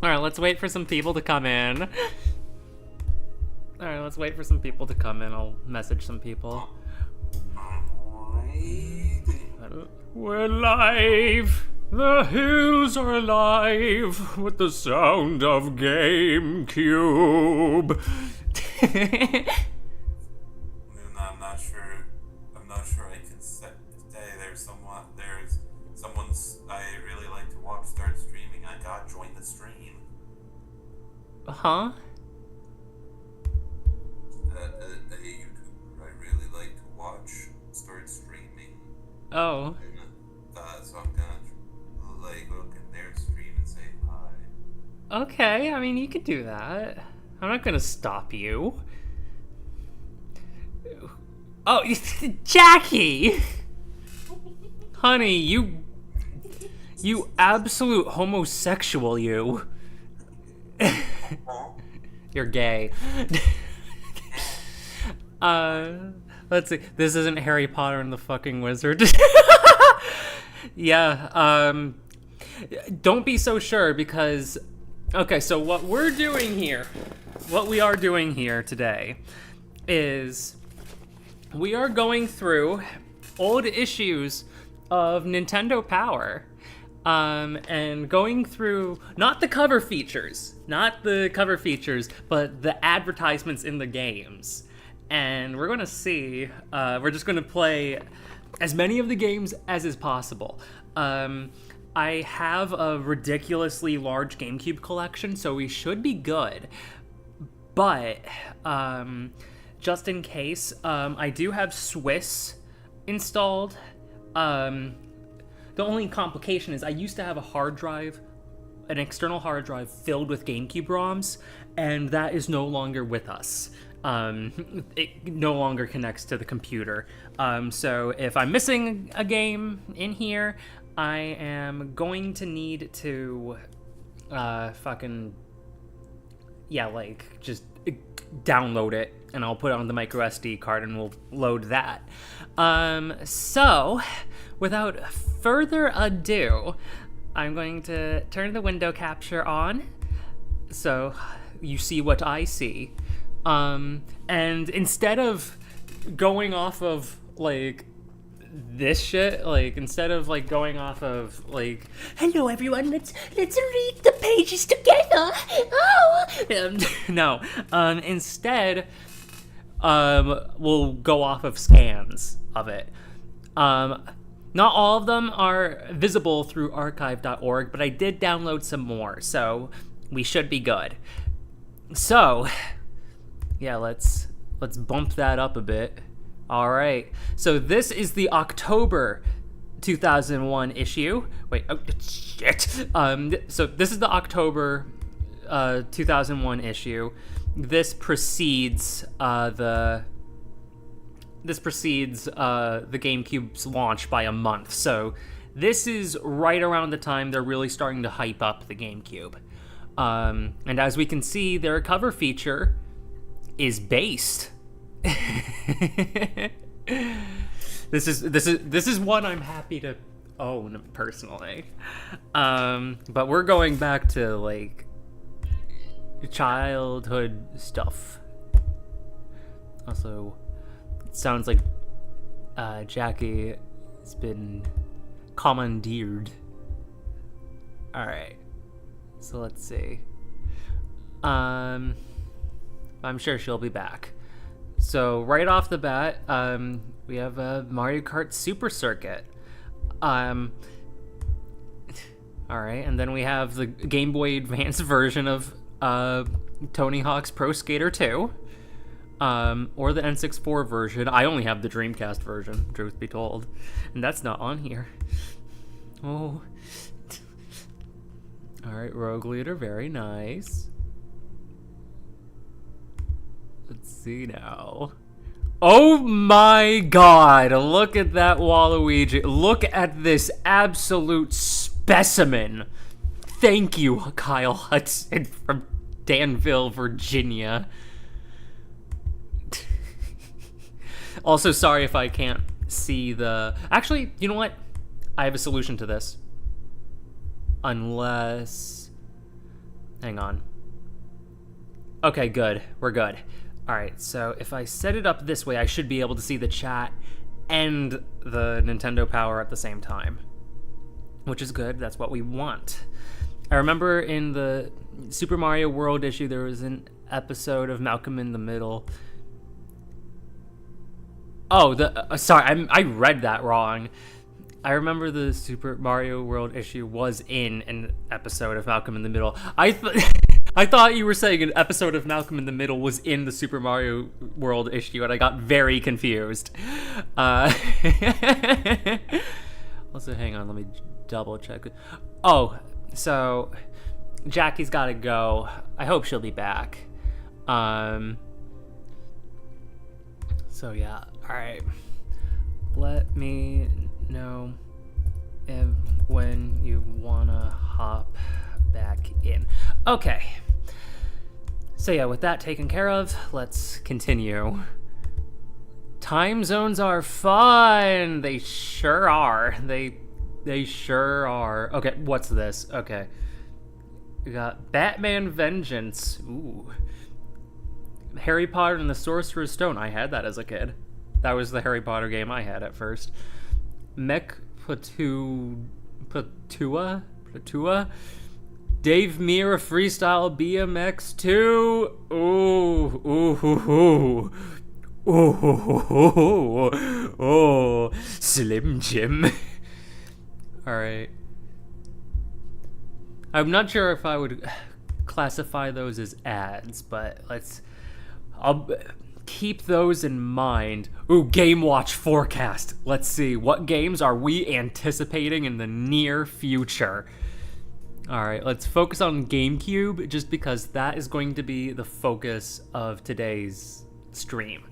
Alright, let's wait for some people to come in. Alright, let's wait for some people to come in. I'll message some people. We're live! The hills are alive with the sound of GameCube. I'm not sure I can say there's someone's I really like to watch start streaming. I got join the stream. Huh? A YouTuber I really like to watch start streaming. Oh. So I'm gonna look in their stream and say hi. Okay, I mean, you could do that. I'm not gonna stop you. Oh, Jackie! Honey, you absolute homosexual, you. You're gay. Let's see. This isn't Harry Potter and the fucking Wizard. Yeah, don't be so sure because... Okay, so what we are doing here today is we are going through old issues of Nintendo Power. And going through not the cover features, but the advertisements in the games. And we're gonna see, we're just gonna play as many of the games as is possible. I have a ridiculously large GameCube collection, so we should be good. But, just in case, I do have Swiss installed. The only complication is I used to have an external hard drive filled with GameCube ROMs, and that is no longer with us. It no longer connects to the computer. So if I'm missing a game in here, I am going to need to, just download it, and I'll put it on the micro SD card, and we'll load that. So, without further ado, I'm going to turn the window capture on, so you see what I see. And instead of going off of, this shit, going off of, hello everyone, let's read the pages together, no, instead, we'll go off of scans of it. Not all of them are visible through archive.org, but I did download some more, so we should be good. So, yeah, let's bump that up a bit. All right. So this is the October 2001 issue. Wait, oh shit. So this is the October 2001 issue. This precedes the GameCube's launch by a month. So this is right around the time they're really starting to hype up the GameCube. And as we can see, their cover feature is based. This is one I'm happy to own personally. But we're going back to childhood stuff. Also, it sounds like Jackie has been commandeered. Alright. So let's see. I'm sure she'll be back. So right off the bat, we have a Mario Kart Super Circuit. Alright, and then we have the Game Boy Advance version of Tony Hawk's Pro Skater 2. Or the N64 version. I only have the Dreamcast version, truth be told. And that's not on here. Oh. Alright, Rogue Leader, very nice. Let's see now. Oh my god, look at that Waluigi. Look at this absolute specimen. Thank you, Kyle Hudson from Danville, Virginia. Also, sorry if I can't see the... Actually, you know what? I have a solution to this. Unless... Hang on. Okay, good. We're good. Alright, so if I set it up this way, I should be able to see the chat and the Nintendo Power at the same time. Which is good. That's what we want. I remember in the Super Mario World issue, there was an episode of Malcolm in the Middle. Oh, sorry, I read that wrong. I remember the Super Mario World issue was in an episode of Malcolm in the Middle. I thought you were saying an episode of Malcolm in the Middle was in the Super Mario World issue, and I got very confused. Also, hang on, let me double check. Oh, so Jackie's gotta go. I hope she'll be back. So yeah, alright. Let me know when you wanna hop back in. Okay. So yeah, with that taken care of, let's continue. Time zones are fun! They sure are. They sure are. Okay, what's this? Okay. We got Batman Vengeance. Ooh. Harry Potter and the Sorcerer's Stone. I had that as a kid. That was the Harry Potter game I had at first. Mech Patua? Dave Mirra Freestyle BMX 2. Ooh. Slim Jim. Alright. I'm not sure if I would classify those as ads, but I'll keep those in mind. Ooh, Game Watch forecast. Let's see. What games are we anticipating in the near future? Alright, let's focus on GameCube, just because that is going to be the focus of today's stream.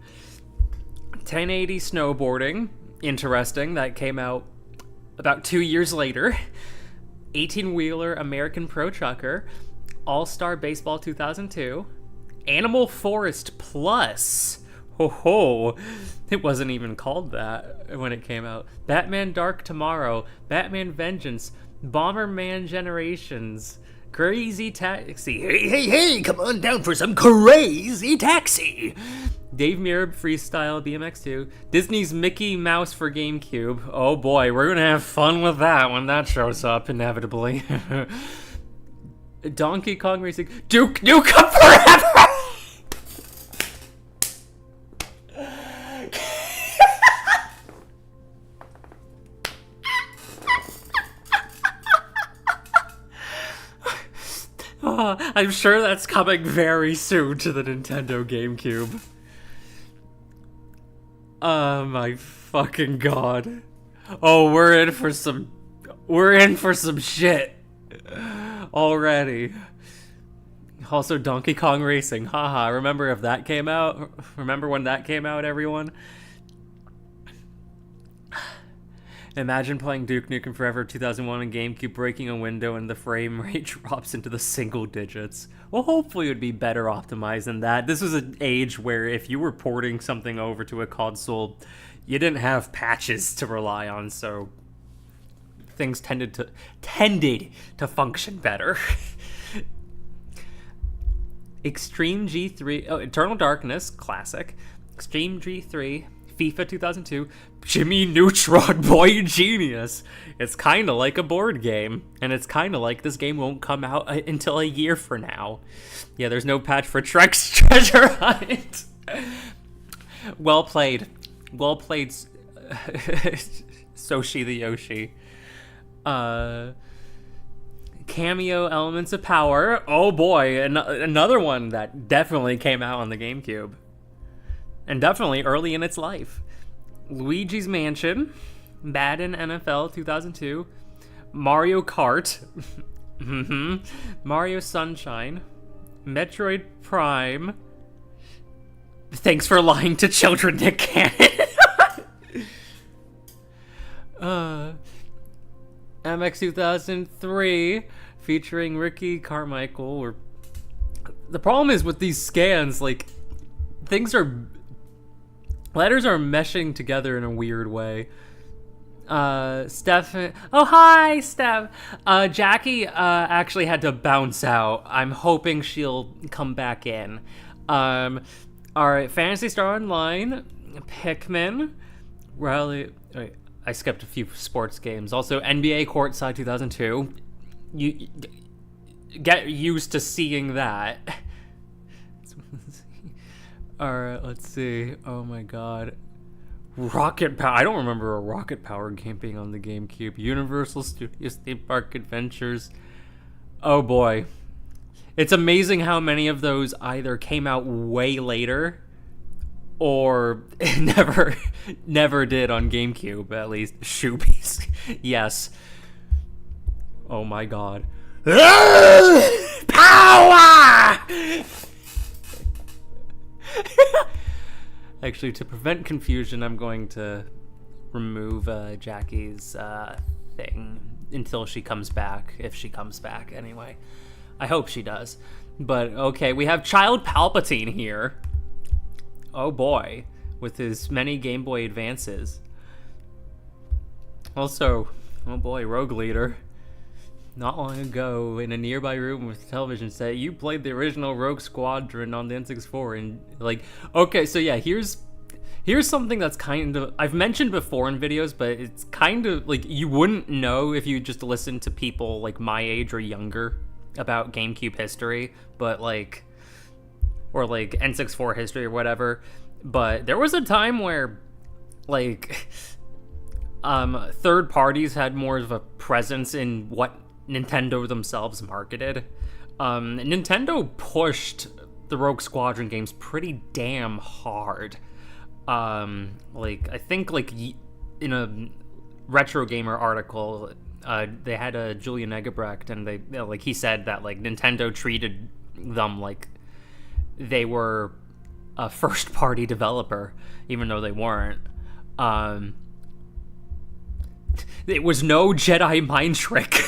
1080 snowboarding. Interesting. That came out about 2 years later. 18-wheeler American Pro Trucker. All-Star Baseball 2002. Animal Forest Plus. Ho ho. It wasn't even called that when it came out. Batman Dark Tomorrow. Batman Vengeance. Bomberman Generations. Crazy Taxi. Hey, come on down for some Crazy Taxi. Dave Mirra Freestyle BMX 2. Disney's Mickey Mouse for GameCube. Oh boy, we're gonna have fun with that when that shows up, inevitably. Donkey Kong Racing. Duke Nukem Forever! I'm sure that's coming very soon to the Nintendo GameCube. Oh my fucking god. Oh, we're in for some shit already. Also, Donkey Kong Racing. Haha, remember if that came out? Remember when that came out, everyone? Imagine playing Duke Nukem Forever 2001 on GameCube, breaking a window, and the frame rate drops into the single digits. Well, hopefully it would be better optimized than that. This was an age where if you were porting something over to a console, you didn't have patches to rely on, so things tended to function better. Extreme G3, Eternal Darkness, classic. Extreme G3, FIFA 2002, Jimmy Neutron Boy Genius. It's kind of like a board game, and it's kind of like this game won't come out until a year from now. Yeah, there's no patch for Trek's Treasure Hunt. Well played, Soshi the Yoshi. Cameo Elements of Power. Oh boy, another one that definitely came out on the GameCube. And definitely early in its life. Luigi's Mansion. Madden NFL 2002. Mario Kart. Mario Sunshine. Metroid Prime. Thanks for lying to children, Nick Cannon. MX 2003. Featuring Ricky Carmichael. The problem is with these scans, like, letters are meshing together in a weird way. Steph. Oh, hi, Steph. Jackie actually had to bounce out. I'm hoping she'll come back in. All right, Fantasy Star Online, Pikmin, Rally. Wait, I skipped a few sports games. Also, NBA Courtside 2002. You get used to seeing that. All right, let's see. Oh my God. Rocket Power. I don't remember a Rocket Power game being on the GameCube. Universal Studios Theme Park Adventures. Oh boy. It's amazing how many of those either came out way later or never did on GameCube, at least. Shoobies. Yes. Oh my God. Power! Actually, to prevent confusion, I'm going to remove Jackie's thing until she comes back, if she comes back anyway. I hope she does. But, okay, we have Child Palpatine here. Oh boy, with his many Game Boy Advances. Also, oh boy, Rogue Leader. Not long ago, in a nearby room with a television set, you played the original Rogue Squadron on the N64, and like, okay, so yeah, here's something that's kind of, I've mentioned before in videos, but it's kind of like, you wouldn't know if you just listened to people like my age or younger about GameCube history, but like, or like N64 history or whatever, but there was a time where, like, third parties had more of a presence in what Nintendo themselves marketed. Nintendo pushed the Rogue Squadron games pretty damn hard. Like, I think, like, in a Retro Gamer article, they had a Julian Egebrecht, and they, like, he said that, like, Nintendo treated them like they were a first-party developer, even though they weren't. It was no Jedi mind trick.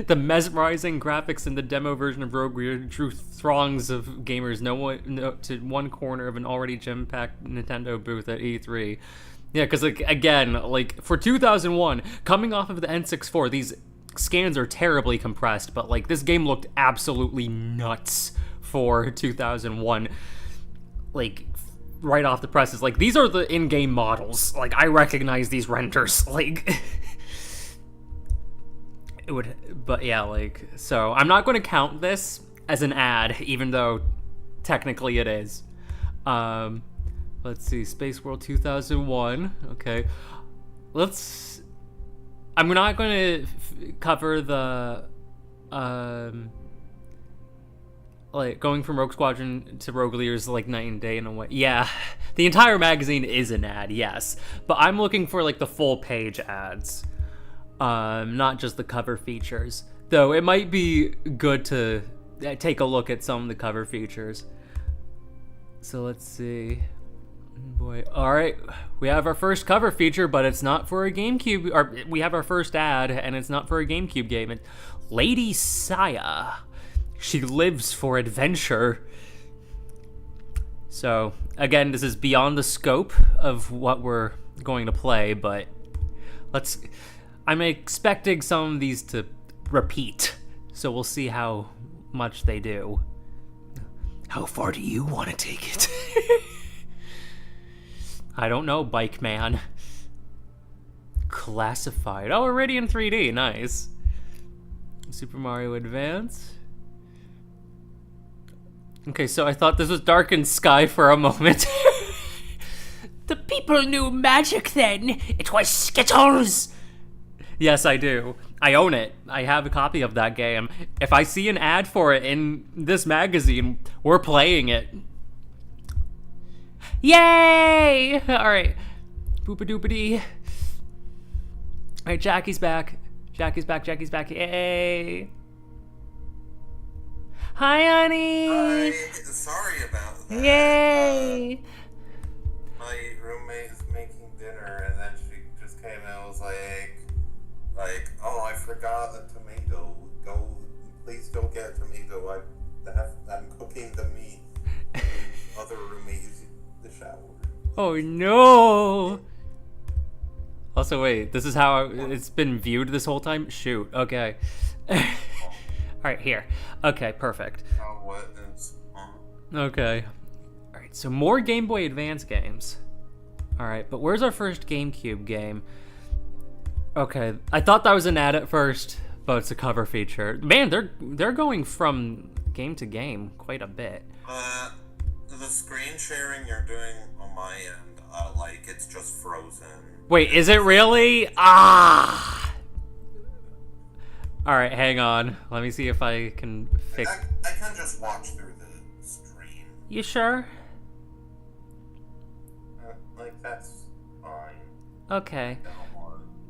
The mesmerizing graphics in the demo version of Rogue Leader drew throngs of gamers to one corner of an already gem-packed Nintendo booth at E3. Yeah, because, like, again, like, for 2001, coming off of the N64, these scans are terribly compressed, but, like, this game looked absolutely nuts for 2001. Like, right off the presses. Like, these are the in-game models. Like, I recognize these renders. Like, it would, but yeah, like, so I'm not going to count this as an ad, even though technically it is. Let's see, Space World 2001. Okay, I'm not going to cover the like, going from Rogue Squadron to Rogue Leader is like night and day in a way. Yeah, the entire magazine is an ad, yes, but I'm looking for like the full page ads, not just the cover features. Though it might be good to take a look at some of the cover features. So let's see. Boy, all right, we have our first cover feature, but it's not for a GameCube. Or we have our first ad, and it's not for a GameCube game. It's Lady Saya. She lives for adventure. So, again, this is beyond the scope of what we're going to play, but I'm expecting some of these to repeat, so we'll see how much they do. How far do you want to take it? I don't know, Bike Man. Classified. Oh, already in 3D, nice. Super Mario Advance. Okay, so I thought this was Darkened Sky for a moment. The people knew magic then. It was Skittles. Yes, I do. I own it. I have a copy of that game. If I see an ad for it in this magazine, we're playing it. Yay! Alright. Boop-a-doop-a-dee. Alright, Jackie's back. Jackie's back. Yay! Hi, honey! Hi. Sorry about that. Yay! My roommate is making dinner, and then she just came and was like, oh, I forgot a tomato. Please go get a tomato. I'm cooking the meat. The other roommate is in the shower. Oh no! Also, wait, this is how it's been viewed this whole time? Shoot, okay. Alright, here. Okay, perfect. What is on? Okay. Alright, so more Game Boy Advance games. Alright, but where's our first GameCube game? Okay, I thought that was an ad at first, but it's a cover feature. Man, they're going from game to game quite a bit. The screen sharing you're doing on my end, like, it's just frozen. Wait, is it really? Ah! Alright, hang on. Let me see if I can fix... I can just watch through the stream. You sure? Like, that's fine. Okay.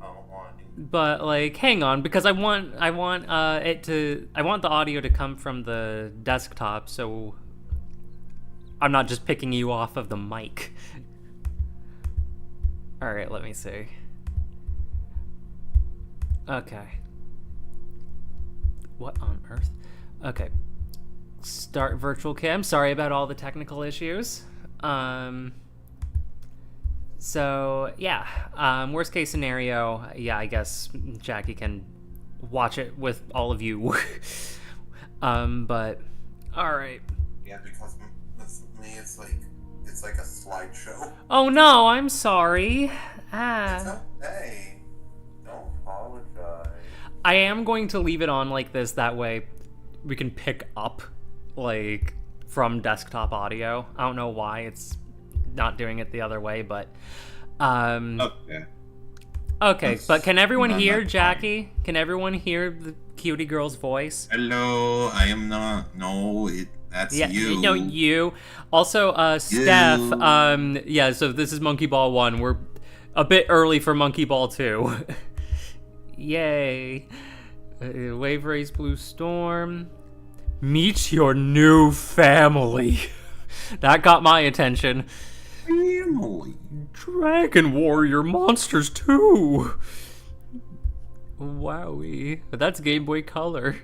I don't want it. But like, hang on, because I want the audio to come from the desktop, so I'm not just picking you off of the mic. All right, let me see. Okay. What on earth? Okay. Start virtual cam. Sorry about all the technical issues. So yeah, worst case scenario, yeah, I guess Jackie can watch it with all of you. But all right. Yeah, because with me, it's like a slideshow. Oh no, I'm sorry. It's okay. Don't apologize. I am going to leave it on like this. That way, we can pick up like from desktop audio. I don't know why it's not doing it the other way, but okay, but can everyone hear Jackie? Can everyone hear the cutie girl's voice? Hello, I am not. No, that's you. No, you. Also, Steph. Yeah. So this is Monkey Ball 1. We're a bit early for Monkey Ball 2. Yay! Wave Race Blue Storm. Meet your new family. That got my attention. Family. Dragon Warrior Monsters 2. Wowie. That's Game Boy Color.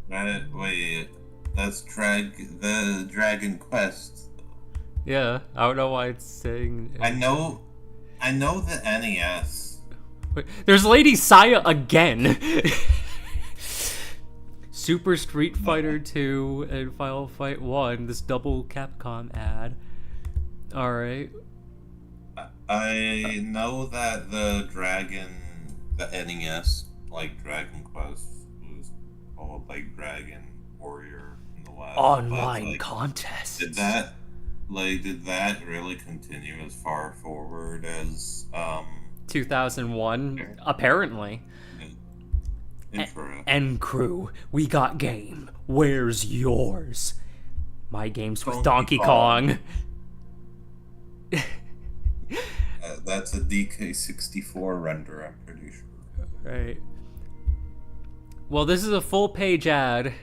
Wait, that's the Dragon Quest. Yeah, I don't know why it's saying... I know the NES. Wait, there's Lady Saya again. Super Street Fighter 2 and Final Fight 1. This double Capcom ad. Alright. I know that the NES, like Dragon Quest, was called like Dragon Warrior in the last Online contest. Did that really continue as far forward as 2001? Apparently. And crew, we got game. Where's yours? My game's with Donkey Kong. That's a DK64 render, I'm pretty sure. Right. Well, this is a full page ad.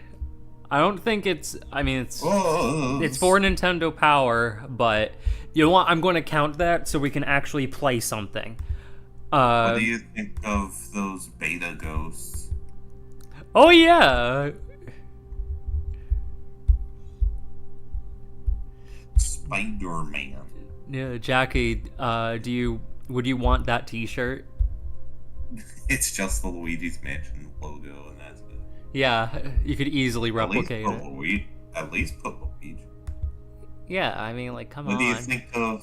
I don't think it's... I mean, it's for Nintendo Power, but you know what? I'm going to count that so we can actually play something. What do you think of those beta ghosts? Oh, yeah! Spider-Man. Yeah, Jackie, would you want that t-shirt? It's just the Luigi's Mansion logo, and that's it. Yeah, you could easily replicate it. At least put Luigi. Yeah, I mean, like, come on. What do you think of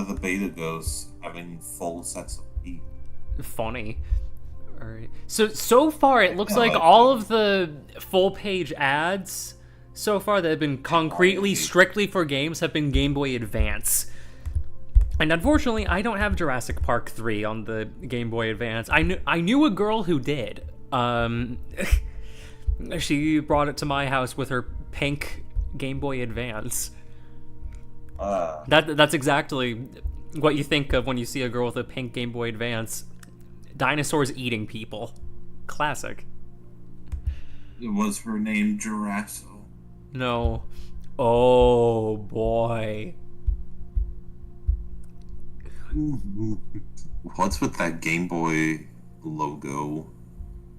the beta ghosts having full sets of feet? Funny. Alright. So far, it looks like all of the full-page ads so far that have been concretely, strictly for games have been Game Boy Advance. And unfortunately, I don't have Jurassic Park 3 on the Game Boy Advance. I knew a girl who did. She brought it to my house with her pink Game Boy Advance. That's exactly what you think of when you see a girl with a pink Game Boy Advance. Dinosaurs eating people. Classic. Was her name Jurasso? No. Oh, boy. What's with that Game Boy logo?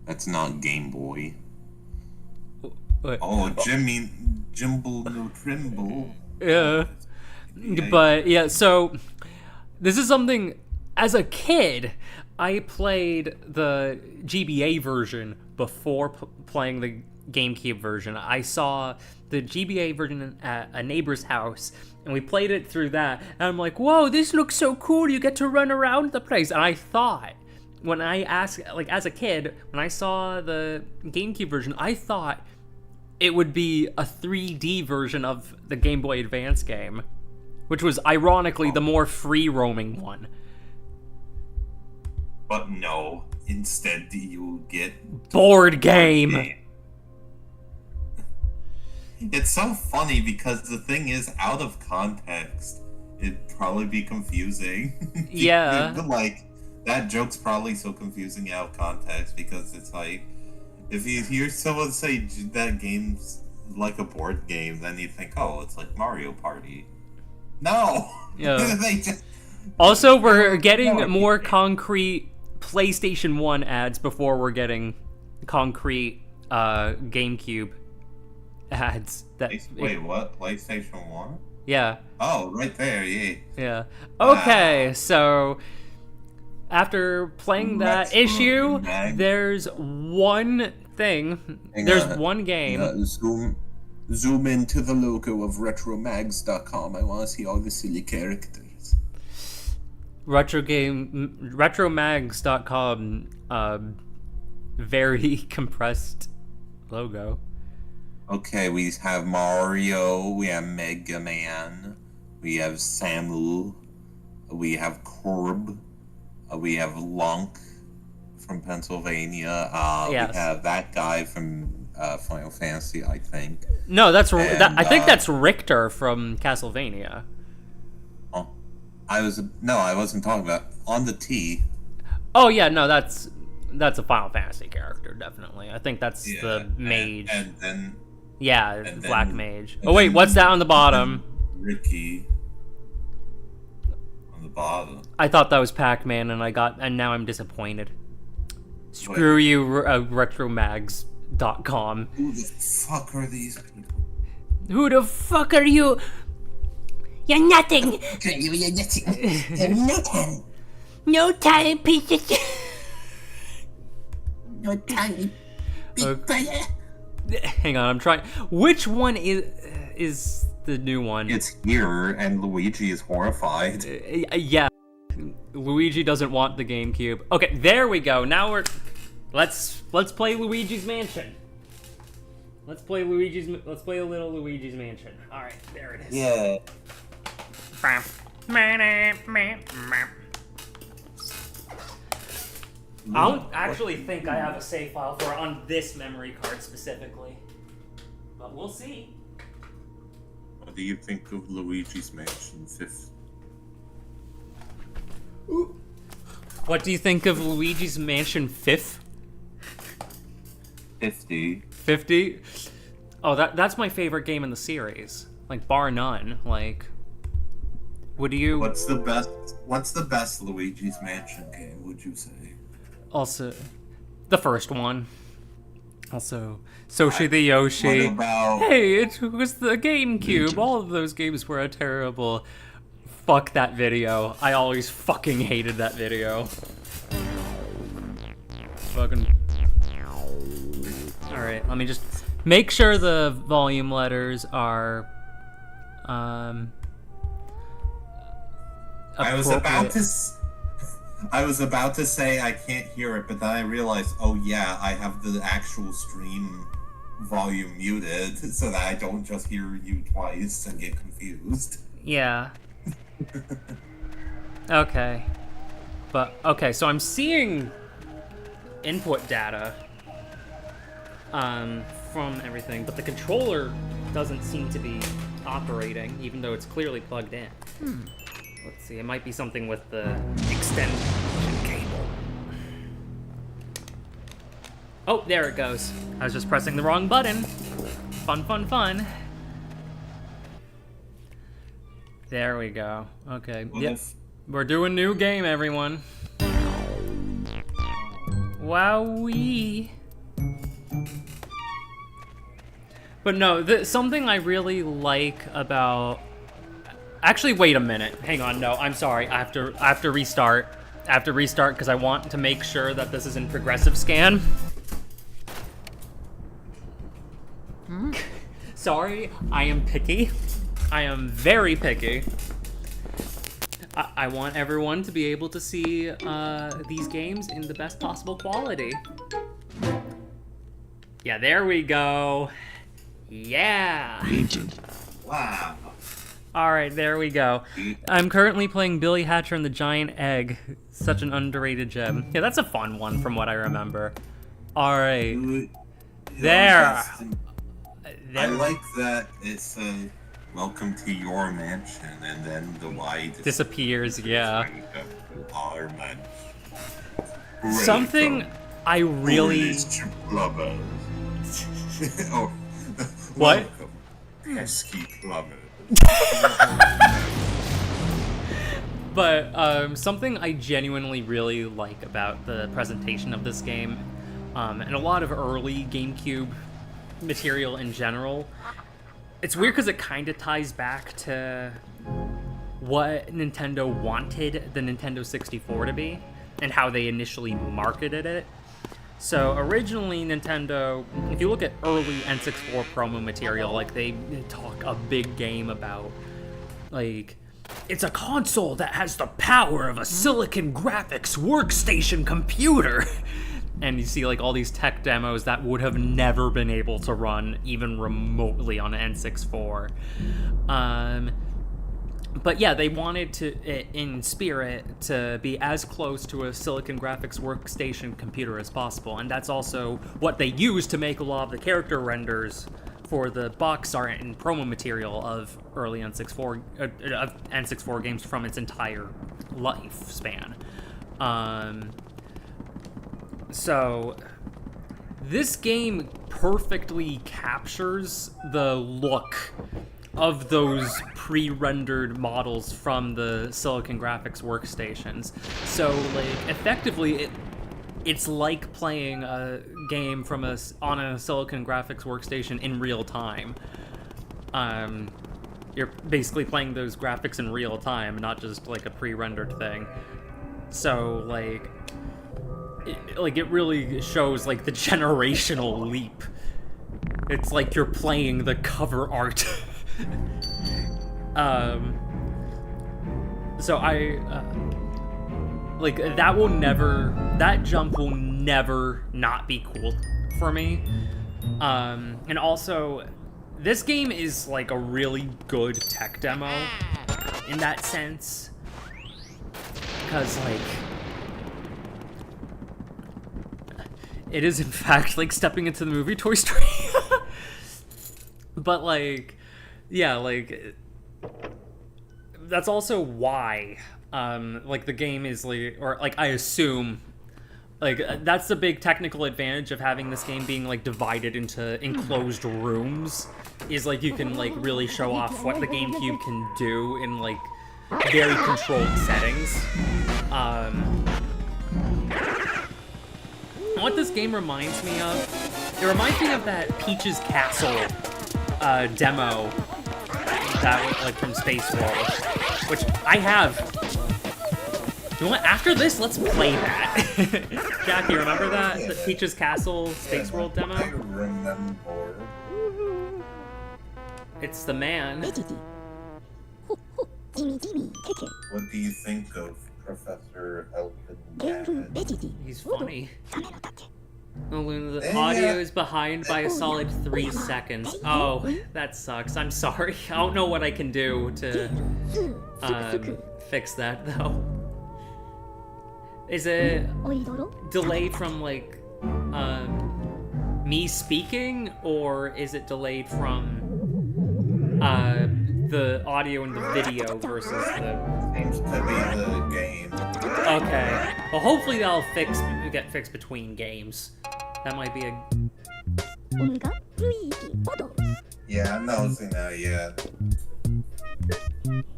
That's not Game Boy. What? Oh, Jimble no Trimble. Yeah. But, yeah, so... This is something as a kid, I played the GBA version before playing the GameCube version. I saw the GBA version at a neighbor's house, and we played it through that. And I'm like, whoa, this looks so cool. You get to run around the place. And I thought, when I asked, like, as a kid, when I saw the GameCube version, I thought it would be a 3D version of the Game Boy Advance game, which was ironically the more free-roaming one. But no, instead you get board game. It's so funny because the thing is, out of context, it'd probably be confusing. Yeah. Like, that joke's probably so confusing out of context because it's like, if you hear someone say that game's like a board game, then you think, oh, it's like Mario Party. No! Yeah. They just... Also, we're getting more concrete PlayStation 1 ads before we're getting concrete GameCube ads. Wait, what? PlayStation 1? Yeah. Oh, right there, yeah. Yeah. Okay, so after playing that issue, there's one thing. There's one game. Zoom into the logo of retromags.com. I want to see all the silly characters. Retromags.com, very compressed logo. Okay, we have Mario, we have Mega Man, we have Samu, we have Corb, we have Lunk from Pennsylvania, Yes. We have that guy from Final Fantasy, I think. No, I think that's Richter from Castlevania. Oh, I wasn't talking about on the T. Oh yeah, no, that's a Final Fantasy character, definitely. I think that's the mage. And then Black Mage. Oh wait, what's that on the bottom? Ricky. On the bottom. I thought that was Pac-Man, and now I'm disappointed. Screw you, retromags.com. Who the fuck are these people? Who the fuck are you? You're nothing. You're nothing. You're nothing. No time, piece of shit. No time. Hang on, I'm trying. Which one is the new one? It's here, and Luigi is horrified. Yeah. Luigi doesn't want the GameCube. Okay, there we go. Now let's play Luigi's Mansion. Let's play a little Luigi's Mansion. All right, there it is. Yeah. I don't actually think I have a save file for it on this memory card specifically, but we'll see. What do you think of Luigi's Mansion 5th? What do you think of Luigi's Mansion 5th? 50. 50? Oh, that's my favorite game in the series. Like, bar none. Like, would you... What's the best Luigi's Mansion game, would you say? Also, the first one. Also, Soshi the Yoshi. What about... Hey, it was the GameCube. All of those games were terrible. Fuck that video. I always fucking hated that video. Fucking... Alright, let me just make sure the volume letters are, I was about to say I can't hear it, but then I realized, oh yeah, I have the actual stream volume muted so that I don't just hear you twice and get confused. Yeah. Okay. But, okay, so I'm seeing input data from everything, but the controller doesn't seem to be operating, even though it's clearly plugged in. Let's see, it might be something with the extension cable. Oh, there it goes. I was just pressing the wrong button. Fun, fun, fun. There we go. Okay. Yep. We're doing new game, everyone. Wowee. But no, something I really like about... Actually, wait a minute. Hang on, no, I'm sorry. I have to restart. I have to restart because I want to make sure that this is in progressive scan. Sorry, I am picky. I am very picky. I want everyone to be able to see these games in the best possible quality. Yeah, there we go. Yeah. Wow. Alright, there we go. I'm currently playing Billy Hatcher and the Giant Egg. Such an underrated gem. Yeah, that's a fun one from what I remember. Alright. There. I like that it says, "Welcome to your mansion," and then the Y disappears, yeah. Our mansion. Something I really... Oh, what? Pesky plumber. But something I genuinely really like about the presentation of this game, and a lot of early GameCube material in general, it's weird because it kind of ties back to what Nintendo wanted the Nintendo 64 to be and how they initially marketed it. So originally Nintendo, if you look at early N64 promo material, like they talk a big game about, like, it's a console that has the power of a silicon graphics workstation computer. And you see like all these tech demos that would have never been able to run even remotely on an N64. But yeah, they wanted to, in spirit, to be as close to a silicon graphics workstation computer as possible, and that's also what they used to make a lot of the character renders for the box art and promo material of early N64 games from its entire lifespan. So this game perfectly captures the look of those pre-rendered models from the Silicon Graphics workstations. So, like, effectively, it's like playing a game from on a Silicon Graphics workstation in real time. You're basically playing those graphics in real time, not just like a pre-rendered thing. So, like, it really shows like the generational leap. It's like you're playing the cover art. So like that jump will never not be cool for me. And also, this game is like a really good tech demo in that sense, because like it is in fact like stepping into the movie Toy Story. But like, yeah, like that's also why like the game is like, or like I assume like that's the big technical advantage of having this game being like divided into enclosed rooms, is like you can like really show off what the GameCube can do in like very controlled settings. What this game reminds me of, it reminds me of that Peach's Castle demo that like from Space World, which I have. You know what? After this, let's play that. Jack, you remember that? The Peach's Castle Space World demo? I remember. It's the man. What do you think of Professor Elton? He's funny. The audio is behind by a solid 3 seconds. Oh, that sucks. I'm sorry. I don't know what I can do to fix that, though. Is it delayed from, like, me speaking, or is it delayed from the audio and the video versus the... Seems to be the game. Okay. Well, hopefully that'll get fixed between games. That might be a... Yeah, I'm noticing that, yeah.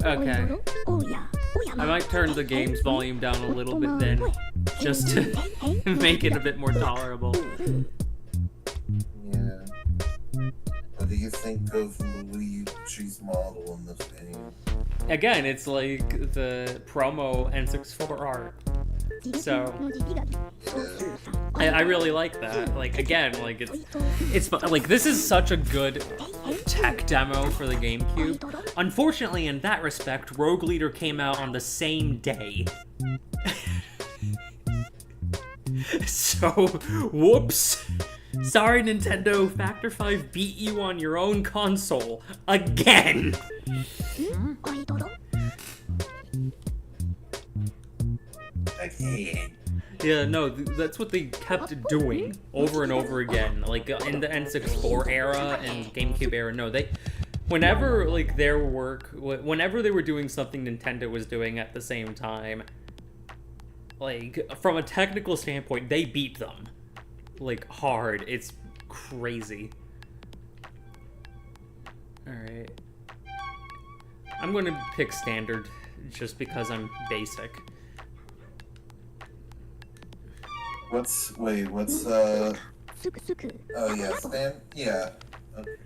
Okay. I might turn the game's volume down a little bit then, just to make it a bit more tolerable. Yeah. What do you think of Luigi's model in this game? Again, it's like the promo N64 art. So I really like that. Like, again, like it's like, this is such a good tech demo for the GameCube. Unfortunately, in that respect, Rogue Leader came out on the same day. So, whoops. Sorry, Nintendo, Factor 5 beat you on your own console. Again! Again. Yeah, no, that's what they kept doing over and over again. Like, in the N64 era and GameCube era, no, whenever, like, whenever they were doing something Nintendo was doing at the same time, like, from a technical standpoint, they beat them. Like, hard. It's crazy. Alright. I'm gonna pick standard, just because I'm basic. What's oh yeah, yeah. Okay.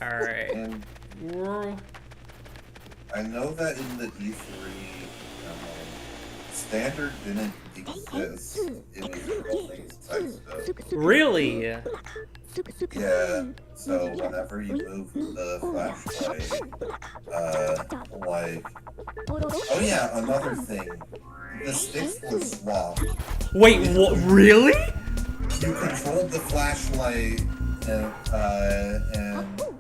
Alright. And I know that in the E3, standard didn't exist. It was only type stuff. Really? Yeah, so whenever you move the flashlight, like... Oh yeah, another thing. The sticks were swapped. Wait, what? Really? You controlled the flashlight and the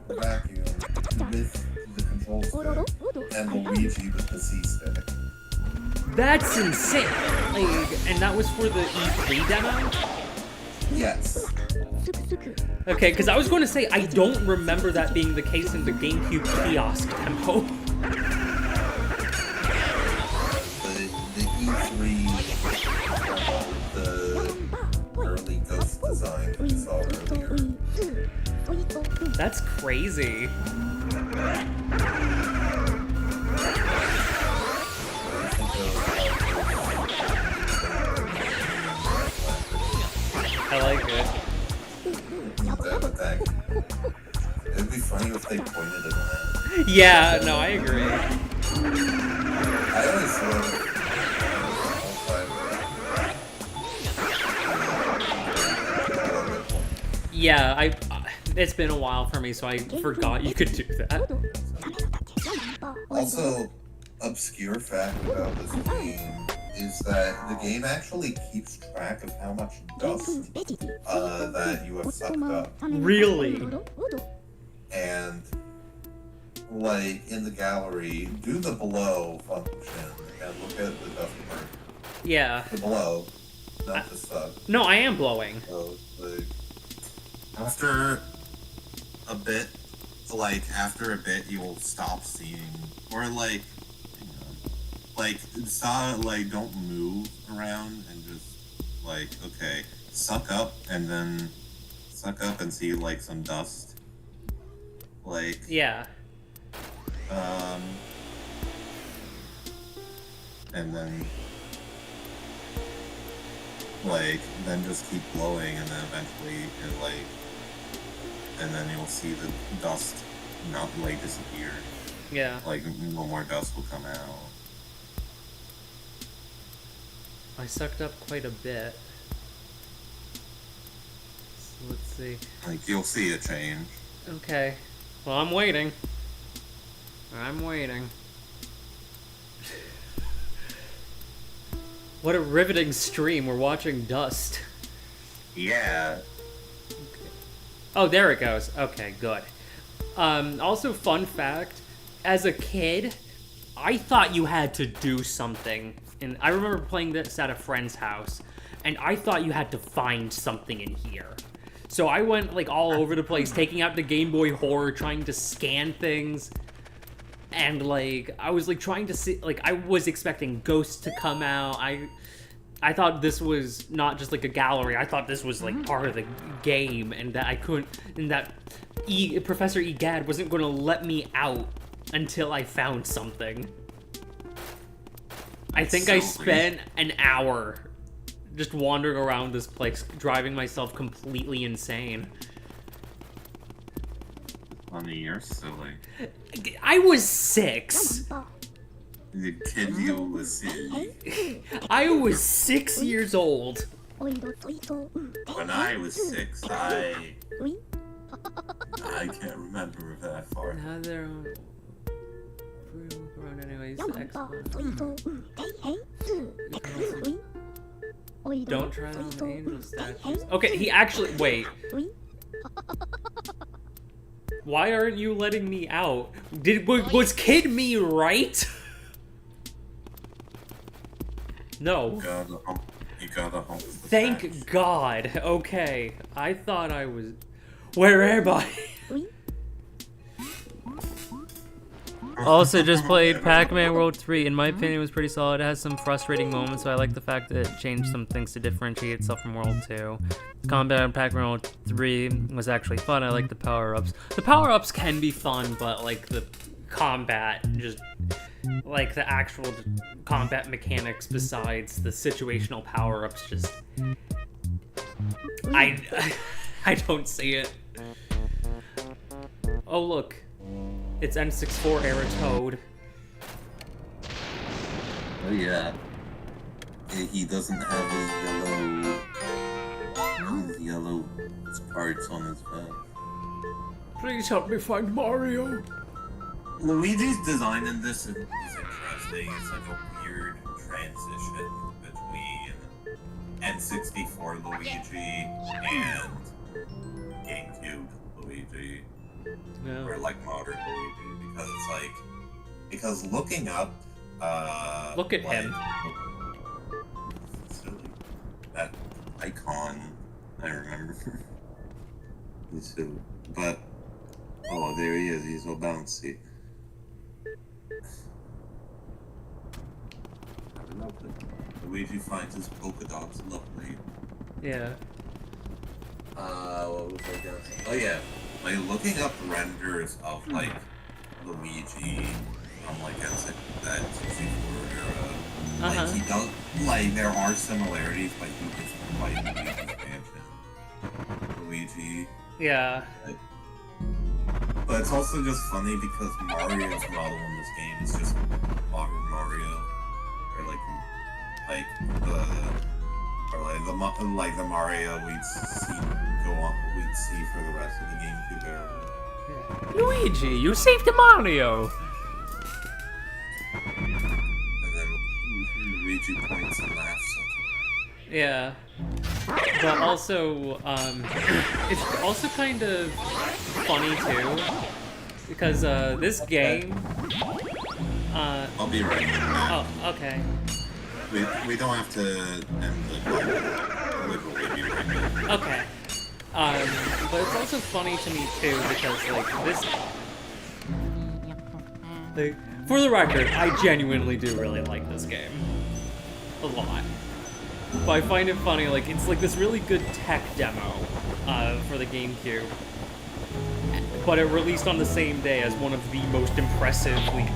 vacuum with the control stick, and Luigi with the C stick. That's insane. Like, and that was for the E3 demo? Yes. Okay, because I was going to say, I don't remember that being the case in the GameCube kiosk demo. The E3 demo, the early ghost design we saw earlier. That's crazy. I like it. It'd be funny if they pointed it out. Yeah, no, I agree. I always love Yeah, it's been a while for me, so I forgot you could do that. Also, obscure fact about this game is that the game actually keeps track of how much dust that you have sucked up. Really? And, like, in the gallery, do the below function and look at the dust part. Yeah. The below, not the suck. No, I am blowing. So, like, after a bit, you will stop seeing, or like, stop, like, don't move around and just, like, okay, suck up and see, like, some dust. Like, yeah. And then, like, then just keep blowing, and then eventually, and then you'll see the dust not, like, disappear. Yeah. Like, no more dust will come out. I sucked up quite a bit. So let's see. Like, you'll see a change. Okay. Well, I'm waiting. I'm waiting. What a riveting stream. We're watching dust. Yeah. Okay. Oh, there it goes. Okay, good. Also, fun fact. As a kid, I thought you had to do something. And I remember playing this at a friend's house, and I thought you had to find something in here. So I went, like, all over the place, taking out the Game Boy Horror, trying to scan things. And, like, I was, like, trying to see, like, I was expecting ghosts to come out. I thought this was not just, like, a gallery. I thought this was, like, part of the game, and that I couldn't, and that Professor Egad wasn't going to let me out until I found something. I think I spent an hour just wandering around this place, driving myself completely insane. Funny, you're silly. I was 6. The kid you was silly. I was 6 years old. When I was 6, I can't remember that far. Now they're on. Anyways, don't try on the angel statues. Okay, he actually. Wait. Why aren't you letting me out? Was Kid Me right? No. You gotta hump the Thank statue. God. Okay. I thought I was. Where am I? Also, just played Pac-Man World 3. In my opinion, it was pretty solid. It has some frustrating moments, so I like the fact that it changed some things to differentiate itself from World 2. The combat in Pac-Man World 3 was actually fun. I like the power-ups. The power-ups can be fun, but, like, the combat, just, like, the actual combat mechanics besides the situational power-ups, just... I don't see it. Oh, look. It's N64 era Toad. Oh yeah. He doesn't have his yellow parts on his back. Please help me find Mario. Luigi's design in this is interesting. It's like a weird transition between N64 Luigi and GameCube Luigi. No. Or like modern Luigi, because it's like, because looking up, Look at like, him. Silly. That icon, I remember. He's silly. But, oh, there he is, he's so bouncy. Lovely. Luigi finds his polka dots lovely. Yeah. What was I gonna say? Oh yeah, like looking up renders of like Luigi from like that 64 era. Like he does, like there are similarities, but he isn't quite Luigi's mansion. Luigi. Yeah. Like, but it's also just funny because Mario's model in this game is just modern Mario, or like the Mario we'd see for the rest of the GameCube era. Luigi, you saved Mario! And then Luigi points and laughs. Yeah. But also, it's also kind of funny too, because this game. I'll be right back. Oh, okay. We don't have to end the literally be right back. Okay. But it's also funny to me too because like this. Like, for the record, I genuinely do really like this game. A lot. But I find it funny, like, it's like this really good tech demo for the GameCube. But it released on the same day as one of the most impressively,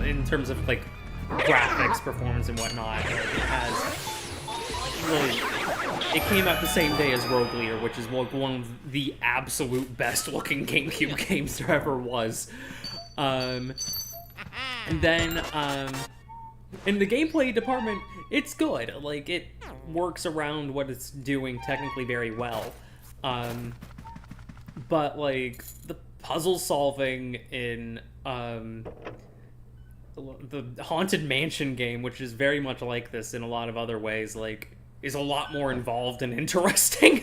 in terms of, like, graphics, performance, and whatnot. Like, it has really... It came out the same day as Rogue Leader, which is like one of the absolute best-looking GameCube games there ever was. And then, in the gameplay department, it's good. Like, it works around what it's doing technically very well. But, like, the puzzle solving in, the Haunted Mansion game, which is very much like this in a lot of other ways, like, is a lot more involved and interesting.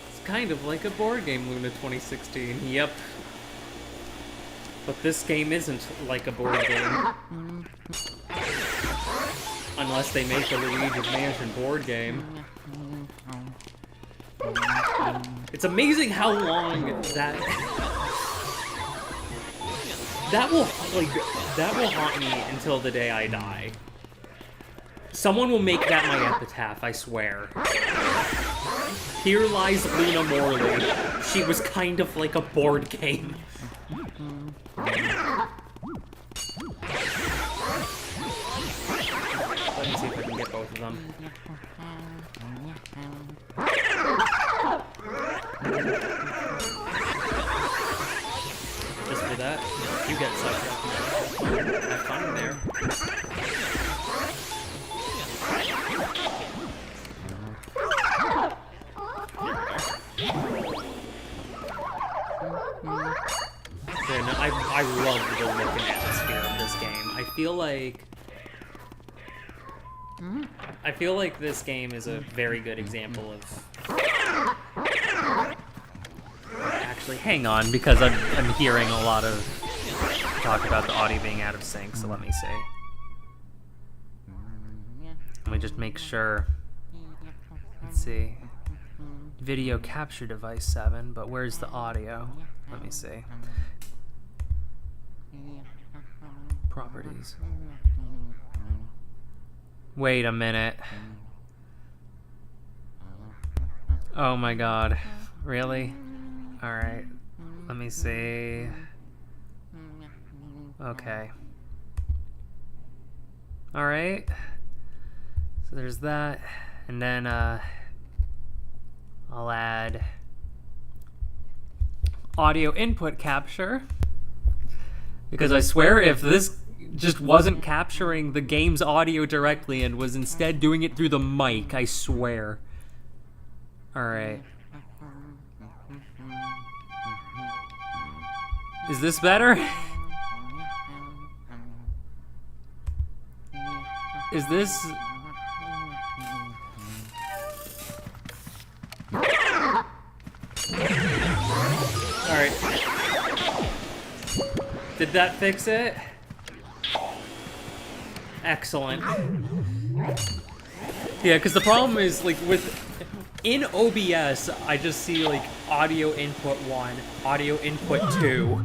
It's kind of like a board game, Luna 2016. Yep. But this game isn't like a board game. Unless they make a Luigi's Mansion board game. It's amazing how long that will haunt me until the day I die. Someone will make that my epitaph, I swear. Here lies Luna Morley. She was kind of like a board game. Let me see if I can get both of of them. Just for that, you get sucked up. Have fun there. Yeah, no, I love the look and atmosphere of this game. I feel like this game is a very good example of... Actually, hang on, because I'm hearing a lot of talk about the audio being out of sync, so let me see. Let me just make sure. Let's see. Video capture device 7, but where's the audio? Let me see. Properties. Wait a minute. Oh my god. Really? Alright. Let me see. Okay. Alright. So there's that. And then, I'll add audio input capture. Because I swear if this just wasn't capturing the game's audio directly and was instead doing it through the mic, I swear. Alright. Is this better? Is this... Alright. Did that fix it? Excellent. Yeah, because the problem is, like, in OBS, I just see, like, audio input 1, audio input 2.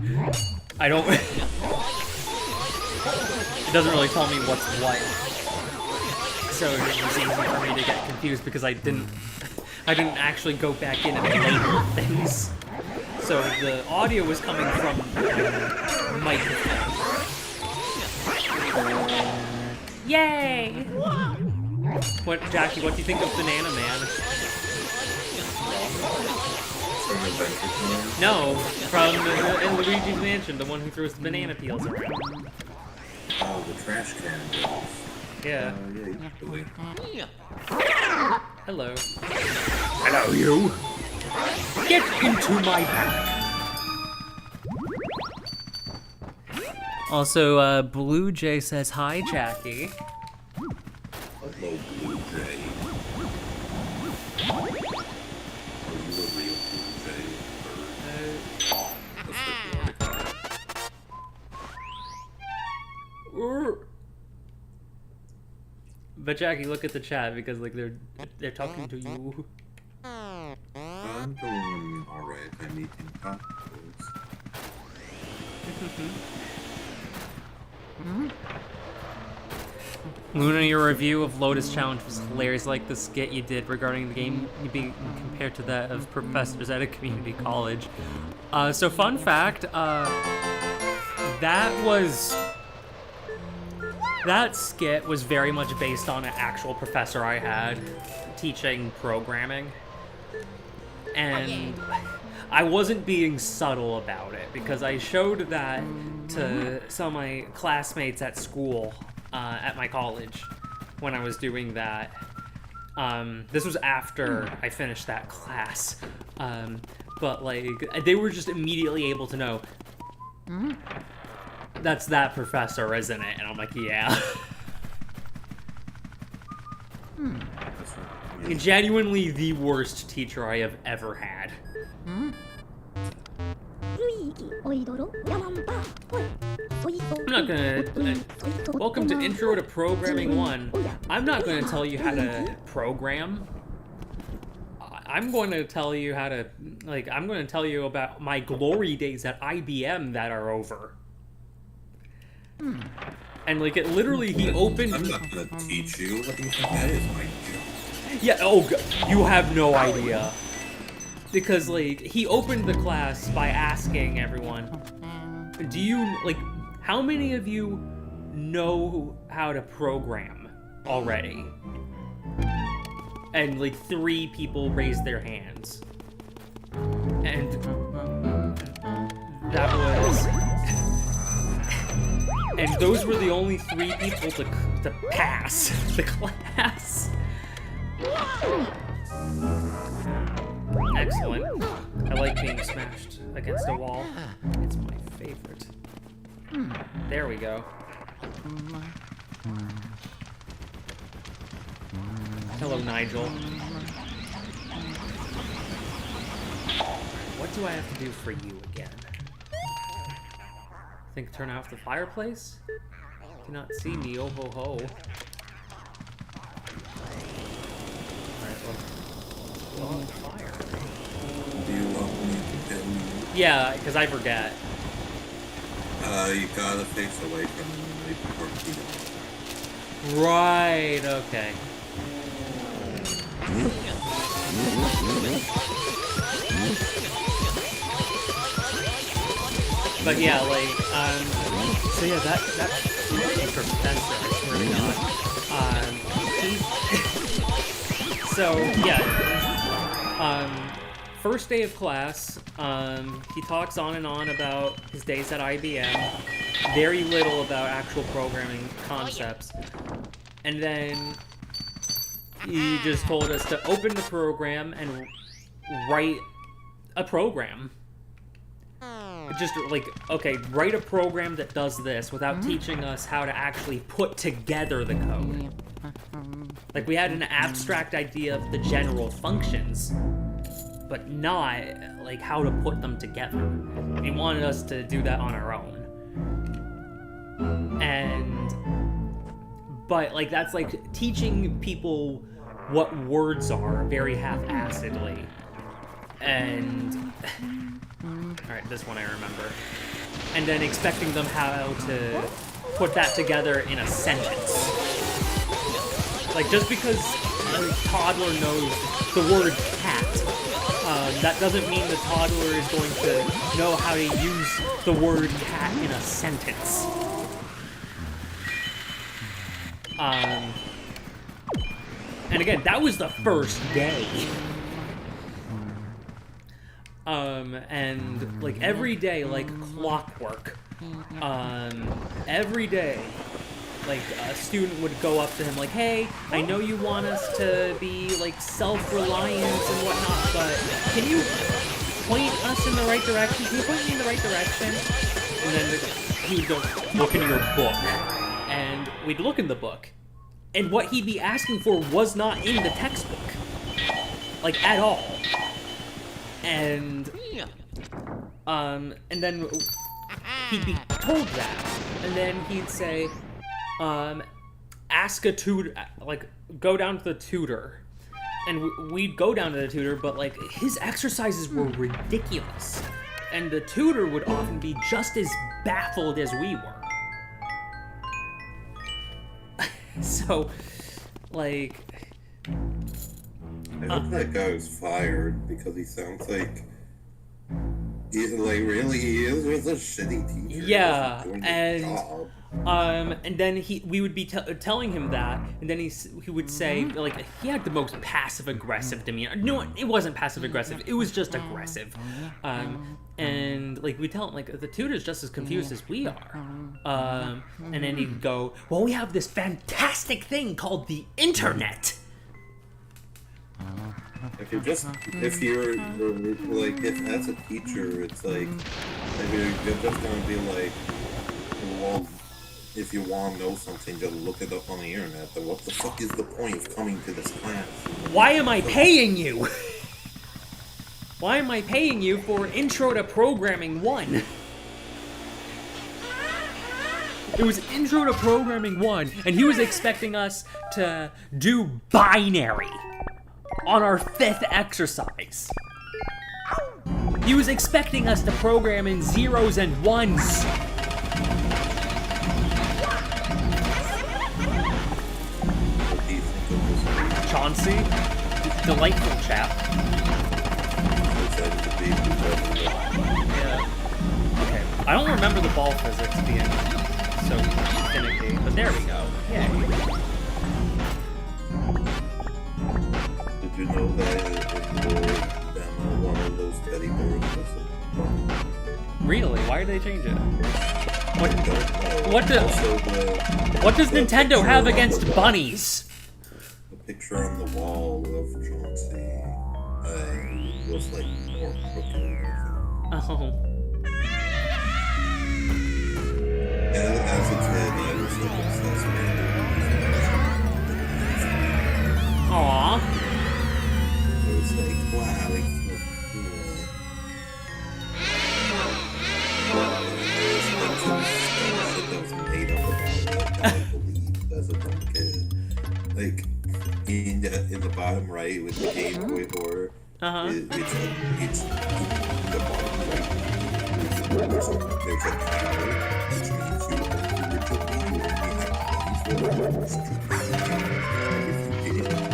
I don't... It doesn't really tell me what's what. So it was easy for me to get confused because I didn't actually go back in and label things. So the audio was coming from the microphone. Yay! What, Jackie, what do you think of Banana Man? No, from in Luigi's Mansion, the one who throws the banana peels around. Oh, the trash can. Yeah. Yeah. Hello. Hello, you! Get into my pack! Also, Blue Jay says, hi, Jackie. Hello, Blue Jay. Are you a real Blue Jay? But Jackie, look at the chat because like they're talking to you. I'm doing alright. I'm eating tacos. Luna, your review of Lotus Challenge was hilarious, like the skit you did regarding the game being compared to that of professors at a community college. So fun fact, that skit was very much based on an actual professor I had teaching programming. And I wasn't being subtle about it because I showed that to some of my classmates at school, at my college, when I was doing that. This was after I finished that class. But like, they were just immediately able to know, that's that professor, isn't it? And I'm like, yeah. Genuinely the worst teacher I have ever had. I'm not gonna... welcome to Intro to Programming 1. I'm not gonna tell you how to program. I'm going to tell you how to... like, I'm going to tell you about my glory days at IBM that are over. And like, it literally, he opened... I'm not gonna teach you. What do you think that is, my dear? Yeah, oh, you have no idea. Because, like, he opened the class by asking everyone, do you, like, how many of you know how to program already? And like 3 people raised their hands. And that was... And those were the only 3 people to pass the class. Excellent. I like being smashed against a wall. It's my favorite. There we go. Hello, Nigel. What do I have to do for you again? Think turn off the fireplace? Cannot see me, oh ho ho. Alright, well, on fire. Do you want me to kill you? Yeah, because I forget. You gotta face away from the torpedo. Right, okay. But yeah, like, so yeah, that professor, I swear to God, so yeah, first day of class, he talks on and on about his days at IBM, very little about actual programming concepts, and then he just told us to open the program and write a program. Just like, okay, write a program that does this without teaching us how to actually put together the code. Like, we had an abstract idea of the general functions, but not like how to put them together. He wanted us to do that on our own. But like, that's like teaching people what words are very half-assedly. And alright, this one I remember. And then expecting them how to put that together in a sentence. Like, just because a toddler knows the word cat, that doesn't mean the toddler is going to know how to use the word cat in a sentence. And again, that was the first day. And like every day, like clockwork, every day, like a student would go up to him like, hey, I know you want us to be like self-reliant and whatnot, but can you point us in the right direction? Can you point me in the right direction? And then he would go, look in your book. And we'd look in the book. And what he'd be asking for was not in the textbook. Like, at all. And then he'd be told that. And then he'd say, ask a tutor, like, go down to the tutor. And we'd go down to the tutor, but, like, his exercises were ridiculous. And the tutor would often be just as baffled as we were. So, like... I hope that guy was fired, because he sounds like... He's like, really, he is a shitty teacher. Yeah, and then we would be telling him that, and then he would say, like, he had the most passive-aggressive demeanor. No, it wasn't passive-aggressive, it was just aggressive. And, like, we tell him, like, the tutor's just as confused as we are. And then he'd go, well, we have this fantastic thing called the internet! If you're like, if as a teacher, it's like, maybe you're just gonna be like, well, if you want to know something, just look it up on the internet, but what the fuck is the point of coming to this class? Why am I paying you? Why am I paying you for Intro to Programming 1? It was Intro to Programming 1, and he was expecting us to do binary on our 5th exercise. He was expecting us to program in zeros and ones. Chauncey, delightful chap. Yeah. Okay. I don't remember the ball physics being so finicky, but there we go. Yay. did you know that them one of those teddy bears was Really? Why did they change it? I don't know. What What does Nintendo have against bunnies? The picture on the wall of Chauncey was like more crooked. Oh. And as a kid, I was like obsessed with it. Aww. I was like, wow, it's so cool. There was like some shit that was made up about it that I believed as a dumb kid. Like in the bottom right with the Game Boy horror, it's the bottom right. There's a cow, which means you only have bunnies for and if you didn't,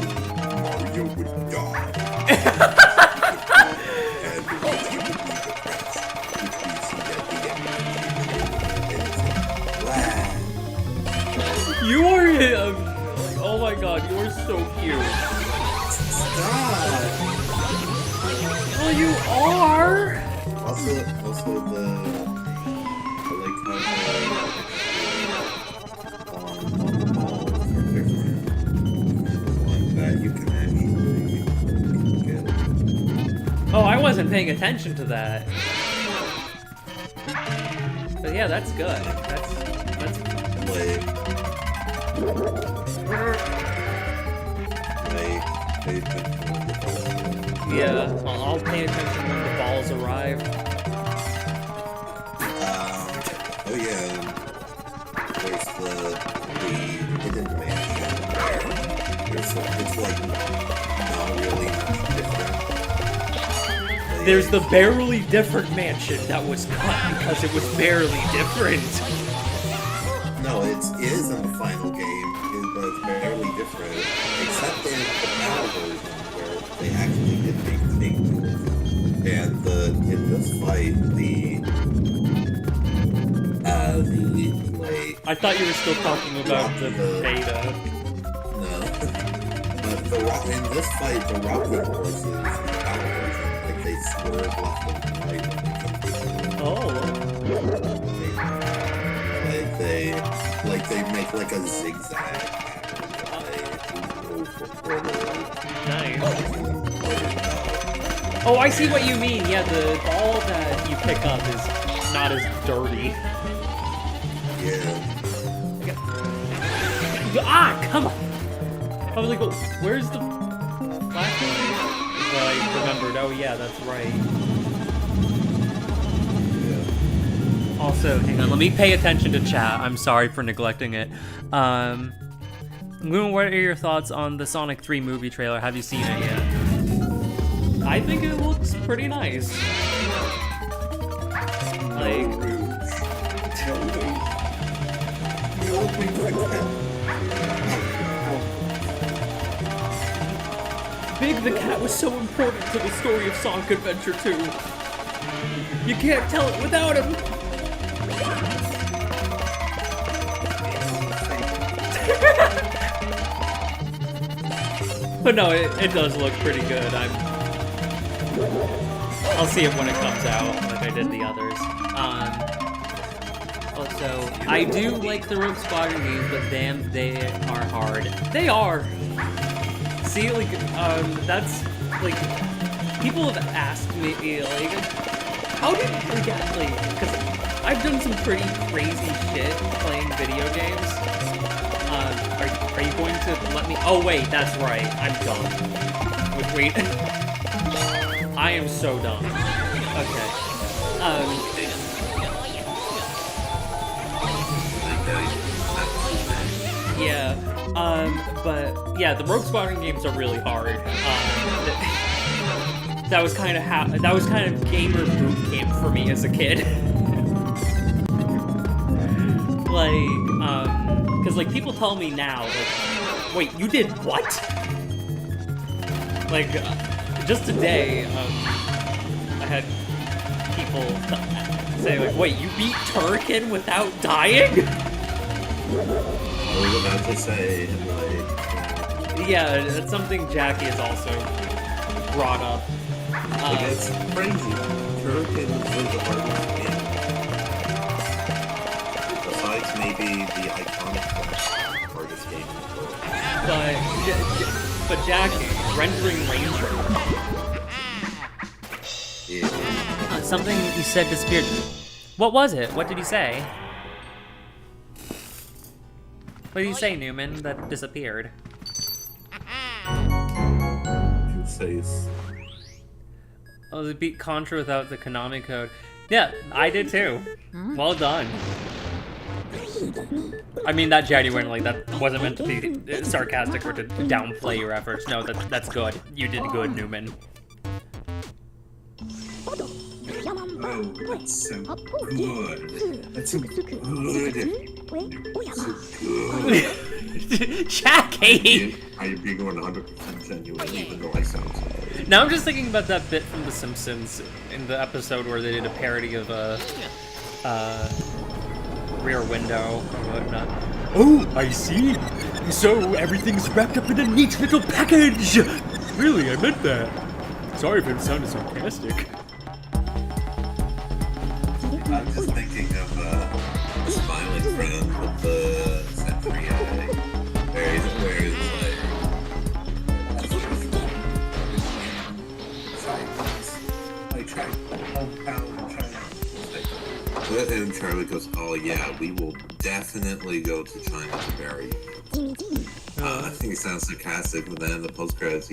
Mario would die. And the Luigi would be depressed, which we see at the end. And it's like, wow. You are oh my god, you are so cute. Stop! Well, you are! Also the I like how the balls are different. Like that you can actually get. Oh, I wasn't paying attention to that. But yeah, that's good. That's yeah. I'll pay attention when the balls arrive. Oh yeah. There's the hidden mansion where it's like not really much different. Like, There's the barely different mansion that was cut because it was barely different. No, it is in the final game, but it's barely different, except in the PAL version where they actually did make changes. And in this fight, I thought you were still talking about the beta. No, but in this fight, the rocket horses in the PAL version, like they swerve left and right when they come Oh. They make like a zigzag. Nice. Oh, I see what you mean. Yeah, the ball that you pick up is not as dirty. Yeah. Ah, come on! I was like, where's the flashlight? Well, I remembered. Oh yeah, that's right. Also, hang on, let me pay attention to chat. I'm sorry for neglecting it. Moon, what are your thoughts on the Sonic 3 movie trailer? Have you seen it yet? I think it looks pretty nice. Like... Big the Cat was so important to the story of Sonic Adventure 2. You can't tell it without him! But no, it does look pretty good. I'll see it when it comes out, like I did the others. Also, I do like the Rogue Squadron games, but damn, they are hard. They are! See, like, that's, like, people have asked me, like, how did we get, like, because I've done some pretty crazy shit playing video games. Are you going to let me? Oh wait, that's right. I'm dumb. Wait. I am so dumb. Okay. Yeah. But yeah, the Rogue Squadron games are really hard. That was kind of gamer boot camp for me as a kid. Because, like, people tell me now, like, wait, you did what? Like, just today, I had people say, like, wait, you beat Turrican without dying? I was about to say, like, Yeah, that's something Jackie has also brought up. Like, it's crazy. Turrican is the hardest game. Besides maybe the iconic hardest game in the world. But Jackie, rendering Ranger. Yeah. Something you said disappeared. What was it? What did he say? What did you say, Newman, that disappeared? You say Oh, they beat Contra without the Konami code. Yeah, I did too. Well done. I mean that genuinely, that wasn't meant to be sarcastic or to downplay your efforts. No, that's good. You did good, Newman. oh, that's so good. That's so good. So good. Jackie! I am being 100% genuine, even though I sound so good. Now I'm just thinking about that bit from The Simpsons in the episode where they did a parody of Rear Window or whatnot. Oh, I see. So everything's wrapped up in a neat little package. Really, I meant that. Sorry if it sounded sarcastic. I'm just thinking of the smiling friend with the Century eye, where he's like, I tried hometown China. And Charlie goes, oh yeah, we will definitely go to China to bury you. I think it sounds sarcastic, but then in the post-credits,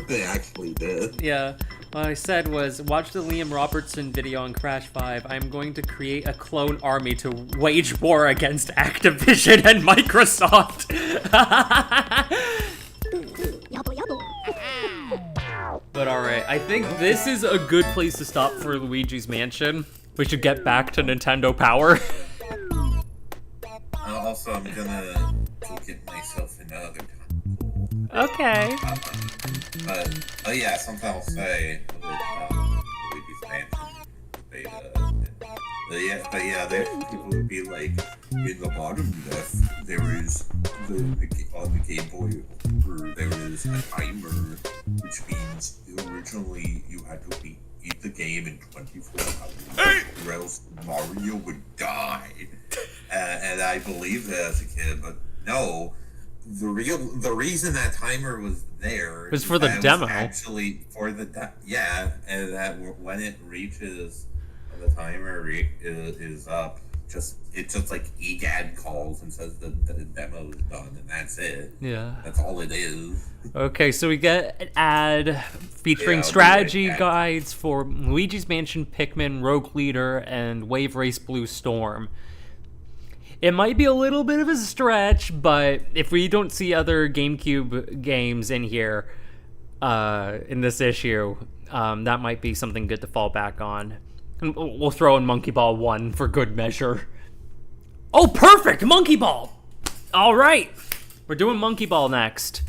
they actually did. Yeah. What I said was, watch the Liam Robertson video on Crash 5. I'm going to create a clone army to wage war against Activision and Microsoft. But alright, I think this is a good place to stop for Luigi's Mansion. We should get back to Nintendo Power. Also, I'm gonna go get myself another console. Okay. But yeah, something I'll say with Luigi's Mansion beta. But yeah, there people would be like, in the bottom left, there is on the Game Boy, there is a timer, which means originally you had to beat the game in 24 hours, or else Mario would die. And I believed it as a kid, but no. The reason that timer was there was for the demo. Actually, for the yeah, and that when it reaches, the timer is up. It just like EGAD calls and says the demo is done, and that's it. Yeah, that's all it is. Okay, so we get an ad featuring strategy guides for Luigi's Mansion, Pikmin, Rogue Leader, and Wave Race Blue Storm. It might be a little bit of a stretch, but if we don't see other GameCube games in here in this issue, that might be something good to fall back on. And we'll throw in Monkey Ball 1 for good measure. Oh, perfect! Monkey Ball! All right! We're doing Monkey Ball next.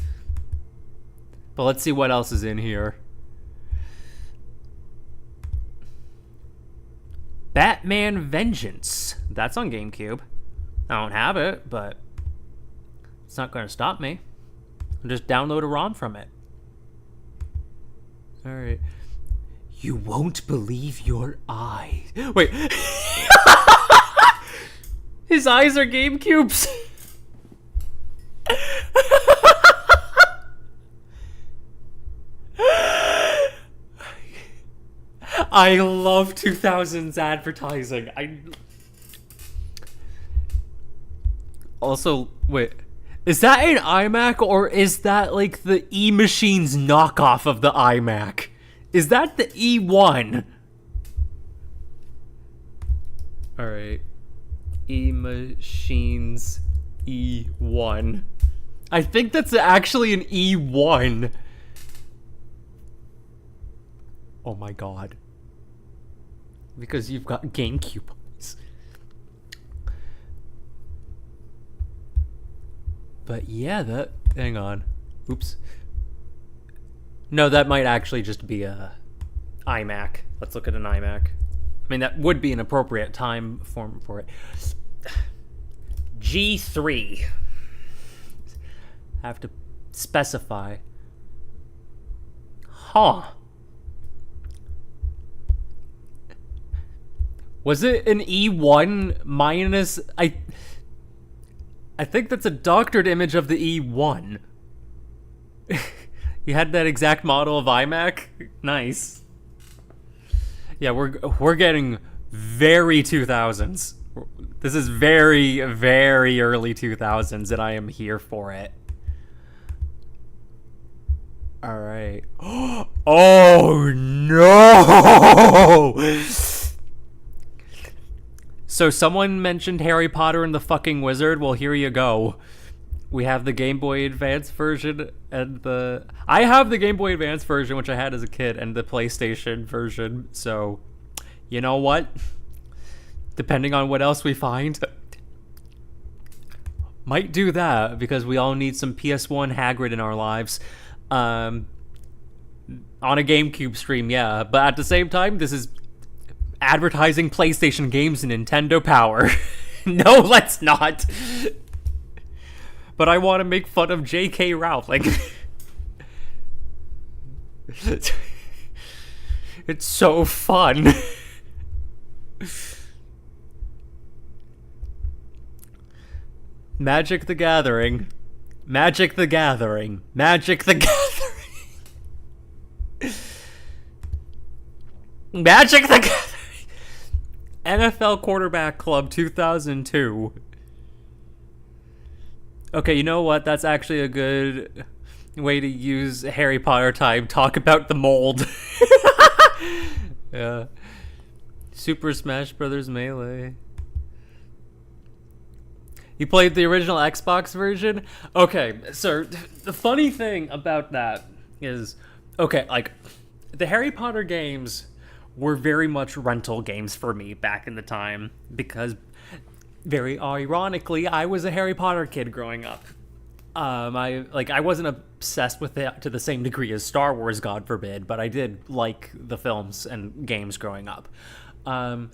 But let's see what else is in here. Batman Vengeance. That's on GameCube. I don't have it, but it's not going to stop me. I'll just download a ROM from it. All right. You won't believe your eyes. Wait. His eyes are GameCubes. I love 2000s advertising. Also, wait. Is that an iMac or is that like the E-Machine's knockoff of the iMac? Is that the E1? Alright. E-Machines E1. I think that's actually an E1. Oh my god. Because you've got GameCube. But yeah, that... Hang on. Oops. No, that might actually just be a iMac. Let's look at an iMac. I mean, that would be an appropriate time form for it. G3. Have to Specify. Huh. Was it an E1 minus... I think that's a doctored image of the E1. You had that exact model of iMac? Nice. Yeah, we're getting very 2000s. This is very, very early 2000s, and I am here for it. All right. Oh no! So someone mentioned Harry Potter and the fucking Wizard. Well, here you go. We have the Game Boy Advance version and I have the Game Boy Advance version, which I had as a kid, and the PlayStation version. So, you know what? Depending on what else we find, might do that, because we all need some PS1 Hagrid in our lives. On a GameCube stream, yeah. But at the same time, this is advertising PlayStation games and Nintendo Power. No, let's not. But I want to make fun of J.K. Rowling. It's so fun. Magic the Gathering. Magic the Gathering. Magic the Gathering. Magic the Gathering. NFL Quarterback Club 2002. Okay, you know what? That's actually a good way to use Harry Potter time. Talk about the mold. Yeah. Super Smash Brothers Melee. You played the original Xbox version? Okay, so the funny thing about that is, okay, like, the Harry Potter games were very much rental games for me back in the time, because, very ironically, I was a Harry Potter kid growing up. I wasn't obsessed with it to the same degree as Star Wars, God forbid, but I did like the films and games growing up. And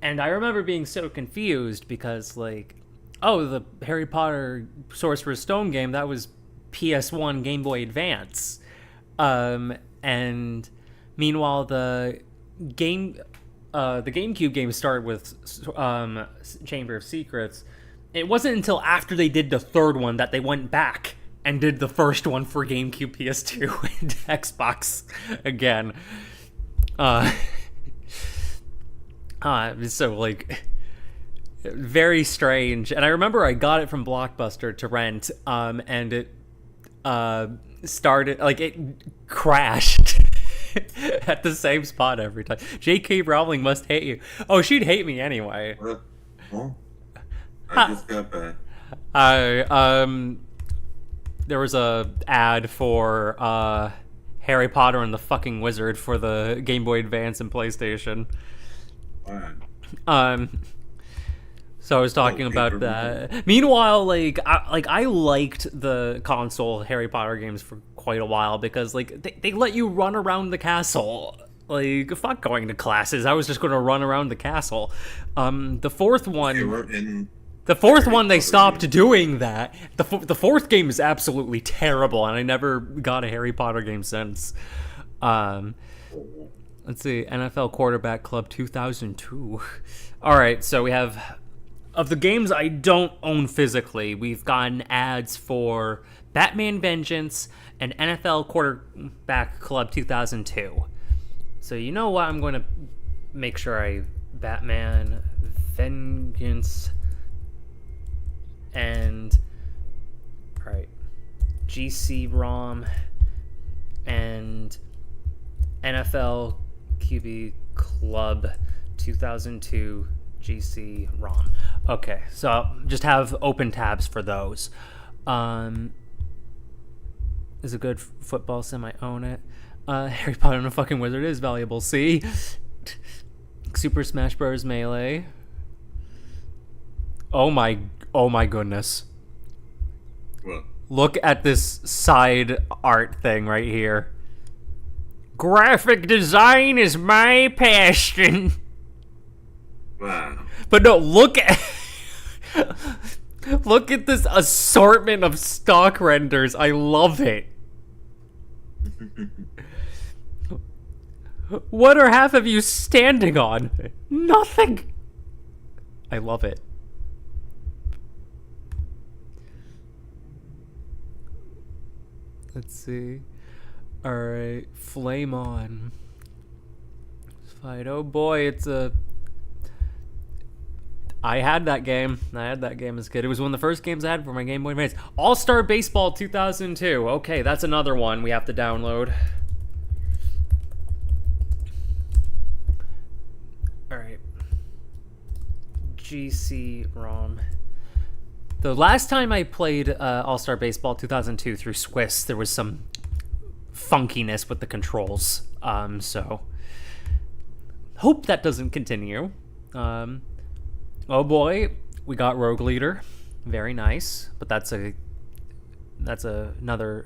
I remember being so confused because, like, oh, the Harry Potter Sorcerer's Stone game, that was PS1 Game Boy Advance. And meanwhile, the GameCube game started with Chamber of Secrets. It wasn't until after they did the third one that they went back and did the first one for GameCube, PS2, and Xbox again. So, like, very strange. And I remember I got it from Blockbuster to rent, and it started, like, it crashed at the same spot every time. J.K. Rowling must hate you. Oh, she'd hate me anyway. What? Oh, I just got back. There was a ad for Harry Potter and the fucking Wizard for the Game Boy Advance and PlayStation. Wow. So I was talking about that. Meanwhile, I liked the console Harry Potter games for quite a while, because, like, they let you run around the castle. Like, fuck going to classes. I was just going to run around the castle. The fourth one... they stopped doing that. The fourth game is absolutely terrible, and I never got a Harry Potter game since. Let's see, NFL Quarterback Club 2002. All right, so we have, of the games I don't own physically, we've gotten ads for Batman Vengeance and NFL Quarterback Club 2002. So you know what? I'm going to make sure Batman Vengeance and, all right, GC-ROM and NFL QB Club 2002 GC-ROM. Okay, so I'll just have open tabs for those. Is a good football sim, I own it. Harry Potter and the fucking Wizard is valuable. See? Super Smash Bros. Melee. Oh my goodness. What? Look at this side art thing right here. Graphic design is my passion. Wow. But no, look at Look at this assortment of stock renders. I love it. What are half of you standing on? Nothing. I love it. Let's see. Alright, Flame On. Fight. Oh boy, it's a... I had that game as a kid. It was one of the first games I had for my Game Boy Advance. All-Star Baseball 2002. Okay, that's another one we have to download. Alright. GC-ROM. The last time I played All-Star Baseball 2002 through Swiss, there was some funkiness with the controls. So hope that doesn't continue. Oh boy, we got Rogue Leader. Very nice, but that's another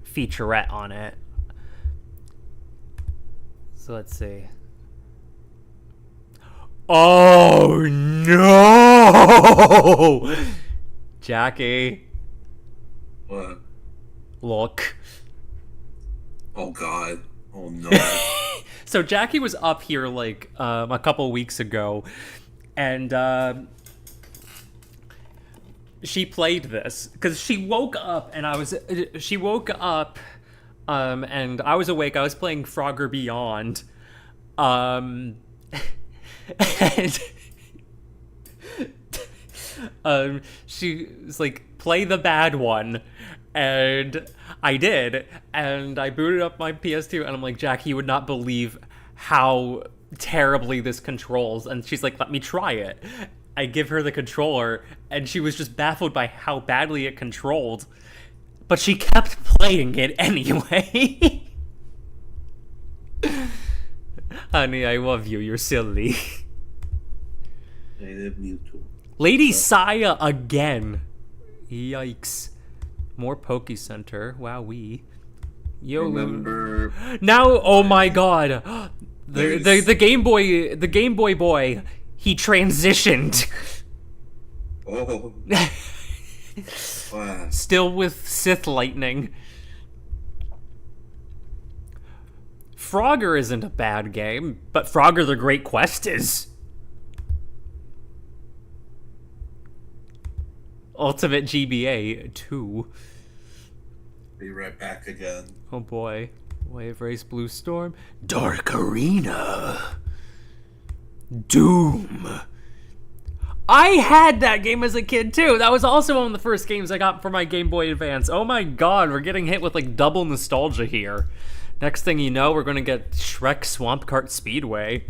featurette on it. So let's see. Oh no! Jackie. What? Look. Oh god. Oh no. So Jackie was up here like a couple weeks ago, and she played this because she woke up and I was awake. I was playing Frogger Beyond, and she was like, play the bad one, and I did, and I booted up my PS2, and I'm like, Jackie, you would not believe how terribly this controls. And she's like, let me try it. I give her the controller, and she was just baffled by how badly it controlled, but she kept playing it anyway. Honey, I love you. You're silly. I love you too. Lady Saya again. Yikes. More Poke Center. Wowee. Yo. Remember Now, oh my god. The Game Boy boy, he transitioned. Oh. Wow. Still with Sith lightning. Frogger isn't a bad game, but Frogger the Great Quest is. Ultimate GBA 2. Be right back again. Oh boy. Wave Race Blue Storm. Dark Arena. Doom. I had that game as a kid too. That was also one of the first games I got for my Game Boy Advance. Oh my god, we're getting hit with like double nostalgia here. Next thing you know, we're gonna get Shrek Swamp Kart Speedway,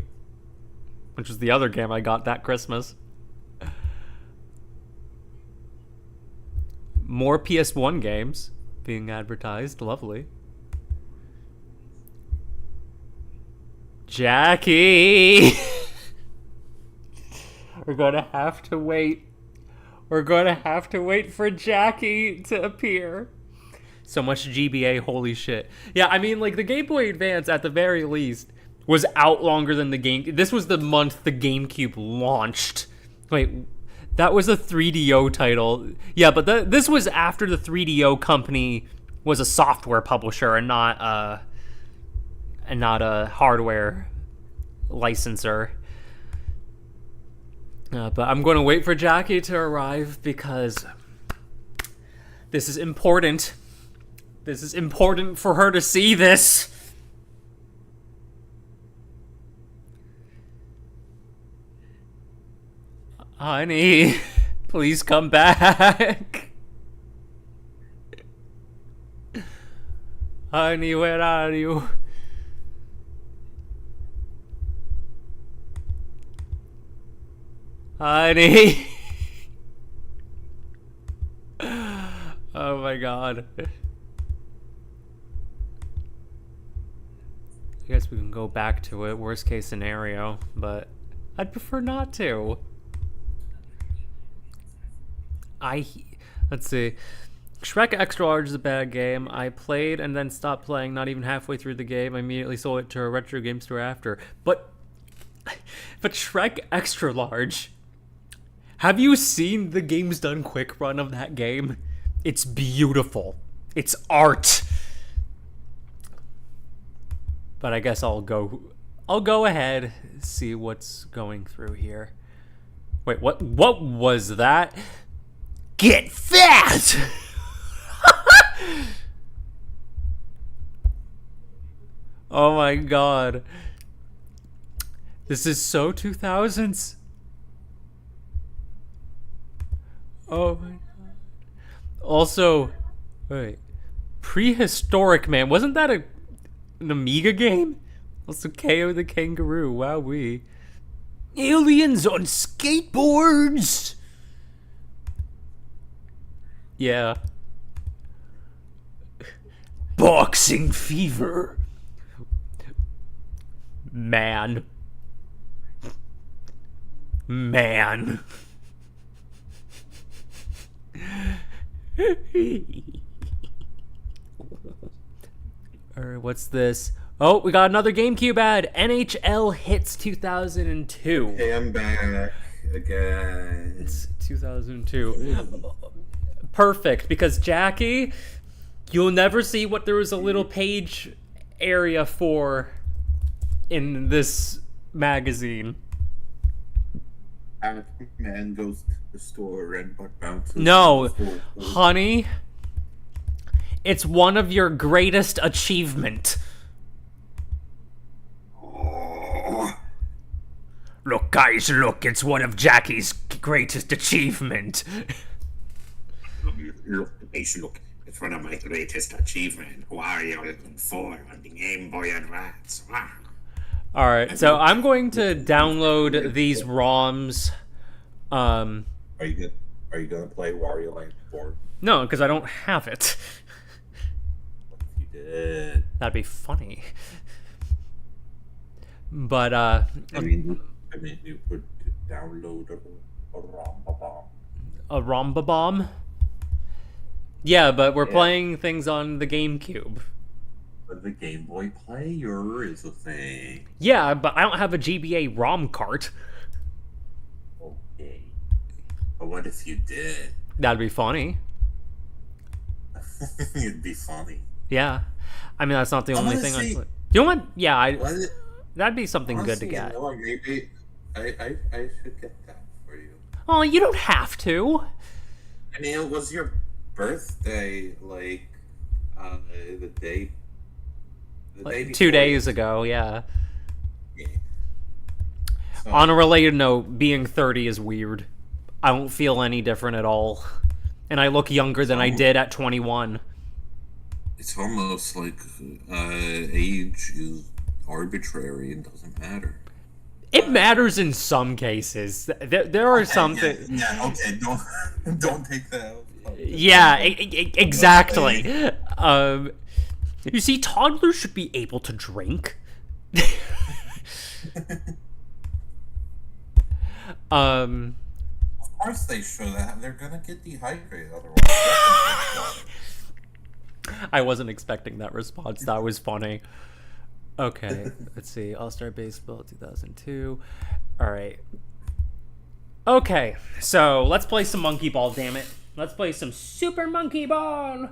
which was the other game I got that Christmas. More PS1 games being advertised. Lovely. Jackie! We're gonna have to wait. We're gonna have to wait for Jackie to appear. So much GBA, holy shit. Yeah, I mean, like, the Game Boy Advance, at the very least, was out longer than the game... This was the month the GameCube launched. Wait, that was a 3DO title. Yeah, but this was after the 3DO company was a software publisher and not a hardware licensor. But I'm going to wait for Jackie to arrive because this is important. This is important for her to see this. Honey, please come back. Honey, where are you? Honey. Oh my god. I guess we can go back to it, worst case scenario, but I'd prefer not to. Let's see. Shrek Extra Large is a bad game. I played and then stopped playing not even halfway through the game. I immediately sold it to a retro game store after. But Shrek Extra Large Have you seen the Games Done Quick run of that game? It's beautiful. It's art. But I guess I'll go ahead, see what's going through here. Wait, what was that? Get fat! Oh my god. This is so 2000s. Oh my god. Also, wait. Prehistoric Man. Wasn't that an Amiga game? Also, KO the Kangaroo. Wowee. Aliens on skateboards! Yeah. Boxing Fever. Man. Alright, what's this? Oh, we got another GameCube ad. NHL Hits 2002. Hey, I'm back again. It's 2002. Perfect, because Jackie, you'll never see what there was a little page area for in this magazine. Man goes to the store and bounces. No, honey, it's one of your greatest achievement. Oh. Look, guys, look, it's one of Jackie's greatest achievement. Look, look, it's one of my greatest achievements. Wario looking 4 on the Game Boy Advance. Wow. Alright, so I'm going to download these ROMs. Are you gonna play Wario Land 4? No, because I don't have it. What if you did? That'd be funny. But, I mean, you could download a ROM. a Romba Bomb? Yeah, but we're playing things on the GameCube. But the Game Boy Player is a thing. Yeah, but I don't have a GBA ROM cart. Okay. But what if you did? That'd be funny. It'd be funny. Yeah. I mean, that's not the only thing Honestly, I... You know what? Yeah, What is it? that'd be something good to Honestly, get. You know what? Maybe I should get that for you. Oh, you don't have to. I mean, it was your birthday, like, the day Like, before. 2 days ago, yeah. Yeah. So, On a related note, being 30 is weird. I don't feel any different at all. And I look younger than I did at 21. it's almost like age is arbitrary and doesn't matter. It matters in some cases. There are some Yeah, things... yeah, okay, don't take that out. Yeah, exactly. You see, toddlers should be able to drink. Of course they should. They're gonna get dehydrated otherwise. I wasn't expecting that response. That was funny. Okay, let's see. All-Star Baseball 2002. All right. Okay, so let's play some Monkey Ball, damn it. Let's play some Super Monkey Ball.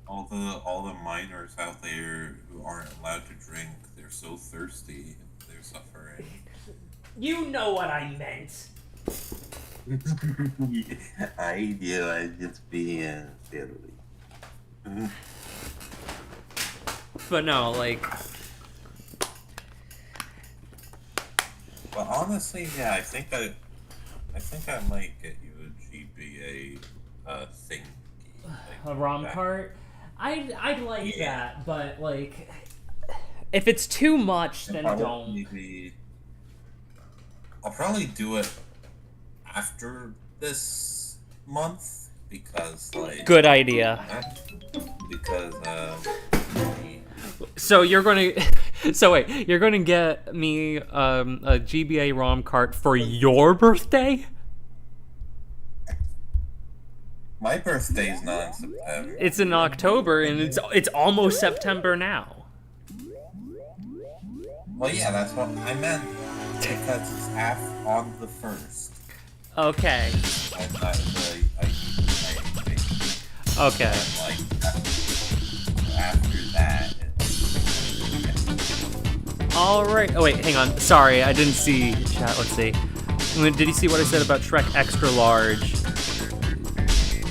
All the minors out there who aren't allowed to drink, they're so thirsty, they're suffering. You know what I meant. I do. I just being silly. But no, like... But honestly, yeah, I think I might get you a GBA thingy. Like A ROM that. cart? I'd like that, but like... If it's too much, then don't. I'll probably do it after this month because, like, Good idea. because So you're gonna... So wait, you're gonna get me a GBA ROM cart for your birthday? my birthday is not in September. It's in October, and it's almost September now. Well, yeah, that's what I meant. Because it's half on the first. Okay. And Okay. like, after that, Alright. Oh, wait, hang on. Sorry, I didn't see chat. Let's see. Did you see what I said about Shrek Extra Large?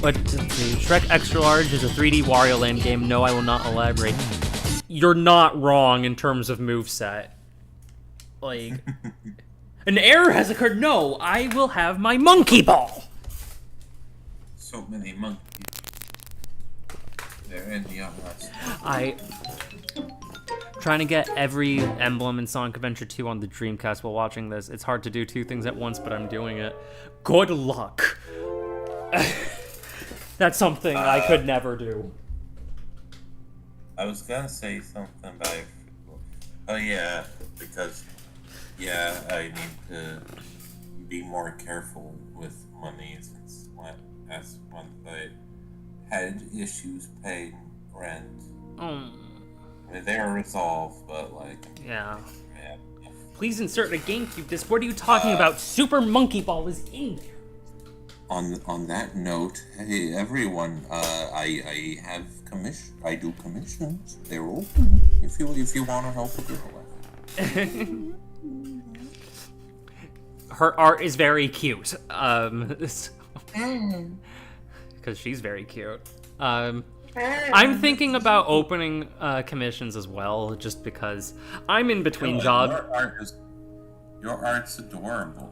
Let's see. Shrek Extra Large is a 3D Wario Land game. No, I will not elaborate. You're not wrong in terms of moveset. Like, an error has occurred. No, I will have my monkey ball. so many monkeys. They're in the office. Trying to get every emblem in Sonic Adventure 2 on the Dreamcast while watching this. It's hard to do two things at once, but I'm doing it. Good luck. That's something I could never do. I was gonna say something, but oh yeah, because I need to be more careful with money since as once I had issues paying rent. I mean, they are resolved, but like Yeah. man. Please insert a GameCube disc. What are you talking about? Super Monkey Ball is in there. On that note, hey everyone, I have I do commissions. They're open if you want to help a girl. Her art is very cute. Because she's very cute. I'm thinking about opening commissions as well, just because I'm in between jobs. Your art's adorable.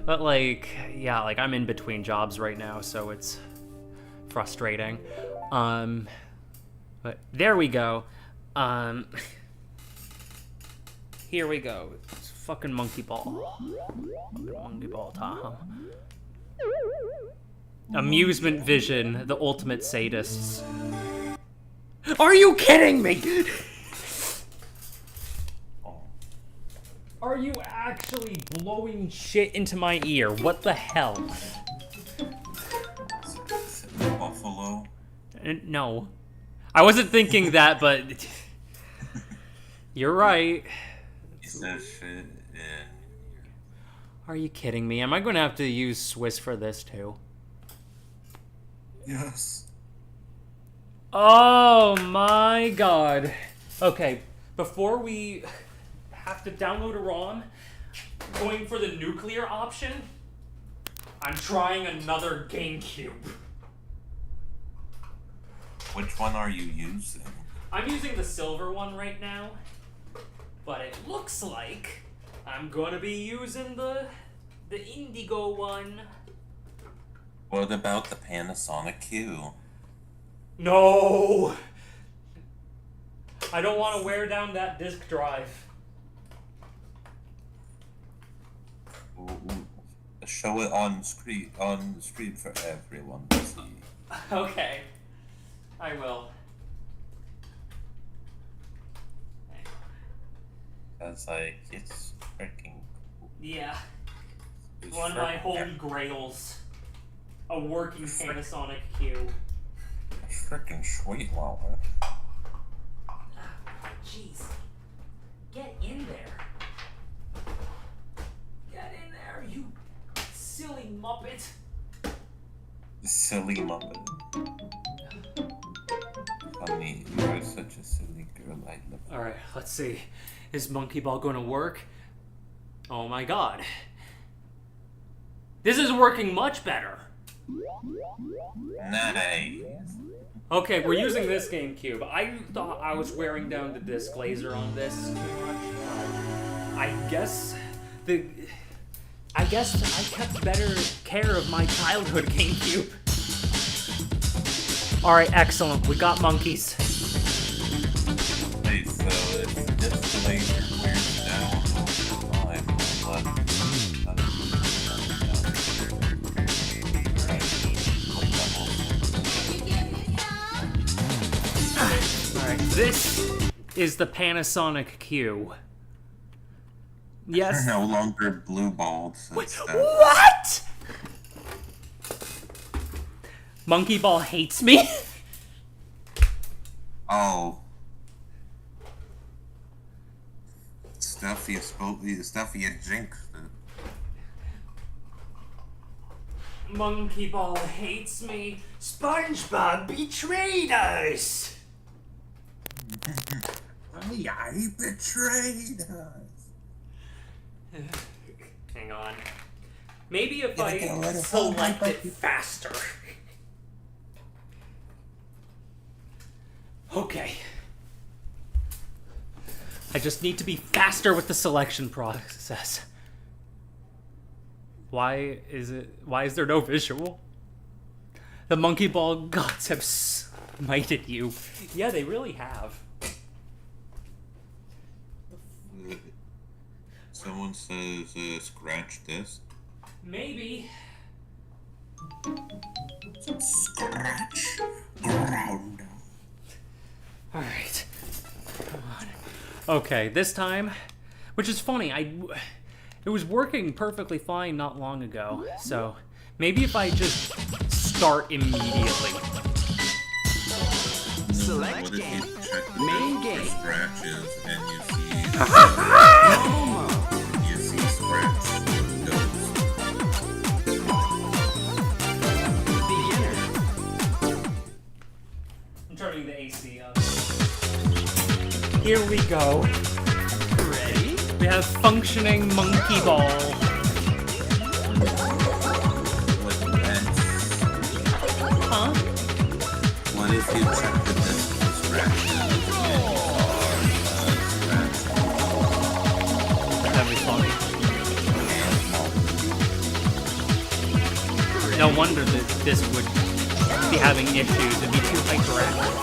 But like, yeah, like I'm in between jobs right now, so it's frustrating. But there we go. Here we go. It's fucking monkey ball. Monkey ball time. Amusement Vision, the ultimate sadists. Are you kidding me? Are you actually blowing shit into my ear? What the hell? Buffalo. No. I wasn't thinking that, but you're right. He says shit and Are you kidding me? Am I going to have to use Swiss for this too? yes. Oh my god. Okay, before we have to download a ROM, going for the nuclear option, I'm trying another GameCube. Which one are you using? I'm using the silver one right now, but it looks like I'm gonna be using the indigo one. What about the Panasonic Q? No! I don't want to wear down that disk drive. Show it on screen for everyone to see. Okay, I will. Cause like it's freaking cool. Yeah, It's one of my holy grails. A working Panasonic Q. Freaking sweet, wow. Jeez. Get in there. Get in there, you silly muppet. Silly muppet. Honey, you are such a silly girl. I love you. Alright, let's see. Is Monkey Ball gonna work? Oh my god. This is working much better. Nice. Okay, we're using this GameCube. I thought I was wearing down the disc laser on this too much. I guess I kept better care of my childhood GameCube. Alright, excellent. We got monkeys. Hey, so it's just the laser wears down all the time. Alright, this is the Panasonic Q. Yes. They're no longer blue balled. Wait, what? Monkey Ball hates me? Oh. Stuff you jinxed it. Monkey Ball hates me. SpongeBob betrayed us. He betrayed us. Hang on. Maybe if I select it faster. Okay. I just need to be faster with the selection process. Why is there no visual? The monkey ball gods have smited you. Yeah, they really have. Someone says scratch this. Maybe. Scratch ground. Alright. Come on. Okay, this time, which is funny, it was working perfectly fine not long ago, so maybe if I just start immediately. Select game. Main game. Scratches and you see scratch goes. Beginner. I'm turning the AC up. Here we go. Ready? We have functioning monkey ball. Huh? What if you check the decimal scratches and you That'd be funny. No wonder that this would be having issues. It'd be too hyperactive.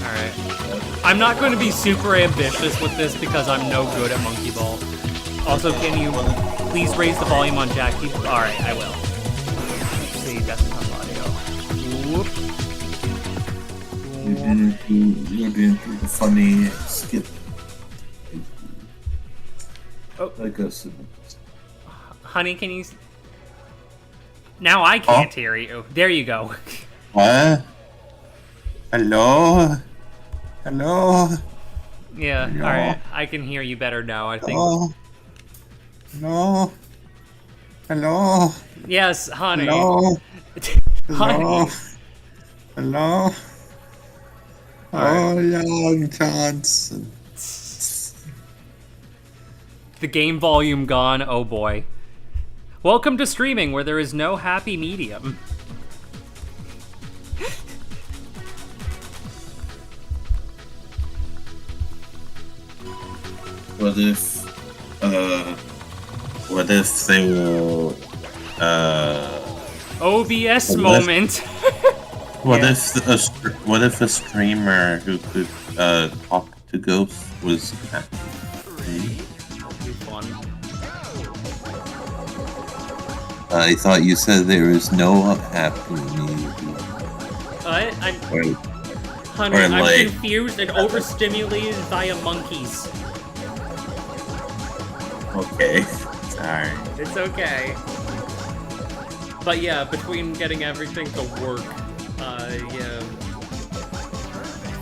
Alright. I'm not going to be super ambitious with this because I'm no good at Monkey Ball. Also, can you please raise the volume on Jackie? Alright, I will. Let's see, desktop audio. Whoop. You're doing the funny skip. Oh. Like us. Honey, can you... Now I can't hear you. There you go. What? Hello? Hello? Yeah, Hello? alright. I can hear you better now, I think. Hello? Hello? Hello? Yes, honey. Hello? Honey. Hello? Oh, Young Johnson. The game volume gone, oh boy. Welcome to streaming where there is no happy medium. What if they will, OBS moment. what if a streamer who could, talk to ghosts was happy? Fun. I thought you said there was no happy medium. What? Right. Honey, Or I'm like- confused and overstimulated via monkeys. Okay. Sorry. It's okay. But yeah, between getting everything to work, yeah.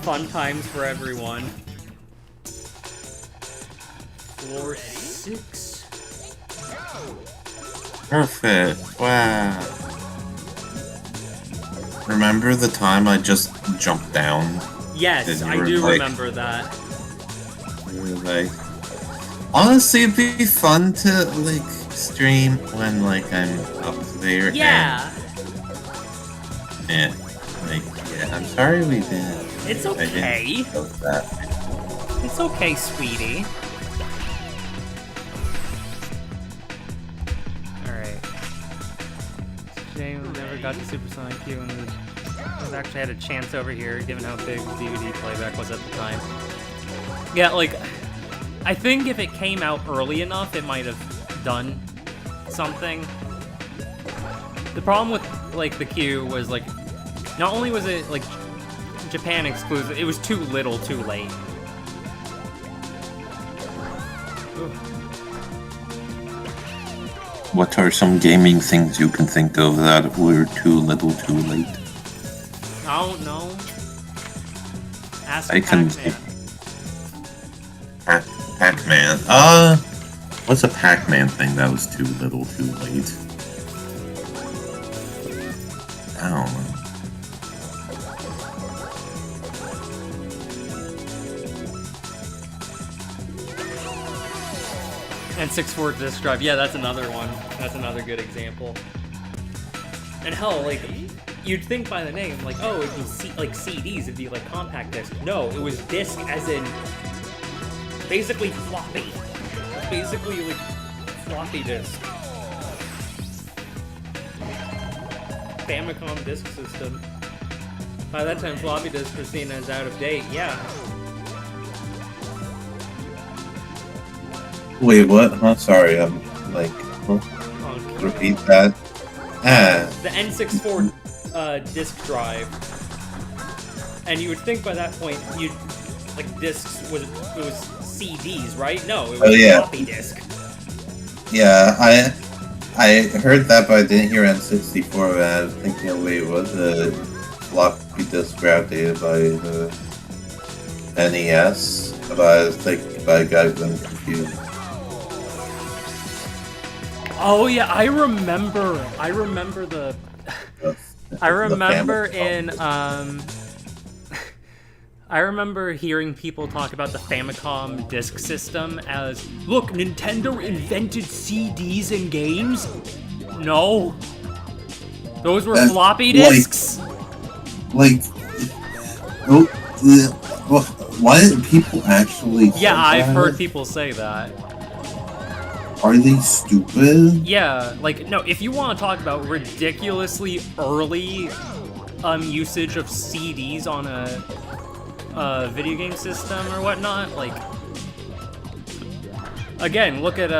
Fun times for everyone. Floor 6. Perfect. Wow. Remember the time I just jumped down? Yes, And you I were do like- remember that. You were like, honestly, it'd be fun to like stream when like I'm up there. Yeah, And like, yeah. I'm sorry we didn't. it's I okay. didn't know that. It's okay, sweetie. Alright. Shame we never got to Supersonic Q and we actually had a chance over here given how big DVD playback was at the time. Yeah, like, I think if it came out early enough, it might have done something. The problem with, like, the Q was, like, not only was it, like, Japan exclusive, it was too little too late. What are some gaming things you can think of that were too little too late? I don't know. Ask I can Pac-Man. Pac-Man. What's a Pac-Man thing that was too little, too late? I don't know. N64 disk drive. Yeah, that's another one. That's another good example. And hell, like, you'd think by the name, like, oh, it'd be like CDs, it'd be like compact disc. No, it was disc as in basically floppy. Basically like floppy disk. Famicom disk system. By that time, floppy disks were seen as out of date. Yeah. Wait, what? Huh? Sorry, I'm like, huh? Oh, Repeat that. the N64 disk drive, and you would think by that point you'd like discs it was CDs, right? No, it was floppy disk. Yeah, I heard that, but I didn't hear N64. And I was thinking, oh, wait, what the floppy disk were outdated by the NES? But I was thinking, but I got them confused. Oh yeah, I remember the. I remember in I remember hearing people talk about the Famicom disk system as, look, Nintendo invented CDs and games? No. Those were floppy disks. Why did people actually say Yeah, I've that? heard people say that. Are they stupid? Yeah, like, no, if you want to talk about ridiculously early usage of CDs on a video game system or whatnot, like, again, look at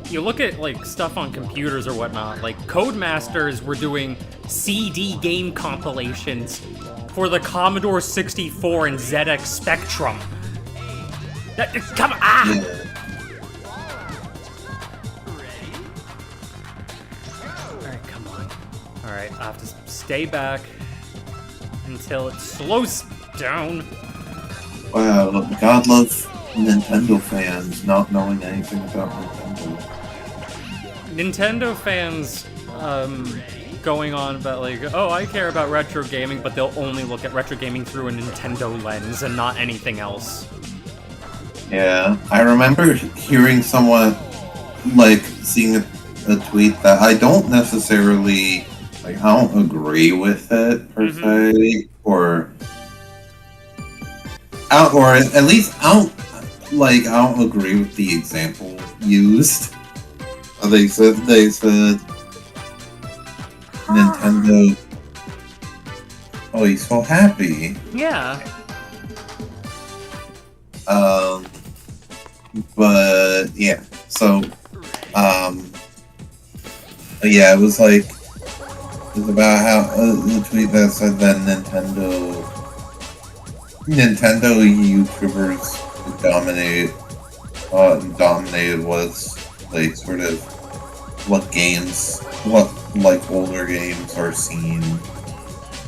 you look at like stuff on computers or whatnot, like Codemasters were doing CD game compilations for the Commodore 64 and ZX Spectrum. Come on! Yeah. Alright, come on. Alright, I have to stay back until it slows down. Wow, God love Nintendo fans not knowing anything about Nintendo. Nintendo fans, going on about like, oh, I care about retro gaming, but they'll only look at retro gaming through a Nintendo lens and not anything else. Yeah, I remember hearing someone, like, seeing a tweet that I don't necessarily, like, I don't agree with it, per se, or at least I don't agree with the example used. They said Nintendo. Oh, he's so happy. Yeah. But yeah, so yeah, it was about how the tweet that said that Nintendo YouTubers dominated was like sort of what like older games are seen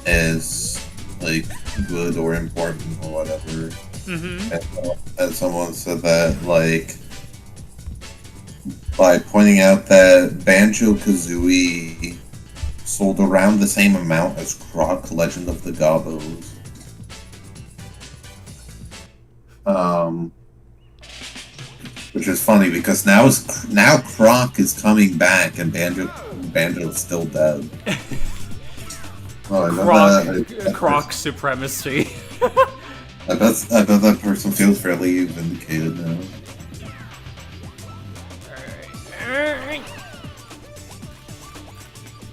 as like good or important or whatever. And someone said that like by pointing out that Banjo-Kazooie sold around the same amount as Croc Legend of the Gobos. Which is funny because now Croc is coming back and Banjo's still dead. Oh, I love that. Croc supremacy. I bet that person feels fairly vindicated now. Alright.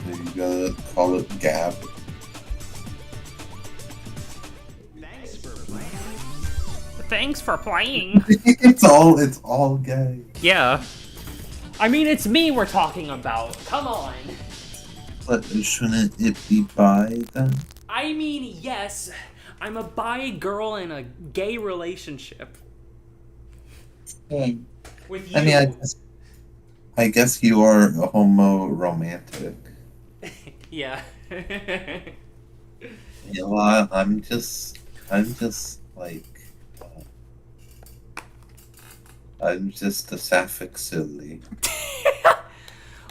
You gotta call it Gab. Thanks for playing. It's all gay. Yeah. I mean, it's me we're talking about. Come on. But shouldn't it be bi then? I mean, yes. I'm a bi girl in a gay relationship. With you. I mean, I guess you are a homo romantic. Yeah. You know, I'm just like, I'm just a sapphic silly.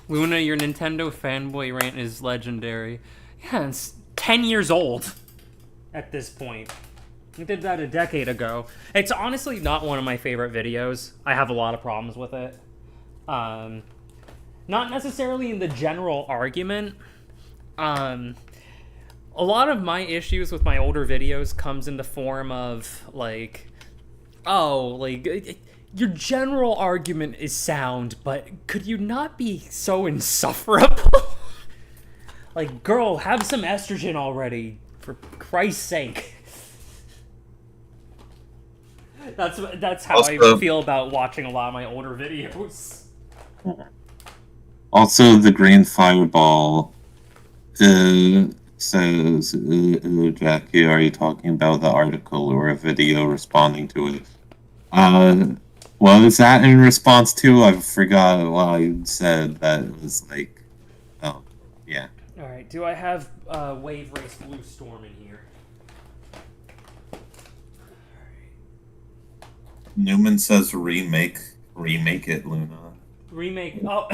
Luna, your Nintendo fanboy rant is legendary. Yeah, it's 10 years old at this point. I did that a decade ago. It's honestly not one of my favorite videos. I have a lot of problems with it. Not necessarily in the general argument. A lot of my issues with my older videos comes in the form of, like, your general argument is sound, but could you not be so insufferable? Like, girl, have some estrogen already, for Christ's sake. That's how I Also- feel about watching a lot of my older videos. Also, the green fireball says, Jackie, are you talking about the article or a video responding to it? What is that in response to? I forgot what I said. That it was like, oh, yeah. Alright, do I have Wave Race Blue Storm in here? Newman says remake it, Luna. Remake. Oh.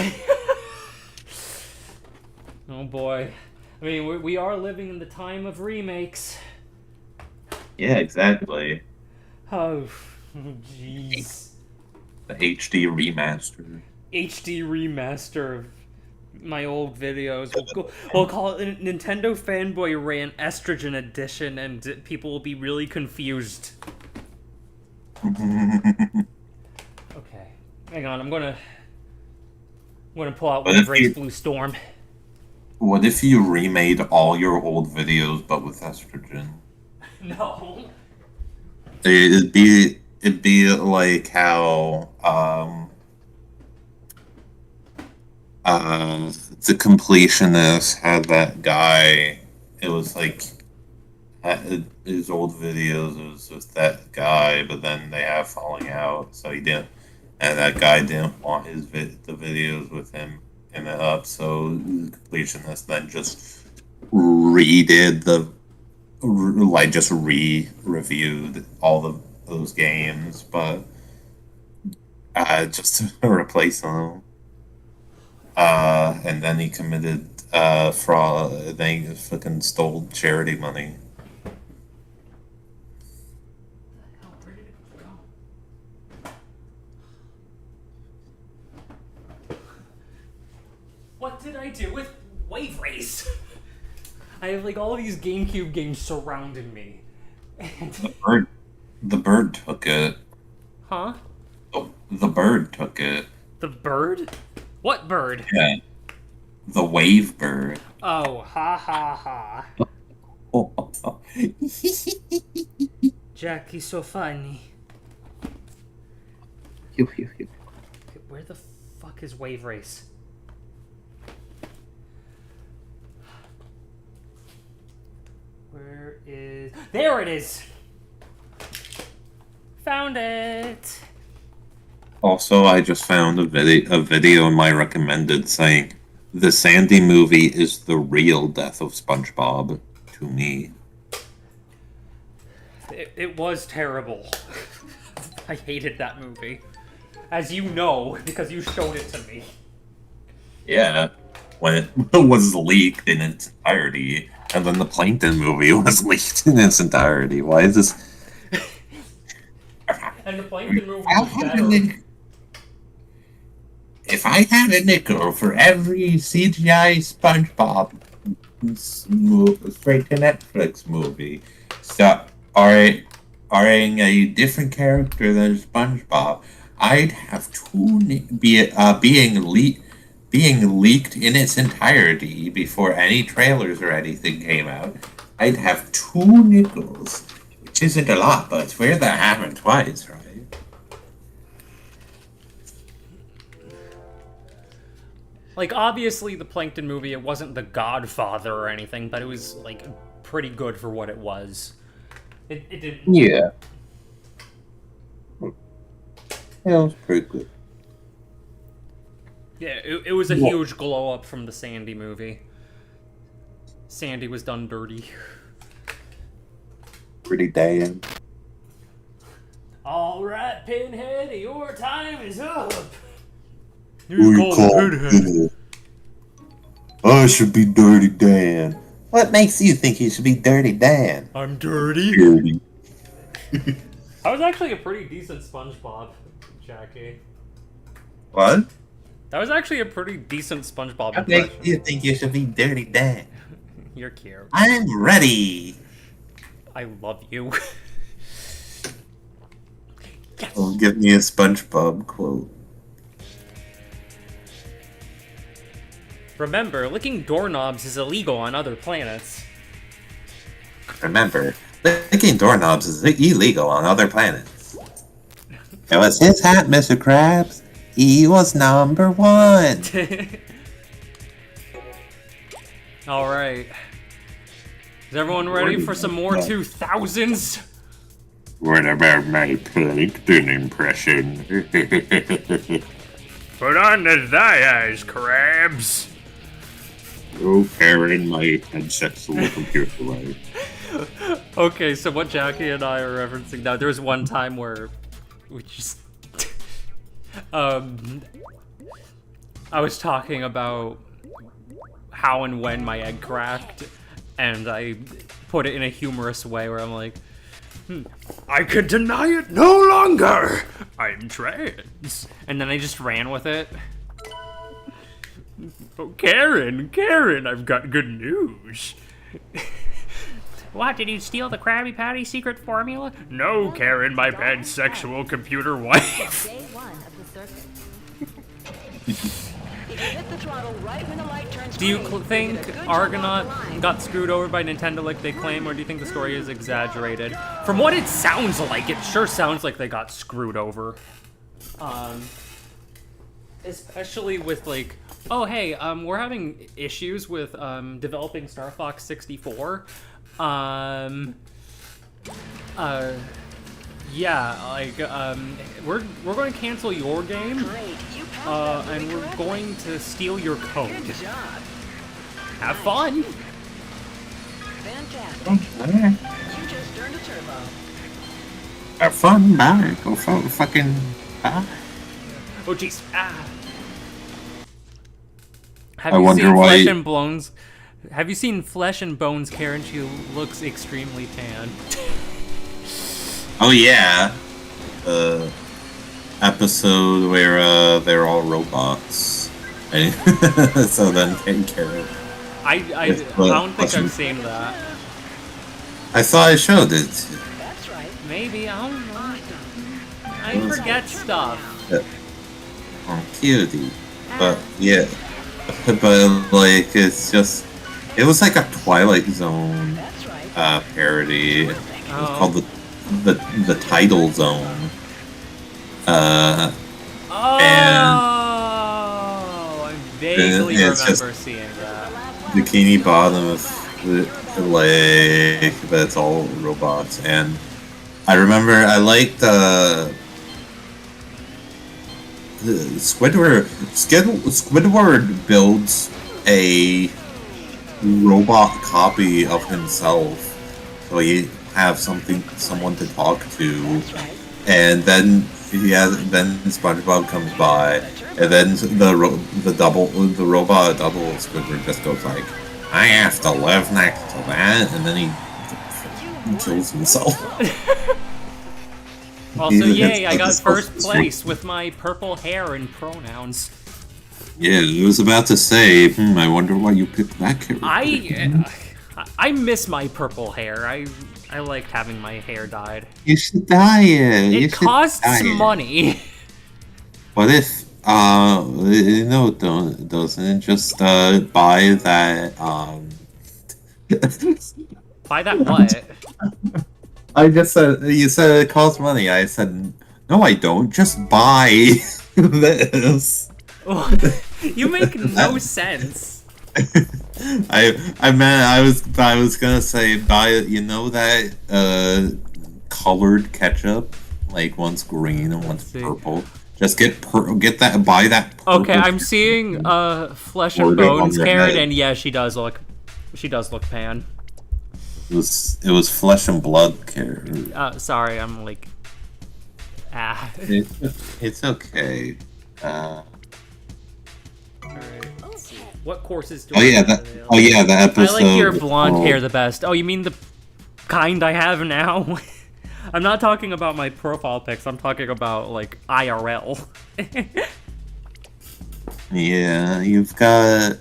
Oh boy. I mean, we are living in the time of remakes. Yeah, exactly. Oh, jeez. The HD remaster. HD remaster of my old videos. We'll call it Nintendo Fanboy Rant Estrogen Edition, and people will be really confused. Okay, hang on. I'm gonna pull out What Wave if Race you- Blue Storm. What if you remade all your old videos but with estrogen? No. It'd be like how the completionist had that guy. It was like his old videos. It was just that guy, but then they have falling out, so he didn't. And that guy didn't want the videos with him in it up, so the completionist then just redid just re-reviewed all those games, but just to replace them. And then he committed fraud. Then he fucking stole charity money. Where did it go? What did I do with Wave Race? I have like all these GameCube games surrounding me. The bird took it. Huh? Oh, the bird took it. The bird? What bird? Yeah. The wave bird. Oh, ha ha ha. Jackie's so funny. Okay, where the fuck is Wave Race? Where is... There it is! Found it! Also, I just found a video in my recommended saying the Sandy movie is the real death of SpongeBob to me. It was terrible. I hated that movie. As you know, because you showed it to me. Yeah, when it was leaked in its entirety, and then the Plankton movie was leaked in its entirety. Why is this? And the Plankton movie was better. If I had a nickel for every CGI SpongeBob straight to Netflix movie, starring a different character than SpongeBob, I'd have being leaked in its entirety before any trailers or anything came out. I'd have 2 nickels, which isn't a lot, but it's where that happened twice, right? Like, obviously, the Plankton movie, it wasn't The Godfather or anything, but it was, like, pretty good for what it was. It didn't... Yeah. Yeah, it was pretty good. Yeah, it was a huge glow-up from the Sandy movie. Sandy was done dirty. Pretty damn. All right, Pinhead, your time is up. Who you call Pinhead? I should be Dirty Dan. What makes you think you should be Dirty Dan? I'm dirty. Dirty. That was actually a pretty decent SpongeBob, Jackie. What? That was actually a pretty decent SpongeBob What makes impression. you think you should be Dirty Dan? You're cute. I'm ready. I love you. Yes. Oh, give me a SpongeBob quote. Remember, licking doorknobs is illegal on other planets. Remember, licking doorknobs is illegal on other planets. It was his hat, Mr. Krabs. He was number one. Alright. Is everyone ready for some more 2000s? What about my plankton impression? Put on the eyes, Krabs. Oh, Karen, my headset's a little computer away. Okay, so what Jackie and I are referencing now, there was one time where we just... I was talking about how and when my egg cracked, and I put it in a humorous way where I'm like, I can deny it no longer! I'm trans. And then I just ran with it. Oh, Karen, I've got good news. What, did you steal the Krabby Patty secret formula? No, Karen, my pansexual computer wife. Day one of the circuit. If you hit the throttle right when the light turns Do you green, think you get a good Argonaut jump off the line. got screwed over by Nintendo like they claim, or do you think the story is exaggerated? From what it sounds like, it sure sounds like they got screwed over. Especially with like, oh hey, we're having issues with developing Star Fox 64. Yeah, like we're going to cancel your game. Great, you passed that And really we're correctly. going to steal your code. Good job. Have fun! Fantastic. You just turned a turbo. Have fun, bye. Go fucking bye. Oh jeez. Ah. Have I you wonder seen why- Flesh and Bones? Have you seen Flesh and Bones, Karen? She looks extremely tan. Oh yeah, episode where they're all robots, right? So then Karen. I Yes, don't think Flesh I've and- seen that. I thought I showed it. That's right. Maybe, I don't know. Awesome. I forget stuff. Oh, cutie. But yeah, but like it's just, it was like a Twilight Zone That's right. parody. It was Oh. called the Tidal Zone. Oh, I vaguely it's just- remember seeing that. Bikini Bottom of like, but it's all robots. And I remember I liked Squidward builds a robot copy of himself, so he have someone to talk to, That's right. and then then SpongeBob comes by, and then the robot double Squidward just goes like, I have to live next to that, and then he kills himself. Also, It's yay, I like got this first whole- place with my purple hair and pronouns. Yeah, I was about to say, I wonder why you picked that character. I miss my purple hair. I liked having my hair dyed. You should dye it. You It should costs dye it. money. What if, no, it doesn't. Just, buy that, Buy that what? I just said, you said it costs money. I said, no, I don't. Just buy this. You make no sense. I meant, I was gonna say, buy, you know that, colored ketchup? Like, one's green and one's see. purple. Just get that, buy that purple. Okay, I'm seeing Flesh and Wording on Bones, your Karen, head. and yeah, she does look pan. It was flesh and blood character. Sorry, I'm like Ah. It's okay. Alright. Let's see. What courses do Oh I yeah, have that. available? Oh yeah, the I episode. like your blonde oh, hair the best. Oh, you mean the kind I have now? I'm not talking about my profile pics. I'm talking about, like, IRL. Yeah, you've got.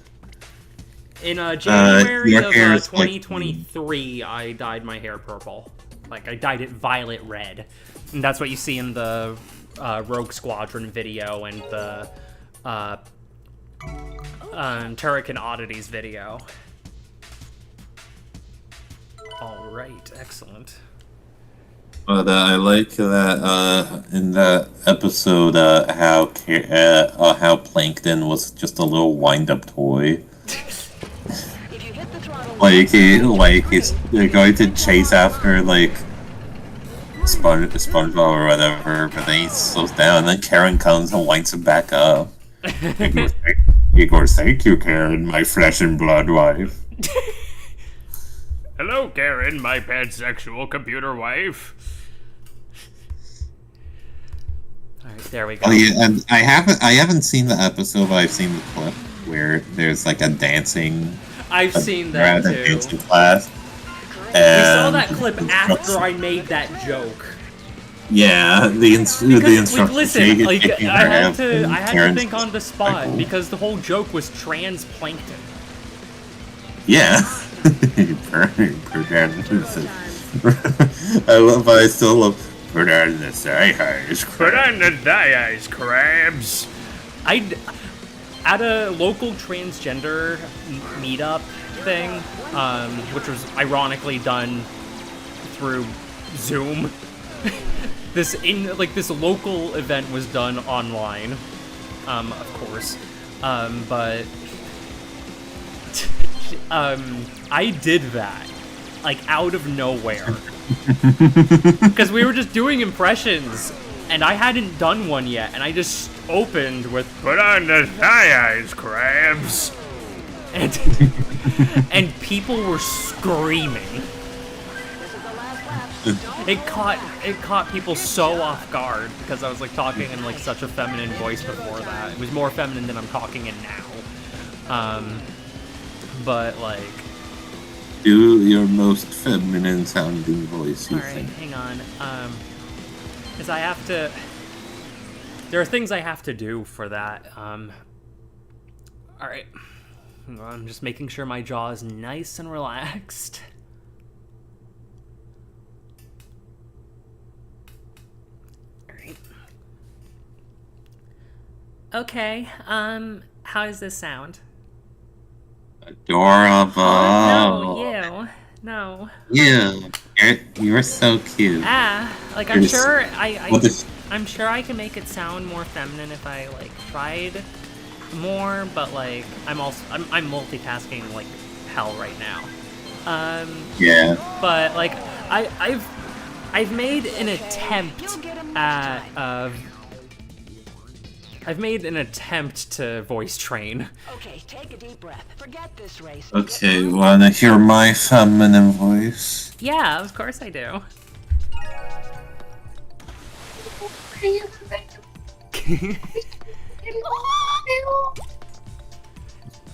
In January your of hair is like- 2023, I dyed my hair purple. Like, I dyed it violet red. And that's what you see in the Rogue Squadron video and the Turrican Oddities video. Alright, excellent. But I like that in that episode how Plankton was just a little wind-up toy. If you hit the throttle He's going to chase after like SpongeBob or whatever, but then he slows down, and then Karen comes and winds him back up. He goes, "Thank you, Karen, my flesh and blood wife." Hello, Karen, my pansexual computer wife. Alright, there we go. Oh yeah, and I haven't seen the episode, but I've seen the clip where there's like a dancing. I've seen that too. Dancing class. We saw that clip after I made that joke. Yeah, the instructor. Listen, like, I had to think on the spot because the whole joke was trans plankton. Yeah. I still love. Put on the thigh-highs, Put on the thigh-highs, crabs. At a local transgender meetup thing, which was ironically done through Zoom. This local event was done online, of course, but I did that, like, out of nowhere. Because we were just doing impressions, and I hadn't done one yet, and I just opened with, "Put on the thigh-highs, crabs." And, and people were screaming. It caught people so off guard, because I was, like, talking in, like, such a feminine voice before that. It was more feminine than I'm talking in now. But, like... Do your most feminine sounding voice, you Alright, think. hang on. Because I have to... There are things I have to do for that. Alright. I'm just making sure my jaw is nice and relaxed. Alright. Okay, how does this sound? Adorable. Oh, no, you. No. You're so cute. Like, I'm sure What I'm sure I can make it sound more feminine if I, like, tried more, but, like, I'm multitasking like hell right now. Yeah. But, like, I've made an attempt at I've made an attempt to voice train. Okay, take a deep breath. Forget this race. Okay, wanna hear my feminine voice? Yeah, of course I do.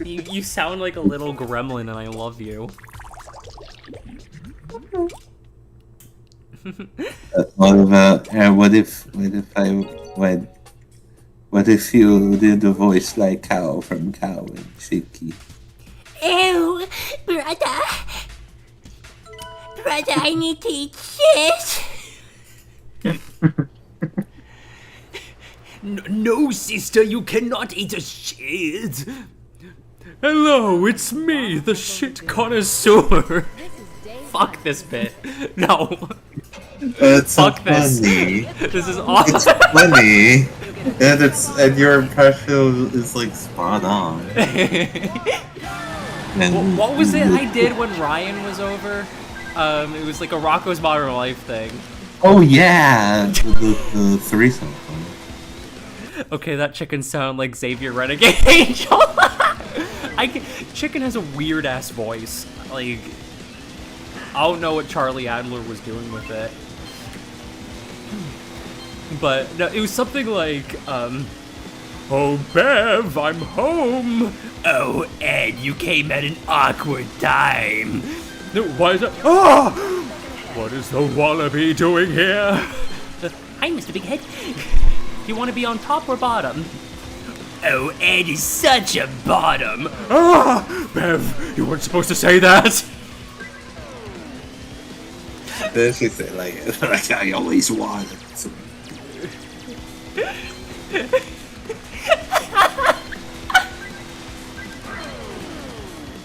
You sound like a little gremlin, and I love you. What if you did a voice like Cow from Cow and Chicky? Ew, brother. Brother, I need to eat shit. No, sister, you cannot eat a shit. Hello, it's me, the shit connoisseur. Fuck this bit. No. It's so Fuck this. funny. This is awesome. It's funny. And your impression is like spot on. And What was it I did when Ryan was over? It was like a Rocco's Modern Life thing. oh yeah, the threesome one. Okay, that chicken sound like Xavier Renegade Angel. Chicken has a weird ass voice. Like, I don't know what Charlie Adler was doing with it. But no, it was something like, "Oh, Bev, I'm home." "Oh, Ed, you came at an awkward time." "No, why is that? Ah! What is the wallaby doing here?" "Hi, Mr. Big Head. Do you want to be on top or bottom?" "Oh, Ed is such a bottom." "Ah! Bev, you weren't supposed to say that." This is it, like I always wanted.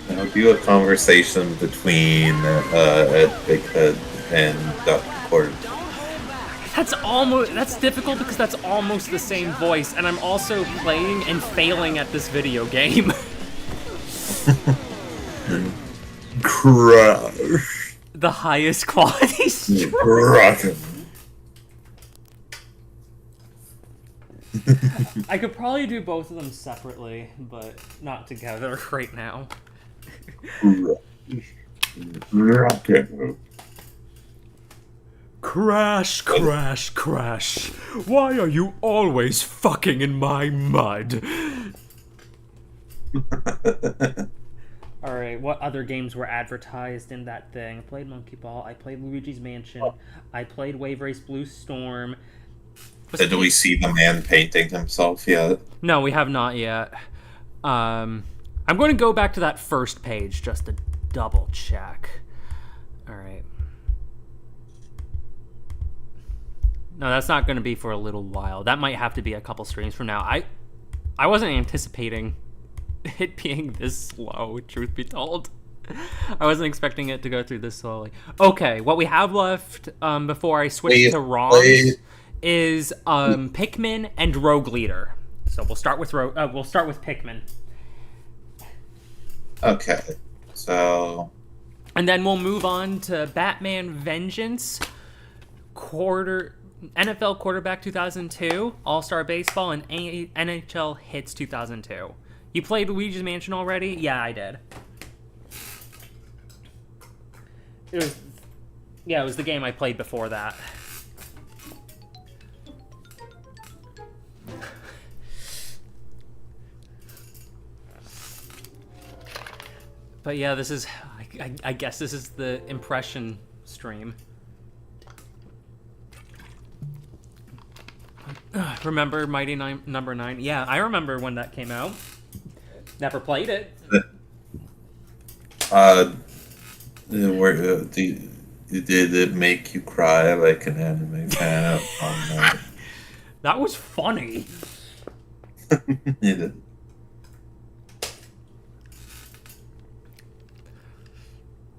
Now do a conversation between Ed Big Head and Dr. Cord. That's difficult because that's almost the same voice, and I'm also playing and failing at this video game. Crush. The highest quality stream. Rockin'. I could probably do both of them separately, but not together right now. Rockin'. Crash, crash, crash. Why are you always fucking in my mud? Alright, what other games were advertised in that thing? I played Monkey Ball, I played Luigi's Mansion, I played Wave Race Blue Storm. Did we see the man painting himself yet? No, we have not yet. I'm going to go back to that first page just to double check. Alright. No, that's not going to be for a little while. That might have to be a couple streams from now. I wasn't anticipating it being this slow, truth be told. I wasn't expecting it to go through this slowly. Okay, what we have left before I switch to ROMs is Pikmin and Rogue Leader. So we'll start with Pikmin. Okay, so... And then we'll move on to Batman Vengeance, NFL Quarterback 2002, All-Star Baseball, and NHL Hits 2002. You played Luigi's Mansion already? Yeah, I did. It was the game I played before that. But yeah, this is... I guess this is the impression stream. Remember Mighty Number 9? Yeah, I remember when that came out. Never played it. Did it make you cry like an anime fan? That was funny. It did.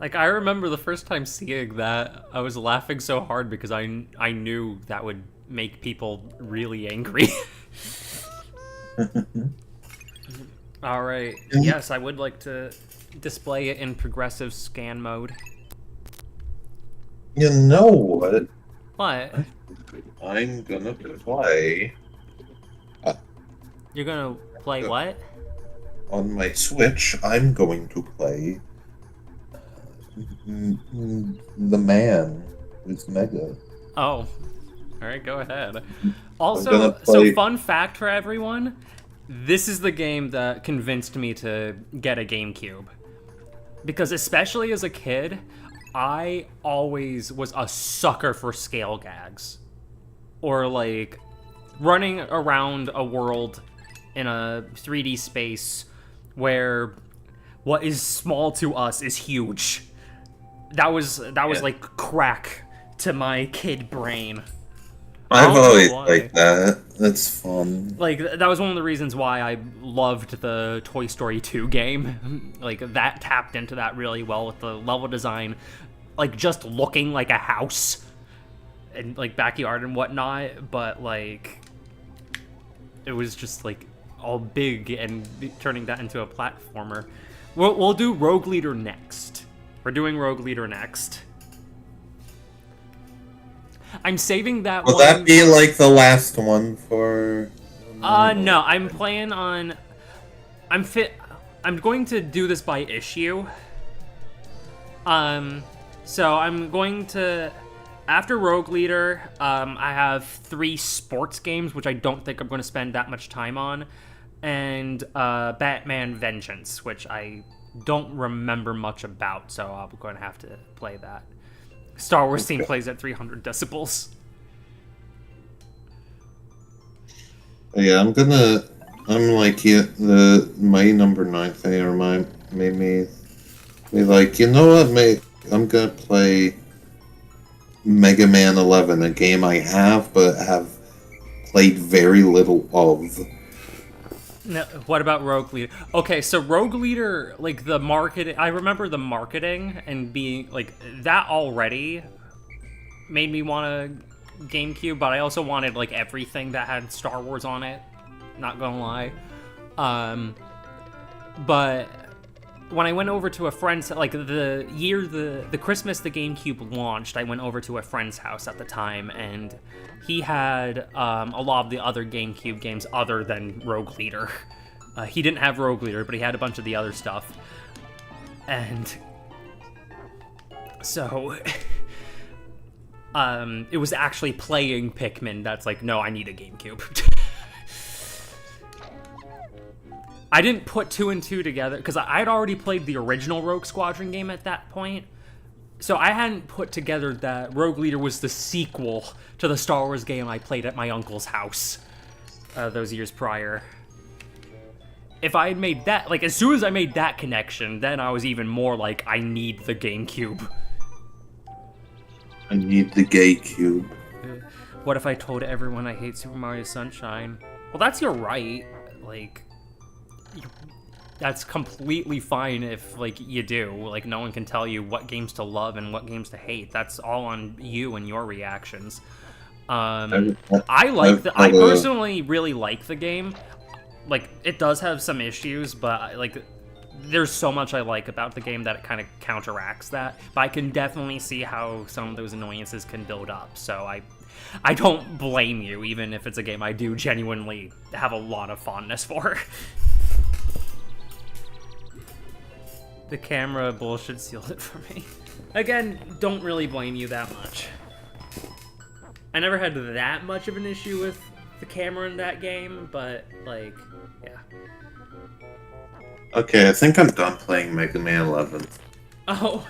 Like, I remember the first time seeing that, I was laughing so hard because I knew that would make people really angry. Alright, yes, I would like to display it in progressive scan mode. You know what? What? I'm gonna play... You're gonna play what? On my Switch, I'm going to play... The Man who's Mega. Oh. Alright, go ahead. Also, so fun fact for everyone, this is the game that convinced me to get a GameCube. Because especially as a kid, I always was a sucker for scale gags. Or like, running around a world in a 3D space where what is small to us is huge. That was like crack to my kid brain. I've always liked that. That's fun. Like, that was one of the reasons why I loved the Toy Story 2 game. Like, that tapped into that really well with the level design. Like, just looking like a house. And, like, backyard and whatnot. But, like, it was just, like, all big and turning that into a platformer. We'll do Rogue Leader next. We're doing Rogue Leader next. I'm saving that one. Will that be like the last one for... No, I'm playing on... I'm going to do this by issue. So I'm going to after Rogue Leader, I have 3 sports games, which I don't think I'm going to spend that much time on, and Batman Vengeance, which I don't remember much about, so I'm going to have to play that. Star Wars theme plays at 300 decibels. Yeah, I'm like, my number 9 thing, or made me like, you know what, mate, I'm gonna play Mega Man 11, a game I have, but have played very little of. No, what about Rogue Leader? Okay, so Rogue Leader, like, the marketing, I remember the marketing and being, like, that already made me want a GameCube, but I also wanted, like, everything that had Star Wars on it, not gonna lie. But when I went over to a friend's, like, the Christmas the GameCube launched, I went over to a friend's house at the time, and he had a lot of the other GameCube games other than Rogue Leader. He didn't have Rogue Leader, but he had a bunch of the other stuff. And so it was actually playing Pikmin that's like, no, I need a GameCube. I didn't put 2 and 2 together, because I'd already played the original Rogue Squadron game at that point. So I hadn't put together that Rogue Leader was the sequel to the Star Wars game I played at my uncle's house those years prior. If I had made that, like, as soon as I made that connection, then I was even more like, I need the GameCube. I need the GameCube. What if I told everyone I hate Super Mario Sunshine? Well, that's your right. Like, that's completely fine if, like, you do. Like, no one can tell you what games to love and what games to hate. That's all on you and your reactions. I personally really like the game. Like, it does have some issues, but, like, there's so much I like about the game that it kind of counteracts that. But I can definitely see how some of those annoyances can build up. So I don't blame you, even if it's a game I do genuinely have a lot of fondness for. The camera bullshit sealed it for me. Again, don't really blame you that much. I never had that much of an issue with the camera in that game, but, like, yeah. Okay, I think I'm done playing Mega Man 11. Oh.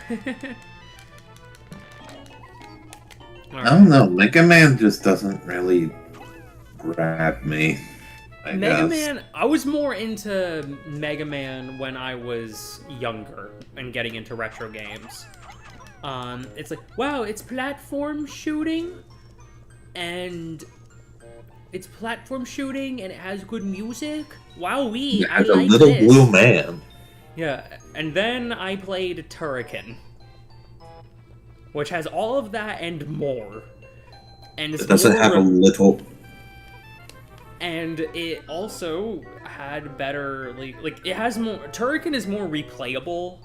I don't know, Mega Man just doesn't really grab me, I Mega guess. Man, I was more into Mega Man when I was younger and getting into retro games. It's like, wow, it's platform shooting, and it has good music. Wowee, I As a like little this. blue man. Yeah, and then I played Turrican, which has all of that and more. And It doesn't have a little... And it also had better, like it has more, Turrican is more replayable.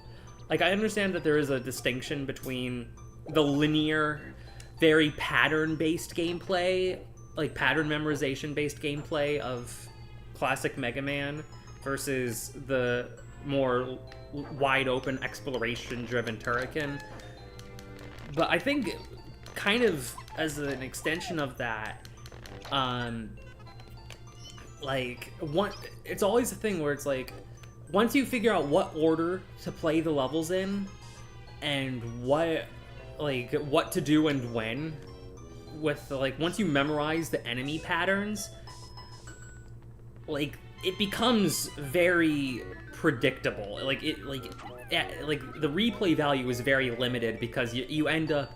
Like, I understand that there is a distinction between the linear, very pattern-based gameplay, like pattern memorization-based gameplay of classic Mega Man versus the more wide-open exploration-driven Turrican. But I think, kind of as an extension of that, like, it's always a thing where it's like, once you figure out what order to play the levels in, and what to do and when, with, like, once you memorize the enemy patterns, like, it becomes very predictable. Like, the replay value is very limited because you end up,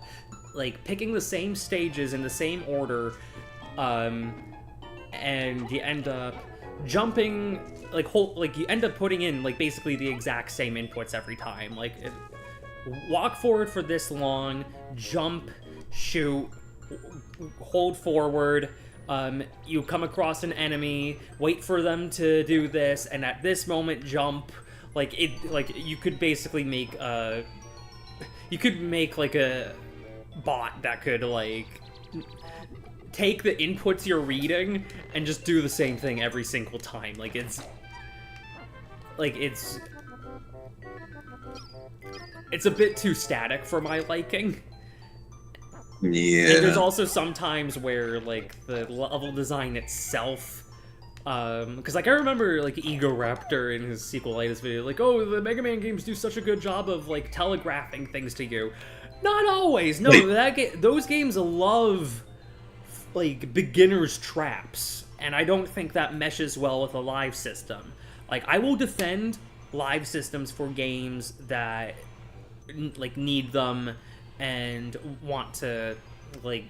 like, picking the same stages in the same order, and you end up jumping, you end up putting in, like, basically the exact same inputs every time. Like, walk forward for this long, jump, shoot, hold forward, you come across an enemy, wait for them to do this, and at this moment jump. You could basically make a bot that could, like, take the inputs you're reading and just do the same thing every single time. It's a bit too static for my liking. Yeah. And there's also some times where like the level design itself, because like I remember like Ego Raptor in his sequelitis video, like, oh, the Mega Man games do such a good job of like telegraphing things to you. Not always. No, those games love like beginners traps, and I don't think that meshes well with a live system. Like, I will defend live systems for games that like need them and want to like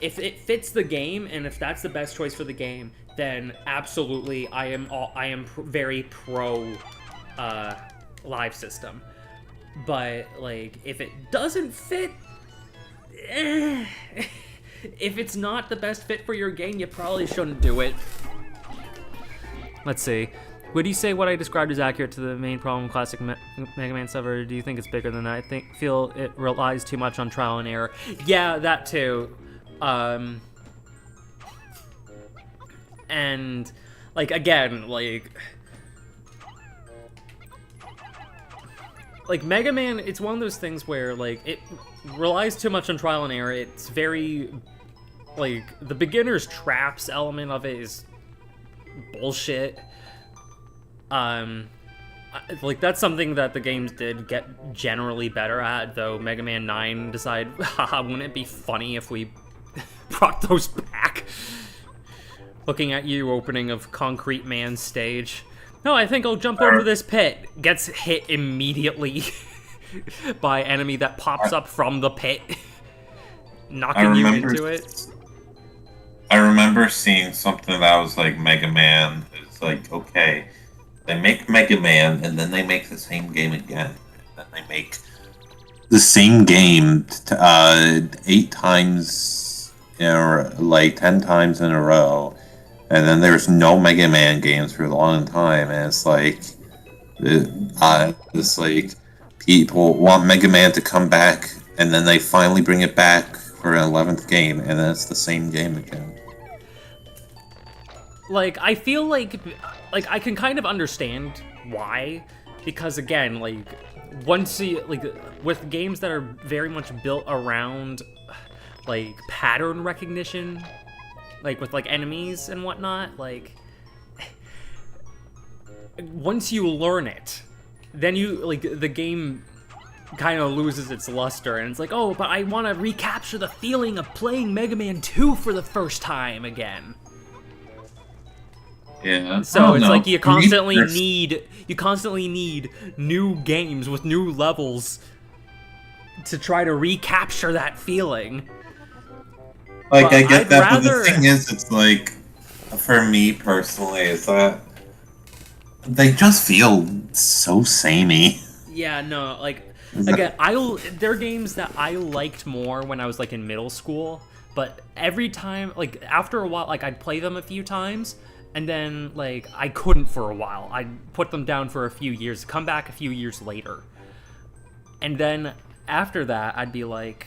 if it fits the game and if that's the best choice for the game, then absolutely I am very pro live system. But like if it doesn't fit, if it's not the best fit for your game, you probably shouldn't do it. Let's see. Would you say what I described is accurate to the main problem classic Mega Man stuff, or do you think it's bigger than that? I feel it relies too much on trial and error. Yeah, that too. And like again, like Mega Man, it's one of those things where like it relies too much on trial and error. It's very like the beginner's traps element of it is bullshit. Like that's something that the games did get generally better at, though Mega Man 9 decided, haha, wouldn't it be funny if we brought those back? Looking at you, opening of Concrete Man's stage. No, I think I'll jump over this pit. Gets hit immediately by enemy that pops up from the pit, knocking you into it. I remember seeing something that was like Mega Man. It's like, okay, they make Mega Man and then they make the same game again. Then they make the same game 8 times, like 10 times in a row. And then there's no Mega Man games for a long time, and it's like, people want Mega Man to come back, and then they finally bring it back for an 11th game, and then it's the same game again. Like, I feel like I can kind of understand why, because again, like, once you, like, with games that are very much built around, like, pattern recognition, like, with, like, enemies and whatnot, like, once you learn it, then you, like, the game kind of loses its luster, and it's like, oh, but I want to recapture the feeling of playing Mega Man 2 for the first time again. Yeah. So it's like you constantly need new games with new levels to try to recapture that feeling. Like, but I get that, rather... but the thing is, it's like, for me personally, is that they just feel so samey. Yeah, no, like, again, there are games that I liked more when I was, like, in middle school, but every time, like, after a while, like, I'd play them a few times, and then, like, I couldn't for a while. I'd put them down for a few years, come back a few years later. And then, after that, I'd be like,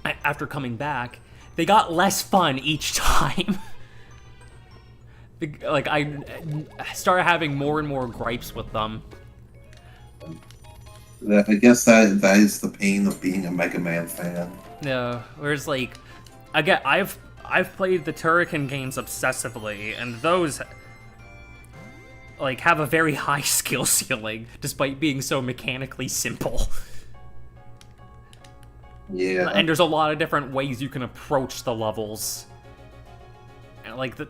after coming back, they got less fun each time. Like, I started having more and more gripes with them. I guess that is the pain of being a Mega Man fan. Yeah, whereas, like, again, I've played the Turrican games obsessively, and those, like, have a very high skill ceiling, despite being so mechanically simple. Yeah. And there's a lot of different ways you can approach the levels. And, like, the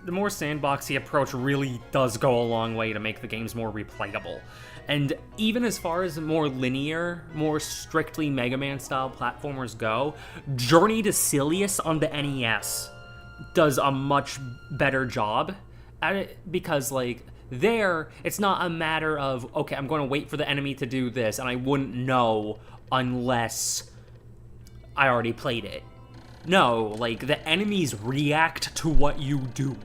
more sandboxy approach really does go a long way to make the games more replayable. And even as far as more linear, more strictly Mega Man-style platformers go, Journey to Silius on the NES does a much better job at it, because, like, there, it's not a matter of, okay, I'm going to wait for the enemy to do this, and I wouldn't know unless I already played it. No, like, the enemies react to what you do,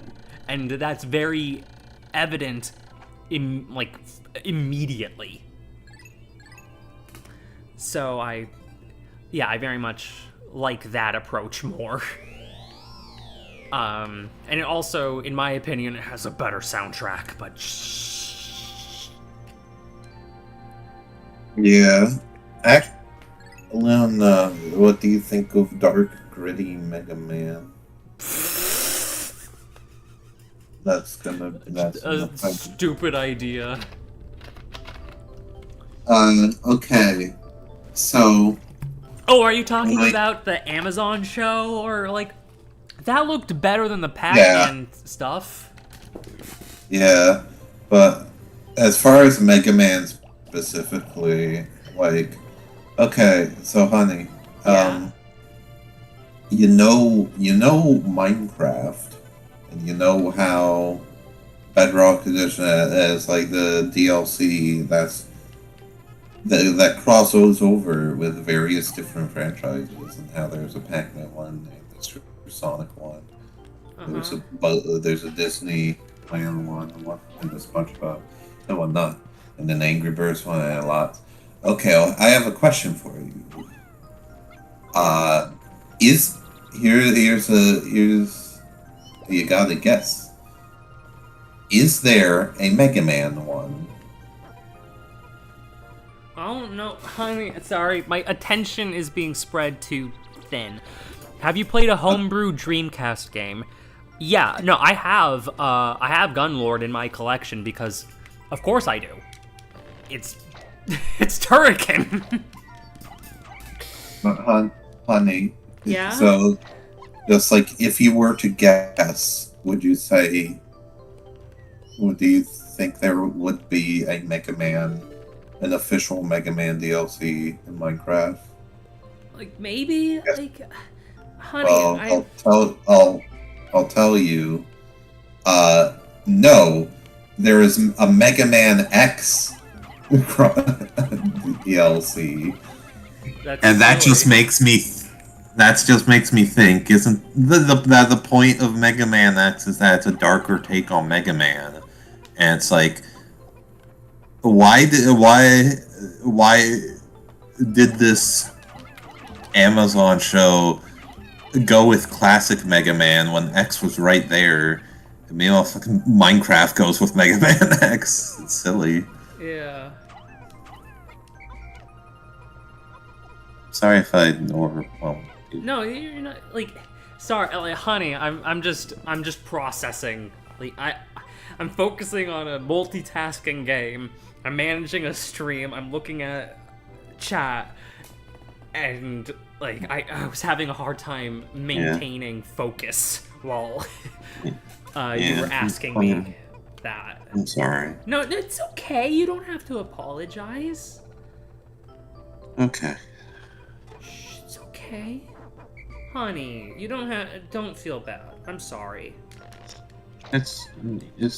and that's very evident immediately. So I very much like that approach more. And it also, in my opinion, it has a better soundtrack, but Yeah. Leon, what do you think of dark, gritty Mega Man? That's A stupid idea. Okay. So, Oh, are you talking Like- about the Amazon show? Or, like, that looked better than the Yeah. Pac-Man stuff. yeah, but as far as Mega Man specifically, like, okay, so honey, Yeah. you know Minecraft, and you know how Bedrock Edition has like the DLC that crosses over with various different franchises, and how there's a Pac-Man one, and there's a Sonic one, there's a Disney Land one, and a SpongeBob, and whatnot, and an Angry Birds one, and a lot. Okay, I have a question for you. Is here's you gotta guess. Is there a Mega Man one? Oh no, honey, sorry, my attention is being spread too thin. Have you played a homebrew Dreamcast game? Yeah, no, I have Gunlord in my collection because, of course I do. It's Turrican. Honey. Yeah? So, just like if you were to guess, would you say? Do you think there would be a Mega Man, an official Mega Man DLC in Minecraft? Like maybe, Yes. like, honey, Well, I'll tell you. No, there is a Mega Man X DLC, that's and that silly. just makes me think. Isn't the point of Mega Man X is that it's a darker take on Mega Man, and it's like, why did this Amazon show go with classic Mega Man when X was right there? I mean, fucking Minecraft goes with Mega Man X. It's silly. Yeah. Sorry if I ignore. No, you're not, like, sorry, like, honey, I'm just processing. Like, I'm focusing on a multitasking game. I'm managing a stream. I'm looking at chat, and like I was having a hard time maintaining focus while you were asking me that. I'm sorry. No, it's okay. You don't have to apologize. Okay. Shh, it's okay, honey. You don't feel bad. I'm sorry. It's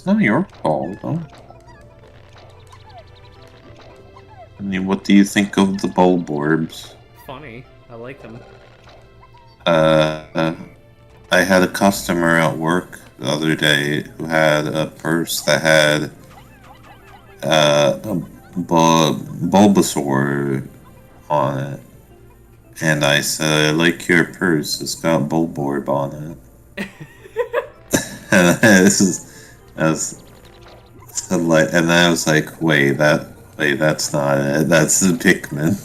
not your fault, though. I mean, what do you think of the bulborbs? Funny. I like them. I had a customer at work the other day who had a purse that had Bulbasaur on it, and I said, "I like your purse. It's got Bulborb on it." And then I was like, wait, that's not it. That's the Pikmin.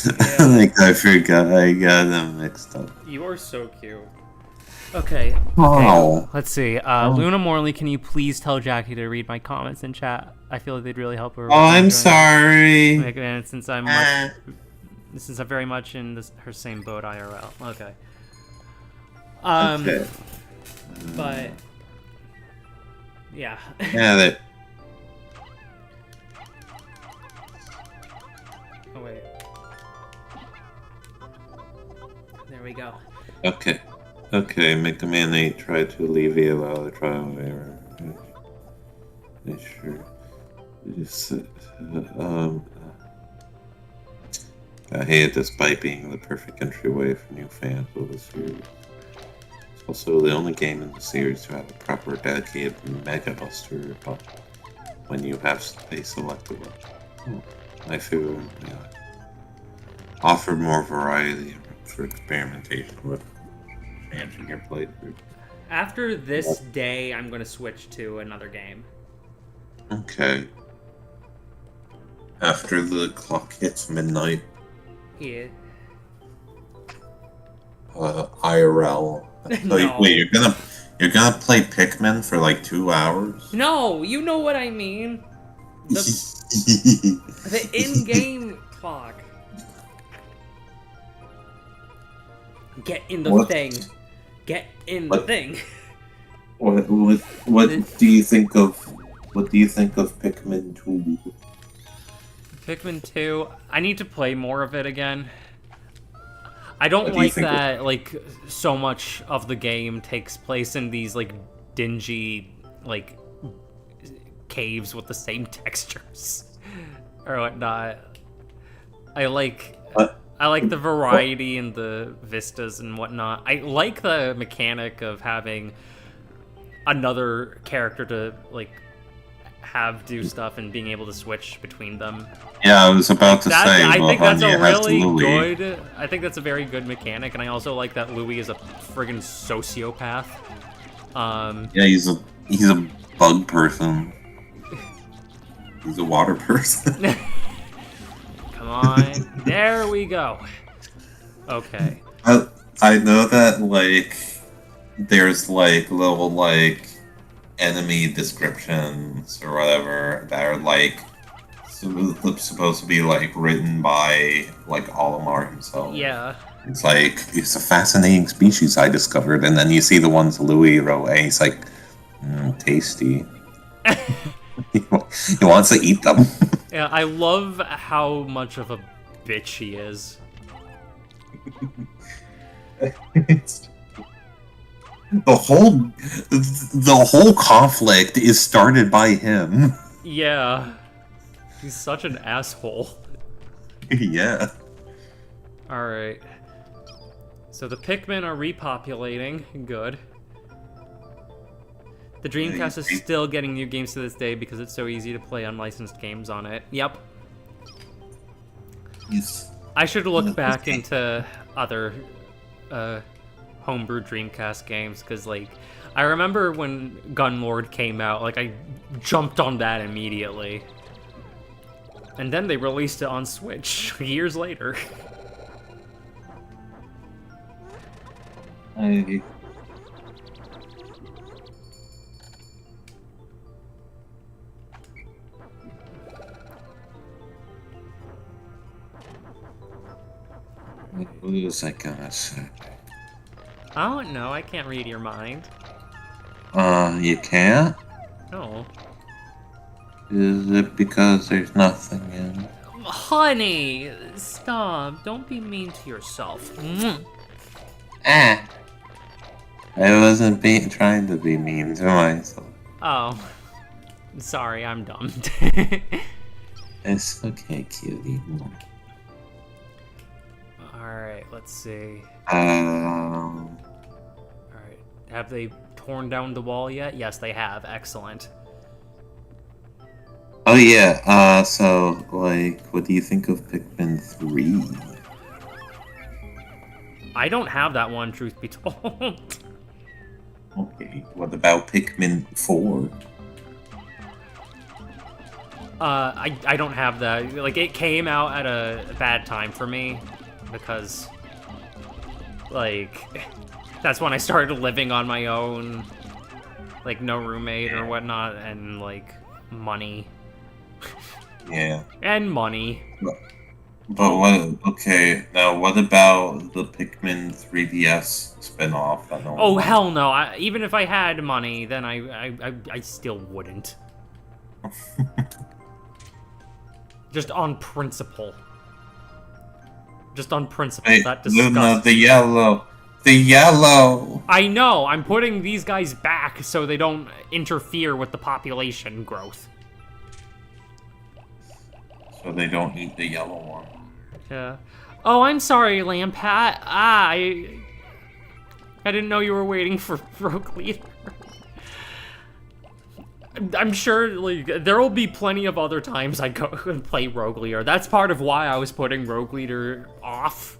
Yeah. Like, I forgot, I got them mixed up. You are so cute. Okay. Oh. Let's see. Luna Morley, can you please tell Jackie to read my comments in chat? I feel like they'd really help her. Oh, I'm sorry. Since I'm very much in her same boat IRL. Okay. Okay. But yeah. Yeah, Oh wait. There we go. Okay. Okay, Mega Man 8 tried to alleviate a lot of the trial error. Sure. Just, I hate it despite being the perfect entryway for new fans of the series. It's also the only game in the series to have a proper dedicated Mega Buster when you have space selected. My favorite, offer more variety for experimentation with changing your playthrough. After this day, I'm going to switch to another game. Okay. After the clock hits midnight. Yeah. IRL. So No. wait, you're gonna play Pikmin for like 2 hours? No, you know what I mean. The in-game clock. Get in the What? thing. Get in the What? thing. What do you think of Pikmin 2? Pikmin 2. I need to play more of it again. I don't What do you like think of- that, like, so much of the game takes place in these, like, dingy, like, caves with the same textures or whatnot. I like the variety and the vistas and whatnot. I like the mechanic of having another character to, like, have do stuff and being able to switch between them. Yeah, I was about to say. I think that's a you have really Louis. good. I think that's a very good mechanic, and I also like that Louis is a friggin' sociopath. Yeah, he's a bug person. He's a water person. Come on, there we go. Okay. I know that like there's like little like enemy descriptions or whatever that are like supposed to be like written by like Olimar himself. Yeah. It's like it's a fascinating species I discovered, and then you see the ones Louis wrote, and he's like, tasty. He wants to eat them. Yeah, I love how much of a bitch he is. The whole conflict is started by him. Yeah. He's such an asshole. Yeah. Alright. So the Pikmin are repopulating. Good. The Dreamcast is still getting new games to this day because it's so easy to play unlicensed games on it. Yep. I should look back into other homebrew Dreamcast games, because, like, I remember when Gunlord came out, like, I jumped on that immediately. And then they released it on Switch years later. What was I gonna say? I don't know, I can't read your mind. You can't? No. Is it because there's nothing in? Honey, stop. Don't be mean to yourself. I wasn't trying to be mean to myself. Oh. Sorry, I'm dumb. It's okay, cutie. Alright, let's see. Um. Alright. Have they torn down the wall yet? Yes, they have. Excellent. Oh yeah. So like, what do you think of Pikmin 3? I don't have that one, truth be told. Okay. What about Pikmin 4? I don't have that. Like, it came out at a bad time for me because, like, that's when I started living on my own, like, no roommate or whatnot, and, like, money. Yeah. And money. But what? Okay. Now, what about the Pikmin 3DS spin-off? Oh, hell no. Even if I had money, then I still wouldn't. Just on principle. Just on principle. Hey, That disgusts Luna, the yellow. The yellow! I know, I'm putting these guys back so they don't interfere with the population growth. So they don't eat the yellow one. Yeah. Oh, I'm sorry, Lampat. I didn't know you were waiting for Rogue Leader. I'm sure, like, there will be plenty of other times I go and play Rogue Leader. That's part of why I was putting Rogue Leader off.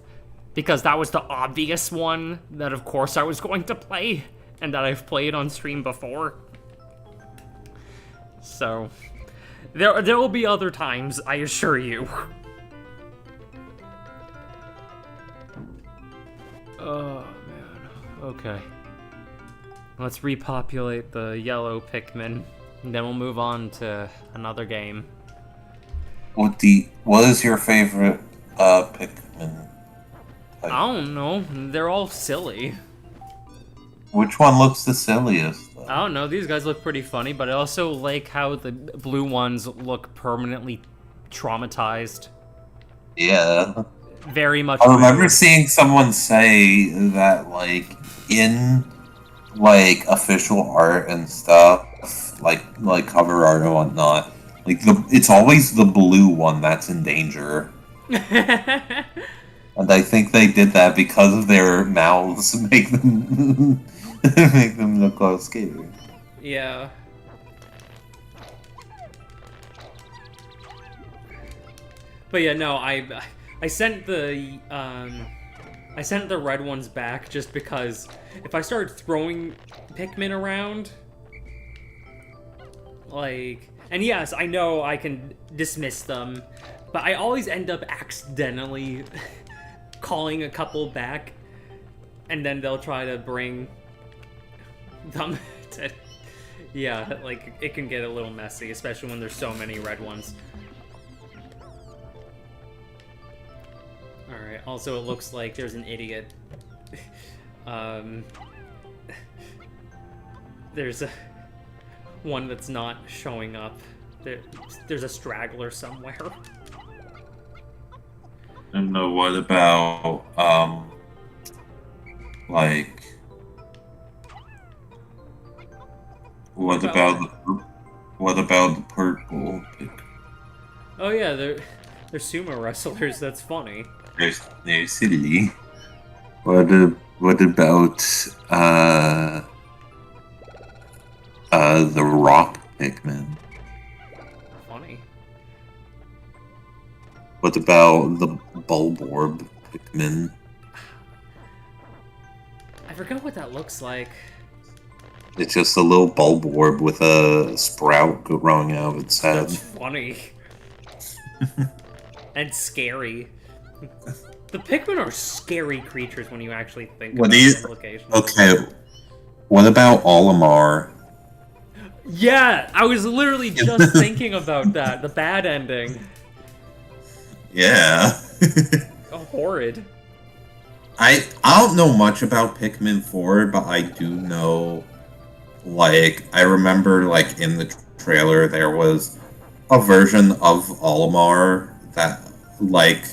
Because that was the obvious one that, of course, I was going to play. And that I've played on stream before. So, there will be other times, I assure you. Okay. Let's repopulate the yellow Pikmin, and then we'll move on to another game. What is your favorite Pikmin type? I don't know. They're all silly. Which one looks the silliest, though? I don't know. These guys look pretty funny, but I also like how the blue ones look permanently traumatized. Yeah. Very much. I remember blue. seeing someone say that, like, in, like, official art and stuff, like cover art and whatnot, like, it's always the blue one that's in danger. And I think they did that because of their mouths make them make them look all scary. Yeah. But yeah, no, I sent the red ones back just because if I started throwing Pikmin around, like, and yes, I know I can dismiss them, but I always end up accidentally calling a couple back, and then they'll try to bring them to... Yeah, like, it can get a little messy, especially when there's so many red ones. Alright, also it looks like there's an idiot. There's one that's not showing up. There's a straggler somewhere. I don't know, what about, like... What about the purple pick? Oh yeah, they're sumo wrestlers, that's funny. They're silly. What about, the rock Pikmin? Funny. What about the Bulborb Pikmin? I forgot what that looks like. It's just a little Bulborb with a sprout growing out of its head. That's funny. And scary. The Pikmin are scary creatures when you actually think about the implications. Okay, what about Olimar? Yeah, I was literally just thinking about that. The bad ending. Yeah. Horrid. I don't know much about Pikmin 4, but I do know, like, I remember, like, in the trailer there was a version of Olimar that, like,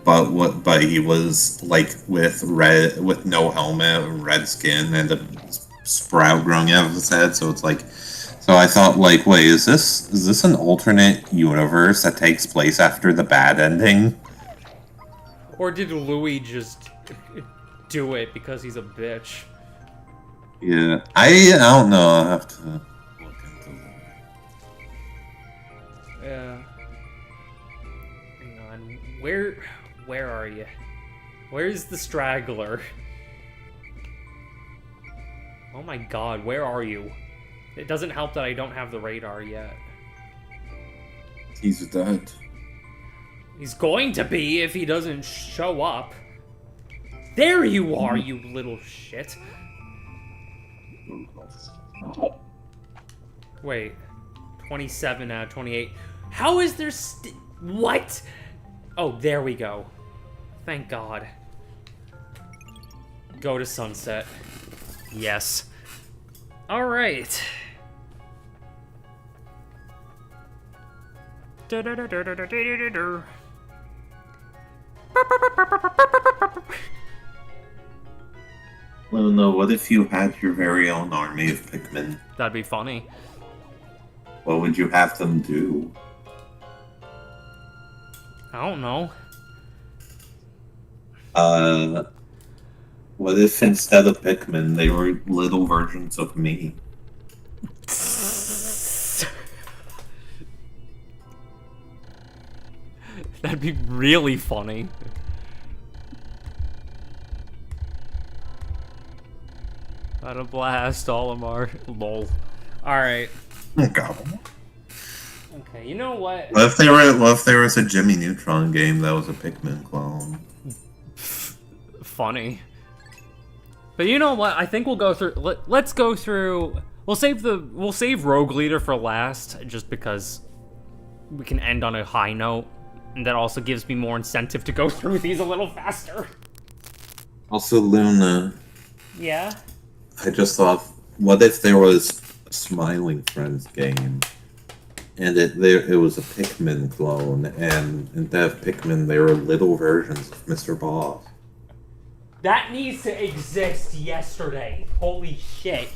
but he was, like, with no helmet, red skin, and a sprout growing out of his head, so it's like, so I thought, like, wait, is this an alternate universe that takes place after the bad ending? Or did Louis just do it because he's a bitch? Yeah, I don't know. I'll have to look into that. Yeah. Hang on. Where are you? Where's the straggler? Oh my god, where are you? It doesn't help that I don't have the radar yet. He's dead. He's going to be if he doesn't show up. There you are, you little shit. Wait. 27 out of 28. How is there what? Oh, there we go. Thank God. Go to sunset. Yes. Alright. Well, no, what if you had your very own army of Pikmin? That'd be funny. What would you have them do? I don't know. What if instead of Pikmin, they were little versions of me? That'd be really funny. What a blast, Olimar. Lol. Alright. Oh, God. Okay, you know what? What if there was a Jimmy Neutron game that was a Pikmin clone? Funny. But you know what? I think we'll go through. Let's go through. We'll save Rogue Leader for last, just because we can end on a high note, and that also gives me more incentive to go through these a little faster. Also, Luna. Yeah. I just thought, what if there was a Smiling Friends game, and it was a Pikmin clone, and instead of Pikmin, they were little versions of Mr. Boss. That needs to exist yesterday. Holy shit.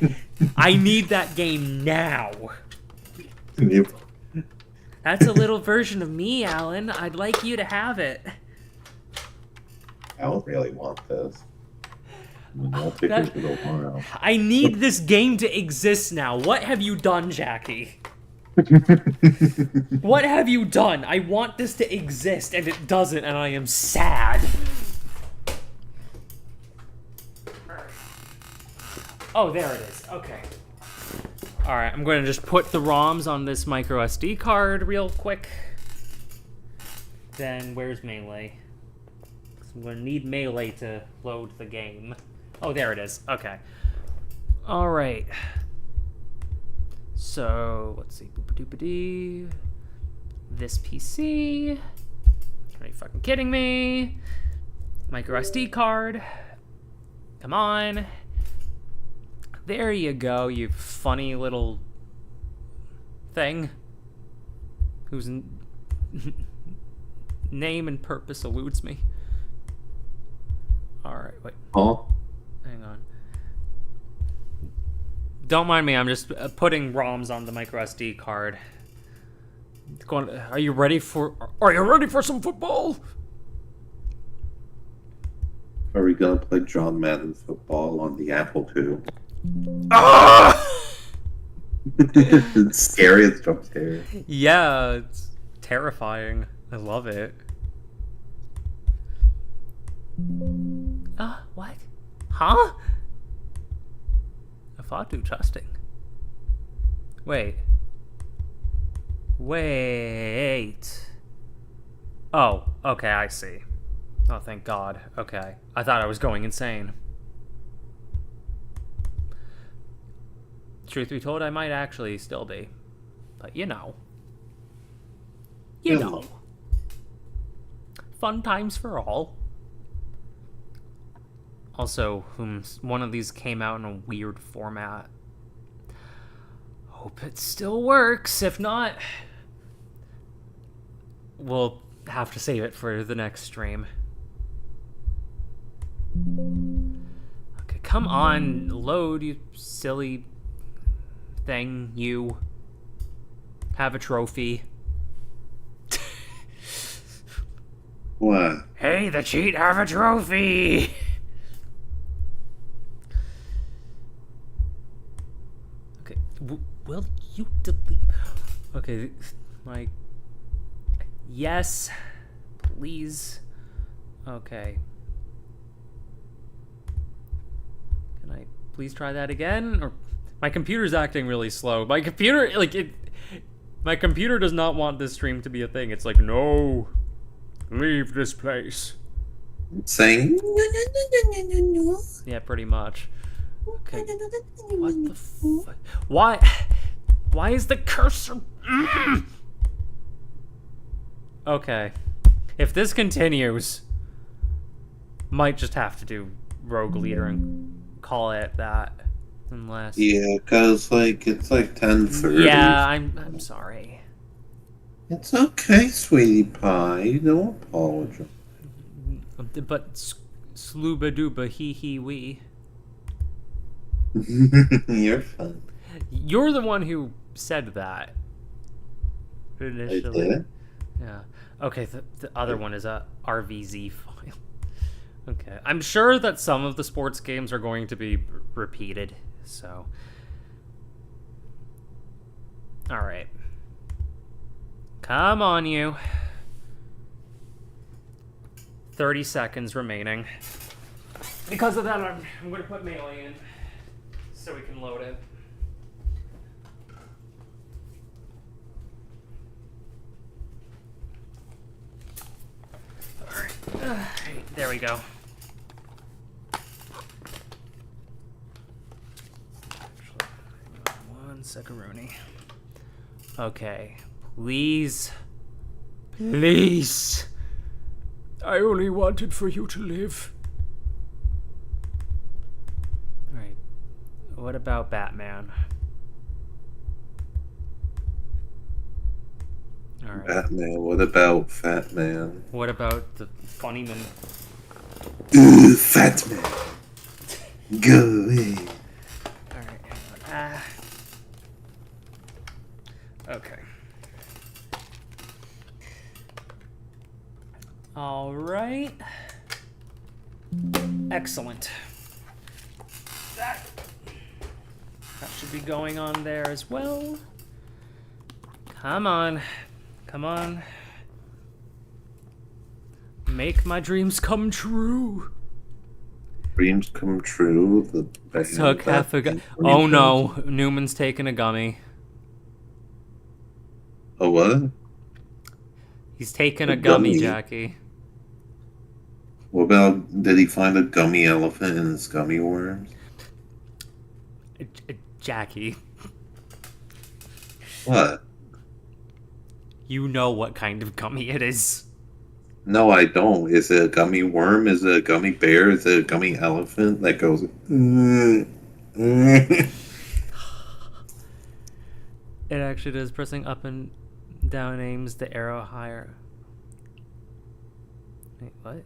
I need that game now. Yep. That's a little version of me, Alan. I'd like you to have it. I don't really want this. I'll take it to the tomorrow. I need this game to exist now. What have you done, Jackie? What have you done? I want this to exist, and it doesn't, and I am sad. Oh, there it is. Okay. Alright, I'm going to just put the ROMs on this micro SD card real quick. Then, where's Melee? 'Cause I'm going to need Melee to load the game. Oh, there it is. Okay. Alright. So, let's see. Boop-a-doop-a-dee. This PC. Are you fucking kidding me? Micro SD card. Come on. There you go, you funny little thing whose name and purpose eludes me. Alright, wait. Oh? Hang on. Don't mind me, I'm just putting ROMs on the micro SD card. Are you ready for some football? Are we gonna play John Madden football on the Apple II? Ah! It's scary as jump scare. Yeah, it's terrifying. I love it. What? Huh? I far too trusting. Wait. Oh, okay, I see. Oh, thank God. Okay. I thought I was going insane. Truth be told, I might actually still be. But you know. You know. Fun times for all. Also, one of these came out in a weird format. Hope it still works. If not, we'll have to save it for the next stream. Okay, come on. Load, you silly thing. You have a trophy. What? Hey, the cheat have a trophy. Okay, will you delete? Okay, my yes, please. Okay. Can I please try that again? Or my computer's acting really slow. My computer, my computer does not want this stream to be a thing. It's like, no, leave this place. Saying No. Yeah, pretty much. Okay. What the fuck? Why? Why is the cursor? Okay. If this continues, might just have to do Rogue Leader and call it that. Unless. yeah, cause it's like 10:30. Yeah, I'm sorry. It's okay, sweetie pie. Don't apologize. But slooba dooba hee hee wee. You're fun. You're the one who said that. Initially. I did? Yeah. Okay, the other one is a RVZ file. Okay. I'm sure that some of the sports games are going to be repeated, so. Alright. Come on, you. 30 seconds remaining. Because of that, I'm going to put Melee in so we can load it. Alright, there we go. Sekaruni. Okay. Please. Please. I only wanted for you to live. Alright. What about Batman? Alright. Batman, what about Fat Man? What about the funny man? Ooh, Fat Man. Go away. Alright, hang on. Okay. Alright. Excellent. That should be going on there as well. Come on. Come on. Make my dreams come true. Dreams come true. The Took half a gummy. Oh no, Newman's taking a gummy. A what? He's taking A a gummy, gummy? Jackie. What about, did he find a gummy elephant in his gummy worms? Jackie, What? you know what kind of gummy it is. No, I don't. Is it a gummy worm? Is it a gummy bear? Is it a gummy elephant that goes... It actually does. Pressing up and down aims the arrow higher. Wait, what?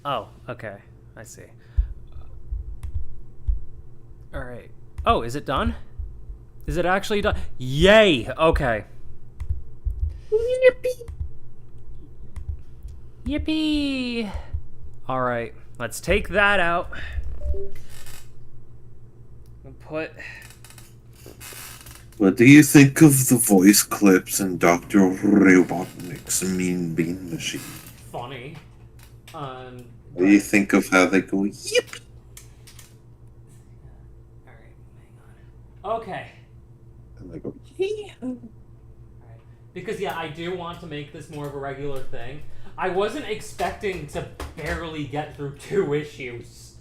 Oh, okay. I see. Alright. Oh, is it done? Is it actually done? Yay! Okay. Yippee. Yippee! Alright, let's take that out. We'll put... What do you think of the voice clips in Dr. Robotnik's Mean Bean Machine? Funny. What do you think of how they go, yip? Alright, hang on. Okay. And they go, Alright. Because, yeah, I do want to make this more of a regular thing. I wasn't expecting to barely get through 2 issues.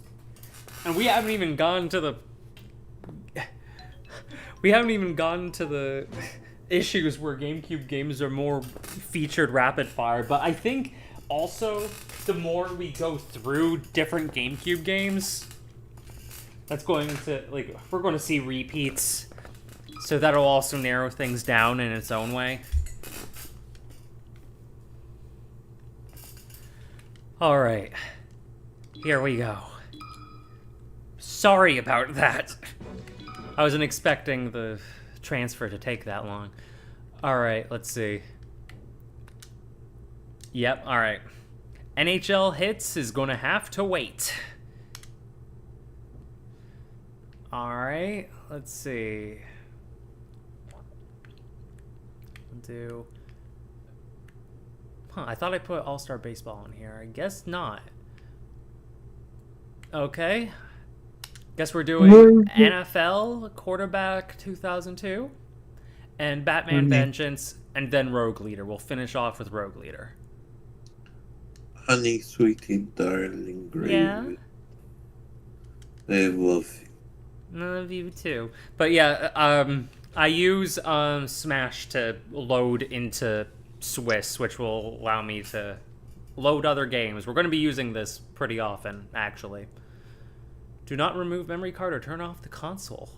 And we haven't even gone to the... We haven't even gotten to the issues where GameCube games are more featured rapid fire, but I think also the more we go through different GameCube games, that's going to, like, we're going to see repeats, so that'll also narrow things down in its own way. Alright, here we go. Sorry about that. I wasn't expecting the transfer to take that long. Alright, let's see. Yep, alright. NHL Hits is gonna have to wait. Alright, let's see. Do... Huh, I thought I put All-Star Baseball in here. I guess not. Okay. Guess we're doing NFL Quarterback 2002 and Batman Vengeance and then Rogue Leader. We'll finish off with Rogue Leader. honey, sweetie, darling, gravy. Yeah. I love you. I love you too. But yeah, I use Smash to load into Swiss, which will allow me to load other games. We're going to be using this pretty often, actually. Do not remove memory card or turn off the console.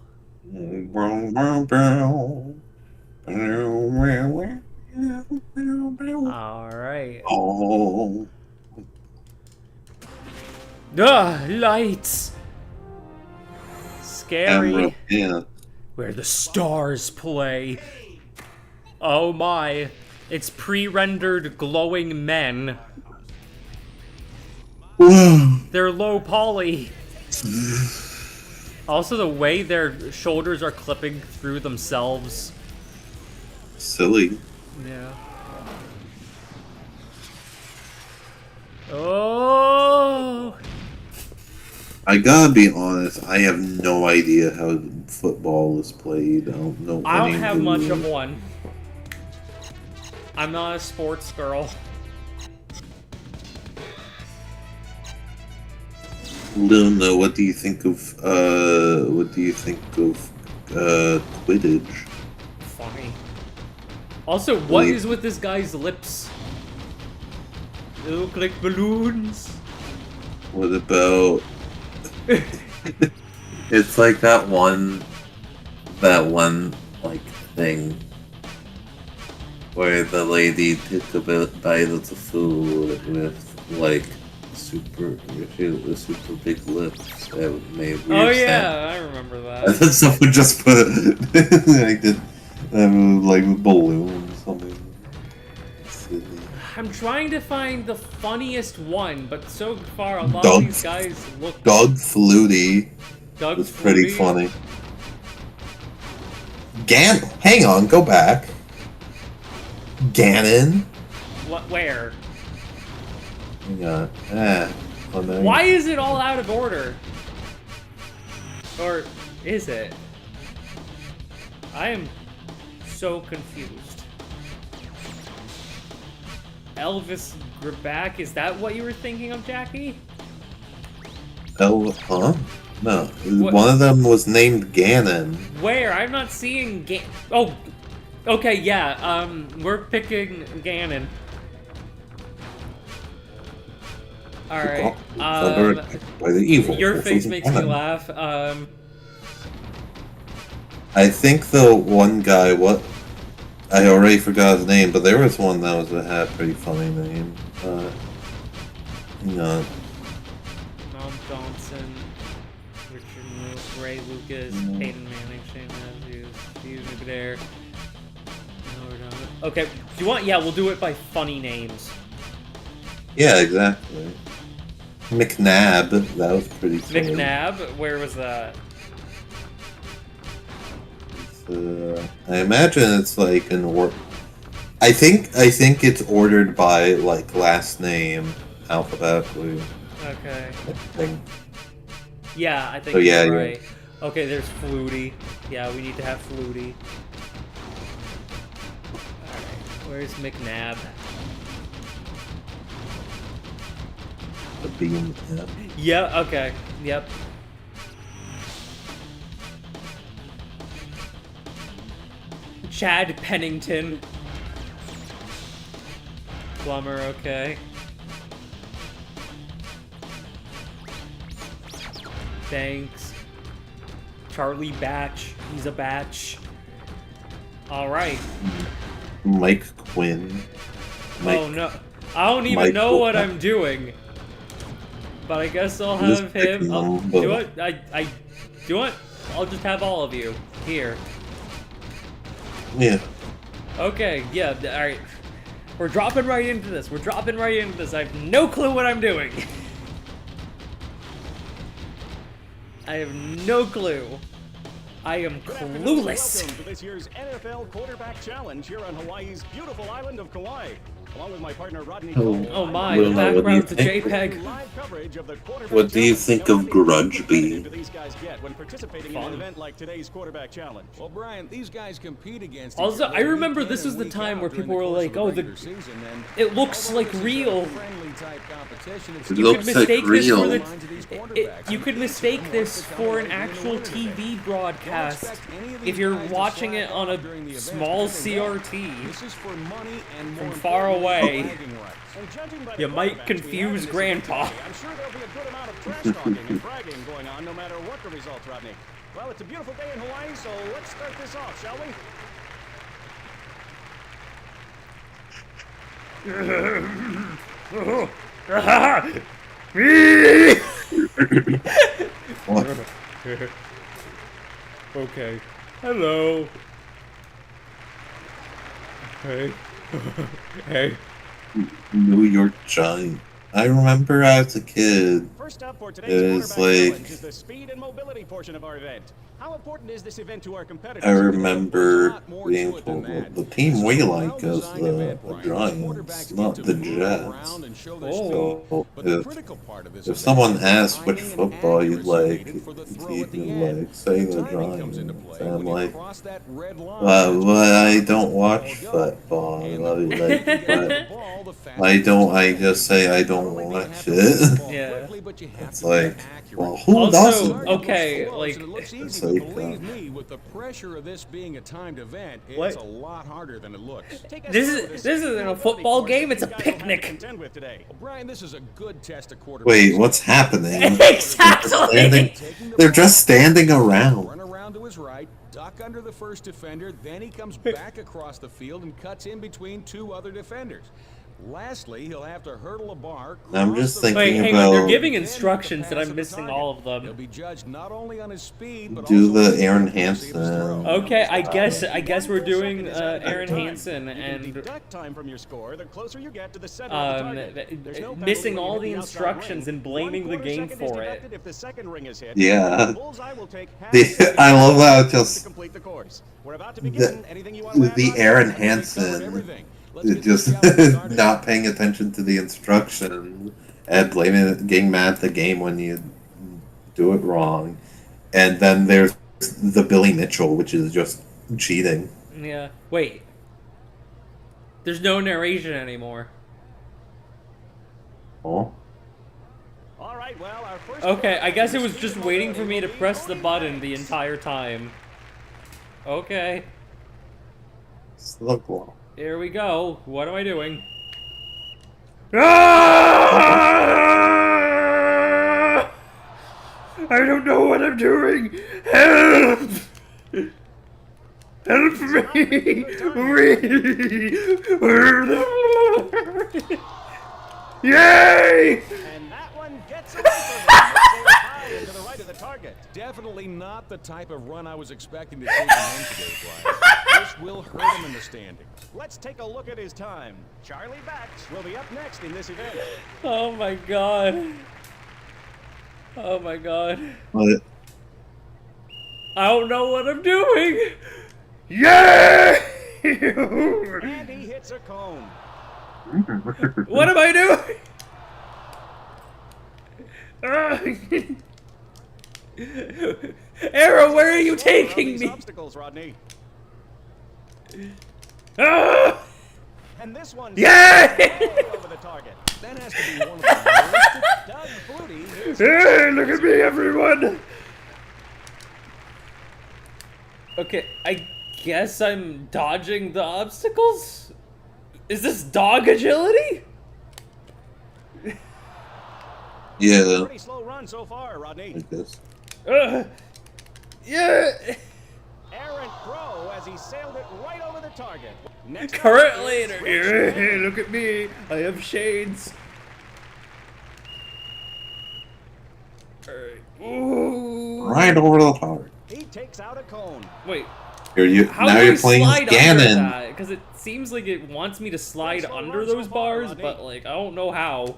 Alright. Oh. Lights! Scary. Camera, yeah. Where the stars play. Oh my. It's pre-rendered glowing men. They're low poly. Also, the way their shoulders are clipping through themselves. Silly. Yeah. Oh! I gotta be honest, I have no idea how football is played. I don't know. I don't any have much rules. of one. I'm not a sports girl. Luna, what do you think of Quidditch? Funny. Also, what Wait. is with this guy's lips? They look like balloons. What about? It's like that one like thing where the lady took a bite of the food with like super big lips that made weird Oh yeah, sound. I remember And that. then someone just put like did like a balloon or something. Silly. I'm trying to find the funniest one, but so far a lot Doug- of these guys look. Doug Flutie Doug was pretty Flutie? funny. Hang on, go back. Ganon. What? Where? Hang on. Oh, no. Why is it all out of order? Or is it? I am so confused. Elvis Grabak, is that what you were thinking of, Jackie? Huh? No. What? One of them was named Ganon. Where? I'm not seeing Oh, okay, yeah. We're picking Ganon. All right. By the evil. Your forces face of makes me Ganon. laugh. I think the one guy, I already forgot his name, but there was one that had a pretty funny name. Hang on. Mom Johnson, Richard Ray Lucas, Peyton Manning, Shane Matthews, Steve McNair. No, we're done. Okay, do you want? Yeah, we'll do it by funny names. Yeah, exactly. McNabb, that was pretty funny. McNabb, where was that? I imagine it's like an I think it's ordered by like last name alphabetically. Okay. I think. Yeah, I think So, yeah, you're you're- right. Okay, there's Flutie. Yeah, we need to have Flutie. Alright, where's McNabb? The beam. Yeah. Yeah, okay. Yep. Chad Pennington. Plumber, okay. Thanks. Charlie Batch. He's a batch. Alright. Mike Quinn. Oh no. I don't even Mike know what Quinn. I'm doing. But I guess I'll Just have pick him. I'll number. do it. I do it. I'll just have all of you here. Yeah. Okay, yeah, alright. We're dropping right into this. We're dropping right into this. I have no clue what I'm doing. I have no clue. I am clueless. Welcome to this year's NFL Quarterback Challenge here on Hawaii's beautiful island of Kauai. Along with my partner Rodney Cole. Oh my, Well, the what do you background's a think? JPEG. Live coverage of the Quarterback What do you Challenge. think Now, of Rodney, how Grudge competitive Bee? do these guys get when participating in Fun. an event like today's Quarterback Challenge? Well, Brian, these guys compete against Also, each other I remember week this in was and the week time out where during people were course like, of the oh, the regular season, and it looks although like this is a real. friendly type competition, it's It You still could looks like mistake this real. for the. minds of these You quarterbacks. could mistake this for an actual TV broadcast if you're watching it on a small CRT. This is for money and more From far importantly, away. bragging rights. And judging by the You might quarterbacks we have confuse in this event Grandpa. today, I'm sure there'll be a good amount of trash talking and bragging going on no matter what the results, Rodney. Well, it's a beautiful day in Hawaii, so let's start this off, shall we? Okay. Hello. Hey. Hey. New York Giant. I remember as a kid. First up for It today's was quarterback like- challenge is the speed and mobility portion of our event. How important is this event to our competitors? I remember lot more being to it than told that. the team we It's a like is well-designed the event, Brian. Giants, Quarterbacks not get the to move Jets. around and show their Oh. speed. So But the if critical part of this if event someone is asks which timing and football you accuracy like, needed for the it's throw at the either end. like say the Timing comes into Giants. play And I'm when you like, cross that red line. well, I don't watch Go. football. And I the like, quicker you get but the ball, the faster I it's don't. gonna I go. just say I Not don't only do you watch have to move the it. ball Yeah. quickly, but but you have It's to be like, accurate. well, who Also, doesn't? okay, Close, like, and it looks it's easy, but like, believe me, with the pressure of this being a timed event, it's What? a lot harder than it looks. This isn't a football game, it's a picnic. Well, Brian, this is a good test of quarterback. Wait, what's happening? Exactly! They're just standing around. Run around to his right, duck under the first defender, then he comes back across the field and cuts in between two other defenders. Lastly, he'll have to hurdle a bar. I'm just cross the thinking Wait, field, hang on, they're about- giving then hit the instructions pass and I'm at the missing target. all of He'll them. be judged not only on his speed, but Do also the on his Aaron accuracy of his Hansen. throw. Okay, I guess we're doing Aaron Hansen You can and deduct time from your score the closer you get to the center of the target. There's no penalty missing when you all hit the outside instructions ring. and blaming the 1/4 game second is for it. deducted if the second ring is hit. Yeah. The bullseye will take half The- a second I love how it to just- complete the course. We're about to begin. Anything you want to add, The Ronnie? Aaron I think we covered Hansen everything. Let's get just this challenge started. not paying attention to the instructions and getting mad at the game when you do it wrong. And then there's the Billy Mitchell, which is just cheating. Yeah. Wait. There's no narration anymore. Oh. All right, well, our first Okay, I guess it was speed just and waiting for mobility me to will be press the 40 button the minutes. entire time. Okay. Sluglaw. Here we go. What am I doing? Ah! I don't know what I'm doing. Help! Help me! Yay! And that one gets away from him. Sails high into the right of the target. Definitely not the type of run I was expecting to see from him today, Brian. This will hurt him in the standings. Let's take a look at his time. Charlie Bax will be up next in this event. Oh my god. Oh my god. What? I don't know what I'm doing. Yeah! And he hits a cone. What am I doing? Arrow, where are you Slower on taking these me? obstacles, Rodney. Ah! And this one Yeah! way over the target. That has to be one of the worst. Doug Flutie is Hey, look at me, everyone! Okay, I guess I'm dodging the obstacles? Is this dog agility? Yeah, pretty slow run so far, Rodney. like this. Yeah! Errant throw as he sailed it right over the target. Next up Current is leader! Rich Hey, Mann. look at me! I have shades. Alright. Ooh. Right over the target. He takes out a cone. Wait, Here you how now do you're I playing slide under Ganon. that? Because it seems like it wants me to slide Slow under run so those far, bars, Rodney. but like I don't know how.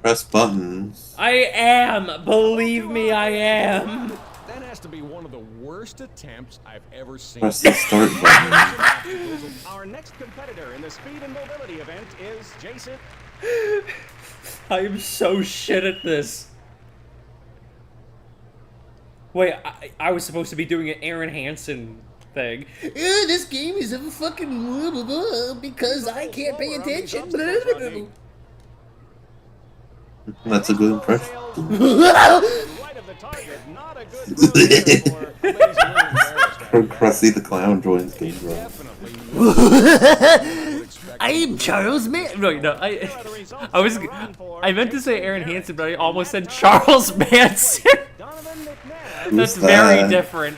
Press buttons. I am! Believe me, I am! That has to be one of the worst attempts I've ever seen. Press the start button. Our next competitor in the speed and mobility event is Jason. I am so shit at this. Wait, I was supposed to be doing an Aaron Hansen thing. This game is a fucking blah, blah, blah, because I can't pay Slower on these attention. obstacles, Blah, blah, Rodney. That's a good impression. Right of the target. Not a good throw there for Ladies and gentlemen, Krusty the Clown joins Game Room. definitely I am Charles Man. No, I meant to say Aaron Hansen, but I almost said Charles Manson. Donovan McNabb. That's Who's very that? different.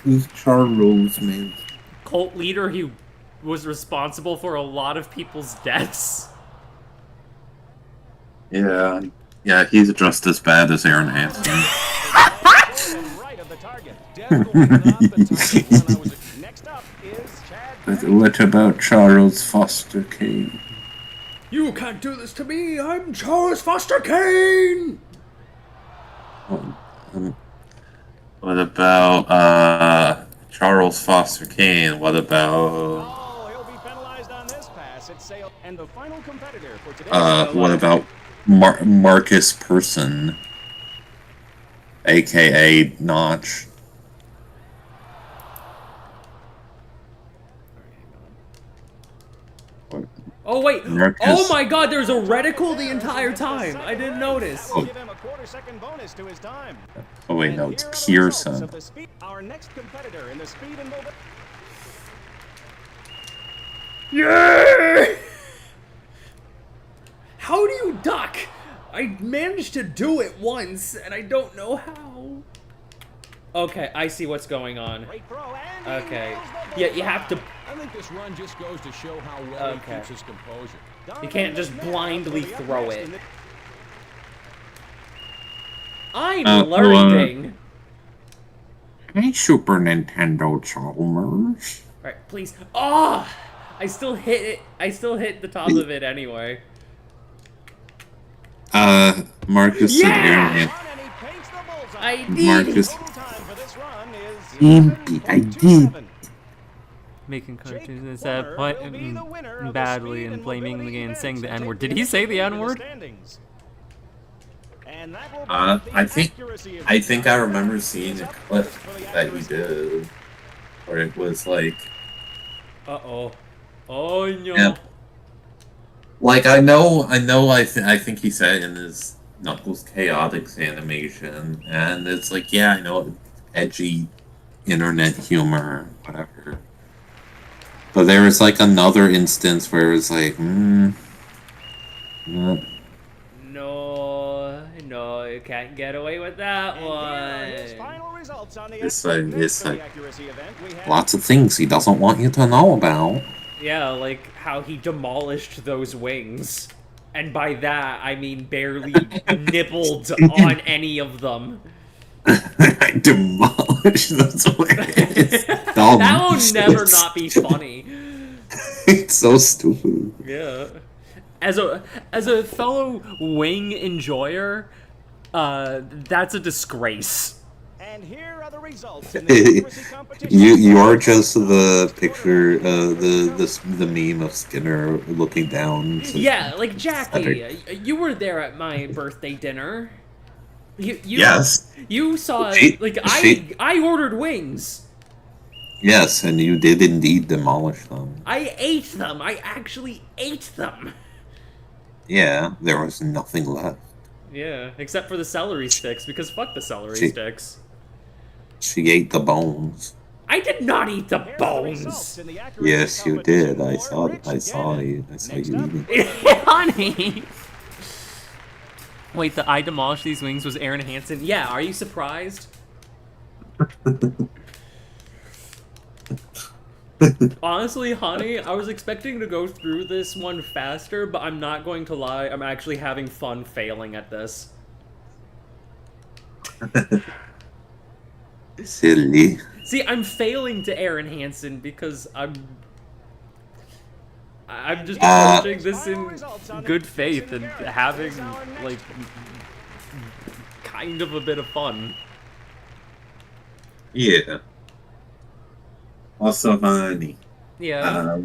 Who's Charles, man? Cult leader who was responsible for a lot of people's deaths. Yeah. Yeah, he's just as bad as Aaron Hansen. Right of the target. definitely not the type of run I was Next up is Chad. But what about Charles Foster Kane? You can't do this to me. I'm Charles Foster Kane. What about Charles Foster Kane? What about Oh, he'll be penalized on this pass. It's sailed. And the final competitor for today. what about Marcus Person, aka Notch? Oh wait! Marcus. Oh my God! There's a reticle the entire time. I didn't notice. Give him a quarter-second bonus to his time. Oh wait, And no, it's here are the results Pearson. of the speed- Our next competitor in the speed and mobility. Yeah! How do you duck? I managed to do it once, and I don't know how. Okay, I see what's going on. Great throw, and he Okay. nails the Yeah, you have to. I think this run just goes to show how well Okay. he keeps his composure. You can't just blindly throw it. I'm learning. Hey, Super Nintendo Chalmers. Alright, please. Oh! I still hit it. I still hit the top of it anyway. Marcus Yeah! said Aaron Hansen. And he paints the bullseye. I did. Marcus. Total time for this run is Impi, I did. 11.27. Making Jake cartoons instead Plummer will be the winner of the badly speed and and blaming the mobility game and event saying the to N-word. take Did he say the initiative in N-word? standings. And that will I be the think accuracy of I the think I remember seeing a clip for the that you accuracy. did, where it was like, Uh-oh. Oh, no. Yeah. like I think he said in his Knuckles Chaotix animation, and it's like, yeah, I know, edgy internet humor, whatever. But there was like another instance where it was like, No, you can't get away with that And here are his one. final results on the It's accuracy- like- it's for the like- accuracy event. We have Lots of things he doesn't want you to know about. Yeah, like how he demolished those wings. And by that, I mean barely nibbled on any of them. I demolished those ways. That will never not be funny. It's so stupid. Yeah. As a fellow wing enjoyer, that's a disgrace. And here are the results in the accuracy competition. You're just the picture, the meme of Skinner looking down. To Yeah, like Jackie, you were there at my birthday dinner. You yes, You saw She- like she- I ordered wings. yes, and you did indeed demolish them. I ate them. I actually ate them. Yeah, there was nothing left. Yeah, except for the celery sticks, because fuck the celery She- sticks. She ate the bones. I did not eat the Here are the results bones. in the accuracy Yes, you competition did. I for saw. Rich I saw Gannon. you. I saw Next you up, eating. Honey. Wait, the I demolished these wings was Aaron Hansen. Yeah, are you surprised? Honestly, honey, I was expecting to go through this one faster, but I'm not going to lie. I'm actually having fun failing at this. Silly. See, I'm failing to Aaron Hansen because I'm just approaching this in good faith and having, like, kind of a bit of fun. yeah. Also, honey. Yeah.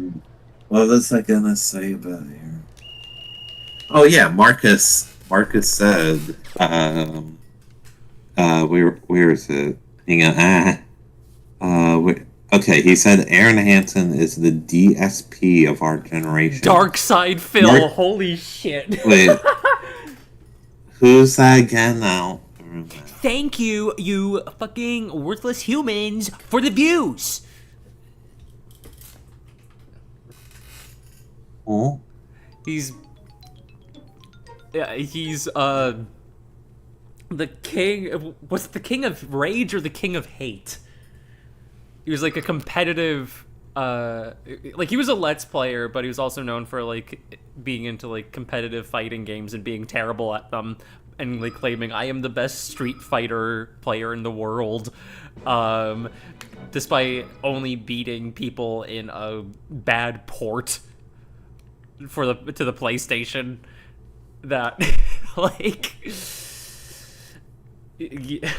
What was I gonna say about here? Oh yeah, Marcus. Marcus said, where is it? Hang on. Okay, he said Aaron Hansen is the DSP of our generation. Dark Side Phil, Mark- holy shit. Wait. Who's that again now? Thank you, you fucking worthless humans, for the views. Oh? He's the king. Was it the king of rage or the king of hate? He was like a competitive, like he was a Let's Player, but he was also known for like being into like competitive fighting games and being terrible at them, and like claiming I am the best Street Fighter player in the world, despite only beating people in a bad port to the PlayStation. That like. Yeah.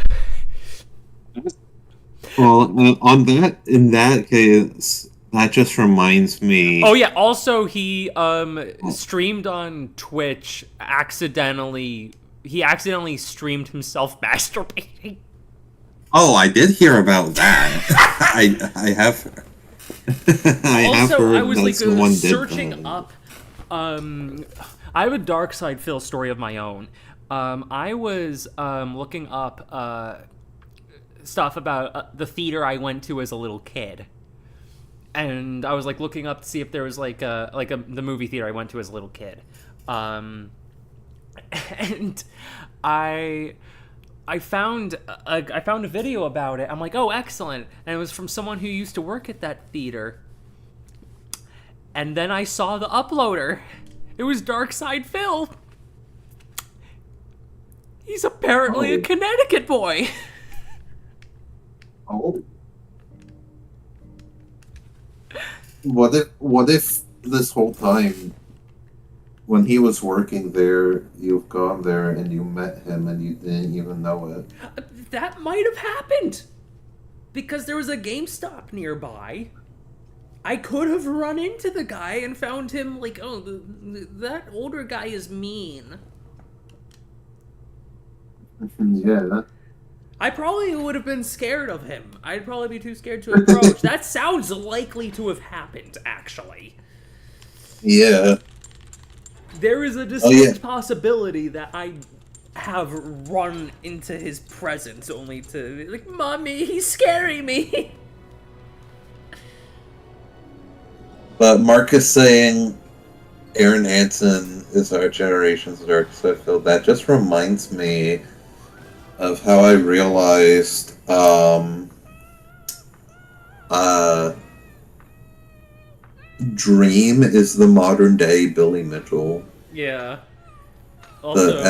Well, in that case, that just reminds me. Oh yeah. Also, he streamed on Twitch accidentally. He accidentally streamed himself masturbating. Oh, I did hear about that. I have. I have Also, heard I was that like someone did searching that. up I have a dark side Phil story of my own. I was looking up stuff about the theater I went to as a little kid, and I was like looking up to see if there was the movie theater I went to as a little kid, and I found a video about it. I'm like, oh, excellent, and it was from someone who used to work at that theater. And then I saw the uploader. It was Darkside Phil. He's apparently a Connecticut boy. Oh. What if this whole time, when he was working there, you've gone there and you met him and you didn't even know it? That might have happened. Because there was a GameStop nearby. I could have run into the guy and found him like, oh, that older guy is mean. Yeah. I probably would have been scared of him. I'd probably be too scared to approach. That sounds likely to have happened, actually. Yeah. There is a distinct possibility that I have run into his presence only to be like, Mommy, he's scaring me. But Marcus saying Aaron Hansen is our generation's Dark Side Phil, that just reminds me of how I realized Dream is the modern day Billy Mitchell. Yeah. Also, But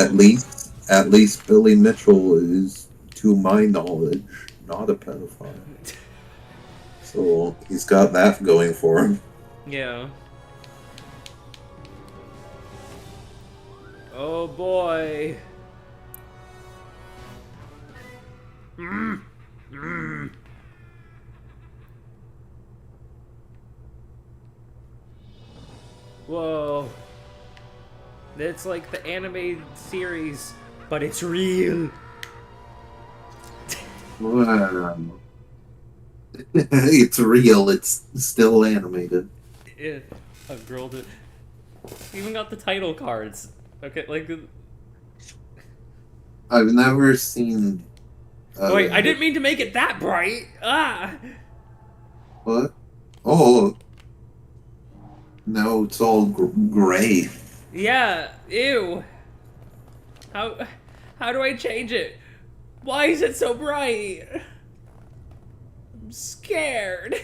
at least Billy Mitchell is, to my knowledge, not a pedophile. So he's got that going for him. yeah. Oh boy. Whoa. It's like the animated series, but it's real. Wow. It's real, it's still animated. Yeah, a girl did. Even got the title cards. Okay, like. I've never seen. Wait, I didn't mean to make it that bright. Ah. What? Oh. No, it's all gray. Yeah. Ew. How do I change it? Why is it so bright? I'm scared.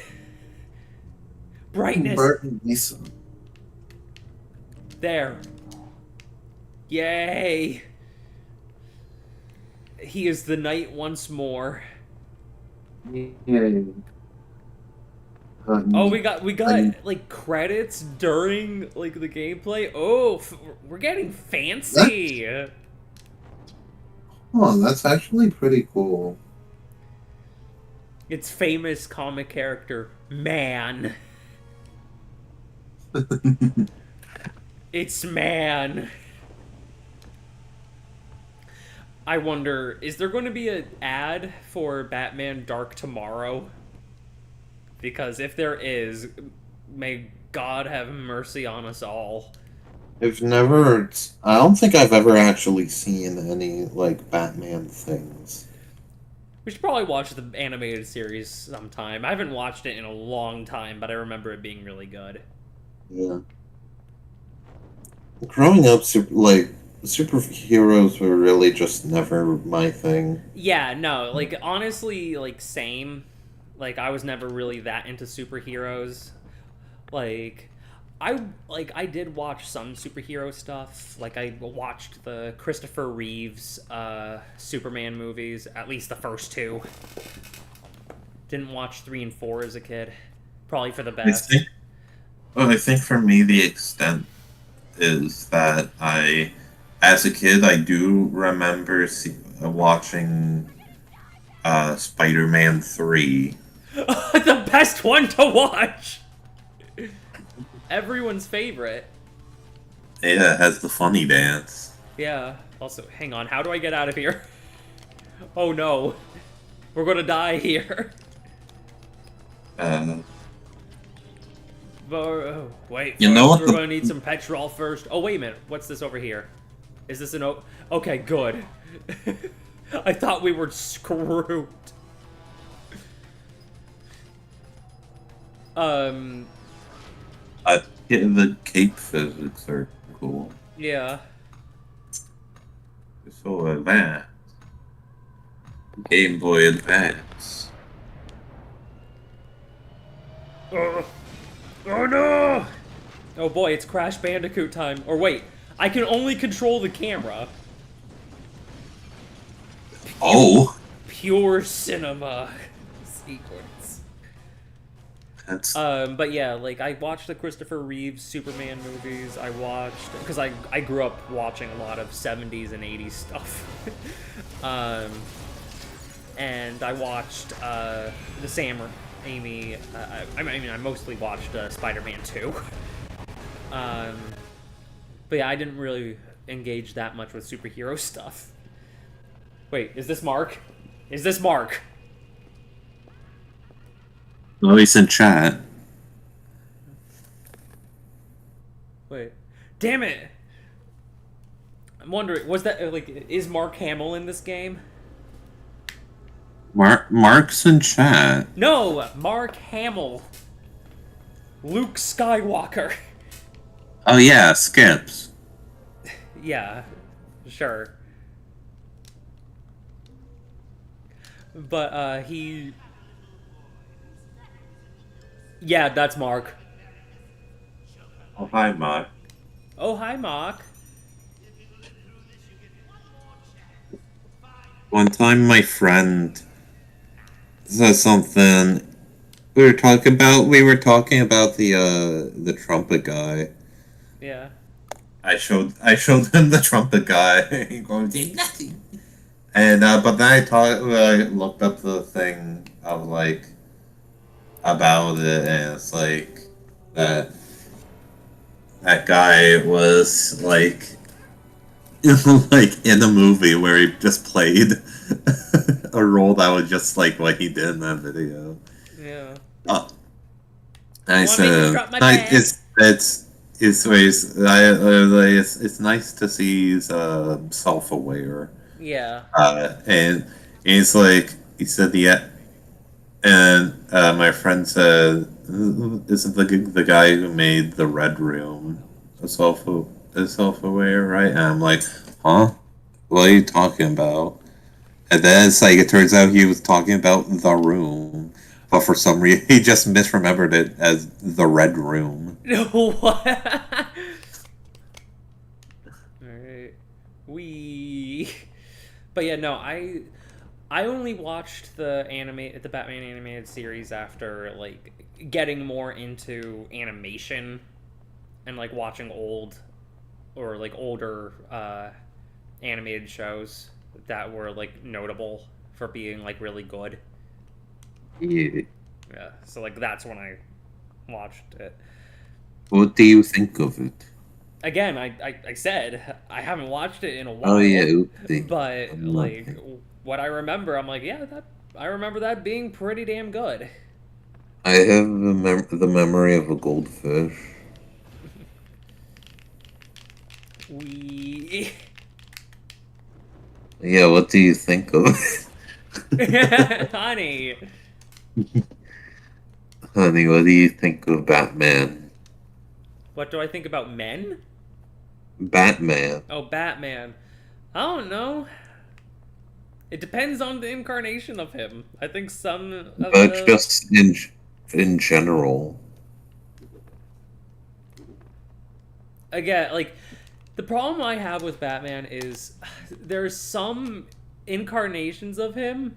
Brightness. Burton Lisa. There. Yay. He is the knight once more. Yay. Oh, we got like credits during like the gameplay. Oh, we're getting fancy. Oh, that's actually pretty cool. It's famous comic character Man. It's Man. I wonder, is there going to be an ad for Batman Dark Tomorrow? Because if there is, may God have mercy on us all. I don't think I've ever actually seen any, like, Batman things. We should probably watch the animated series sometime. I haven't watched it in a long time, but I remember it being really good. Yeah. Growing up, superheroes were really just never my thing. Yeah, no, like, honestly, like, same. Like, I was never really that into superheroes. Like, I did watch some superhero stuff. Like, I watched the Christopher Reeves Superman movies, at least the first two. Didn't watch 3 and 4 as a kid. Probably for the best. I think for me the extent is that as a kid, I do remember watching Spider-Man 3. The best one to watch! Everyone's favorite. Yeah, it has the funny dance. Yeah. Also, hang on. How do I get out of here? Oh no. We're gonna die here. Wait, You know first what we're the- gonna need some petrol first. Oh, wait a minute. What's this over here? Is this an okay, good. I thought we were screwed. The cape physics are cool. Yeah. It's so advanced. Game Boy Advance. Oh no! Oh boy, it's Crash Bandicoot time. Or wait, I can only control the camera. Oh! Pure cinema sequence. That's But yeah, like I watched the Christopher Reeves Superman movies. I watched because I grew up watching a lot of 70s and 80s stuff. And I watched the Sam Raimi. I mean, I mostly watched Spider-Man 2. But yeah, I didn't really engage that much with superhero stuff. Wait, is this Mark? Is this Mark? oh, he's in chat. Wait. Damn it! I'm wondering, was that, like, is Mark Hamill in this game? Mark's in chat. No! Mark Hamill! Luke Skywalker! Oh yeah, Skips. Yeah, sure. But, he... Yeah, that's Mark. Oh hi, Mark. Oh, hi, Mark. One time, my friend said something. We were talking about the trumpet guy. Yeah. I showed him the trumpet guy. He goes, "Did nothing." And but then I looked up the thing of like about it, and it's like that guy was like like in a movie where he just played a role that was just like what he did in that video. Yeah. Oh, and I Want me to said, drop my like, bag? it's nice to see he's self-aware. Yeah. And it's like he said and my friend said, "Isn't the guy who made the Red Room self-aware, right?" And I'm like, "Huh? What are you talking about?" And then it's like it turns out he was talking about The Room, but for some reason he just misremembered it as The Red Room. What? Alright. But yeah, no, I only watched the Batman animated series after like getting more into animation and like watching older animated shows that were like notable for being like really good. Yeah. Yeah, so like that's when I watched it. What do you think of it? Again, I said I haven't watched it in a while. Oh yeah, oopsie. But I'm like laughing. what I remember, I'm like, yeah, I remember that being pretty damn good. I have the memory of a goldfish. Yeah, what do you think of it? Honey. Honey, what do you think of Batman? What do I think about men? Batman. Oh, Batman. I don't know. It depends on the incarnation of him. I think some of But just in general. again, like the problem I have with Batman is there's some incarnations of him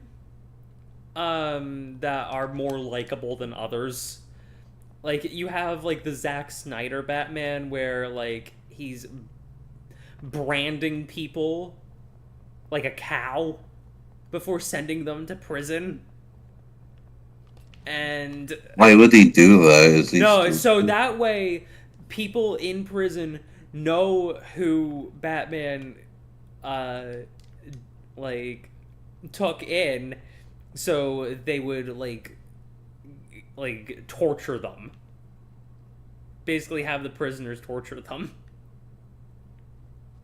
that are more likable than others. Like you have like the Zack Snyder Batman where like he's branding people like a cow before sending them to prison. And Why would he do that? Is he no, stupid? so that way people in prison know who Batman like took in, so they would like torture them. basically have the prisoners torture them.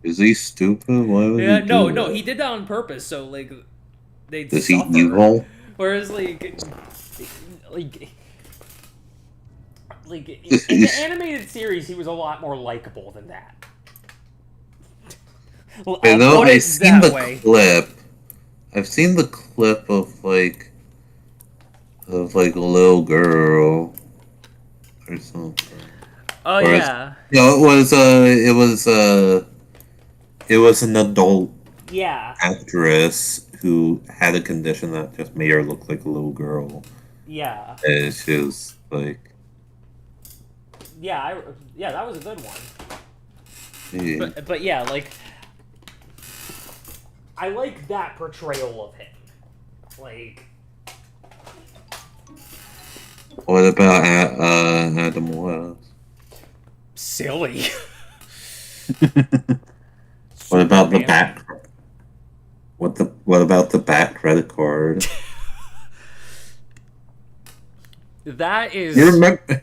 Is he stupid? Why would Yeah, he no, do no, that? he did that on purpose, so like they'd Is he suffer. evil? Whereas like in the animated series, he was a lot more likable than that. Well, You I'll know, put I've it seen that the way. clip. I've seen the clip of like a little girl or something. Oh Or yeah, No, it was an adult yeah, actress who had a condition that just made her look like a little girl. yeah, And she was like, yeah. Yeah, that was a good one. hey. But yeah, like I like that portrayal of him. Like, What about Adam West? silly. What about the Superman. back? What about the back credit card? That is You remember?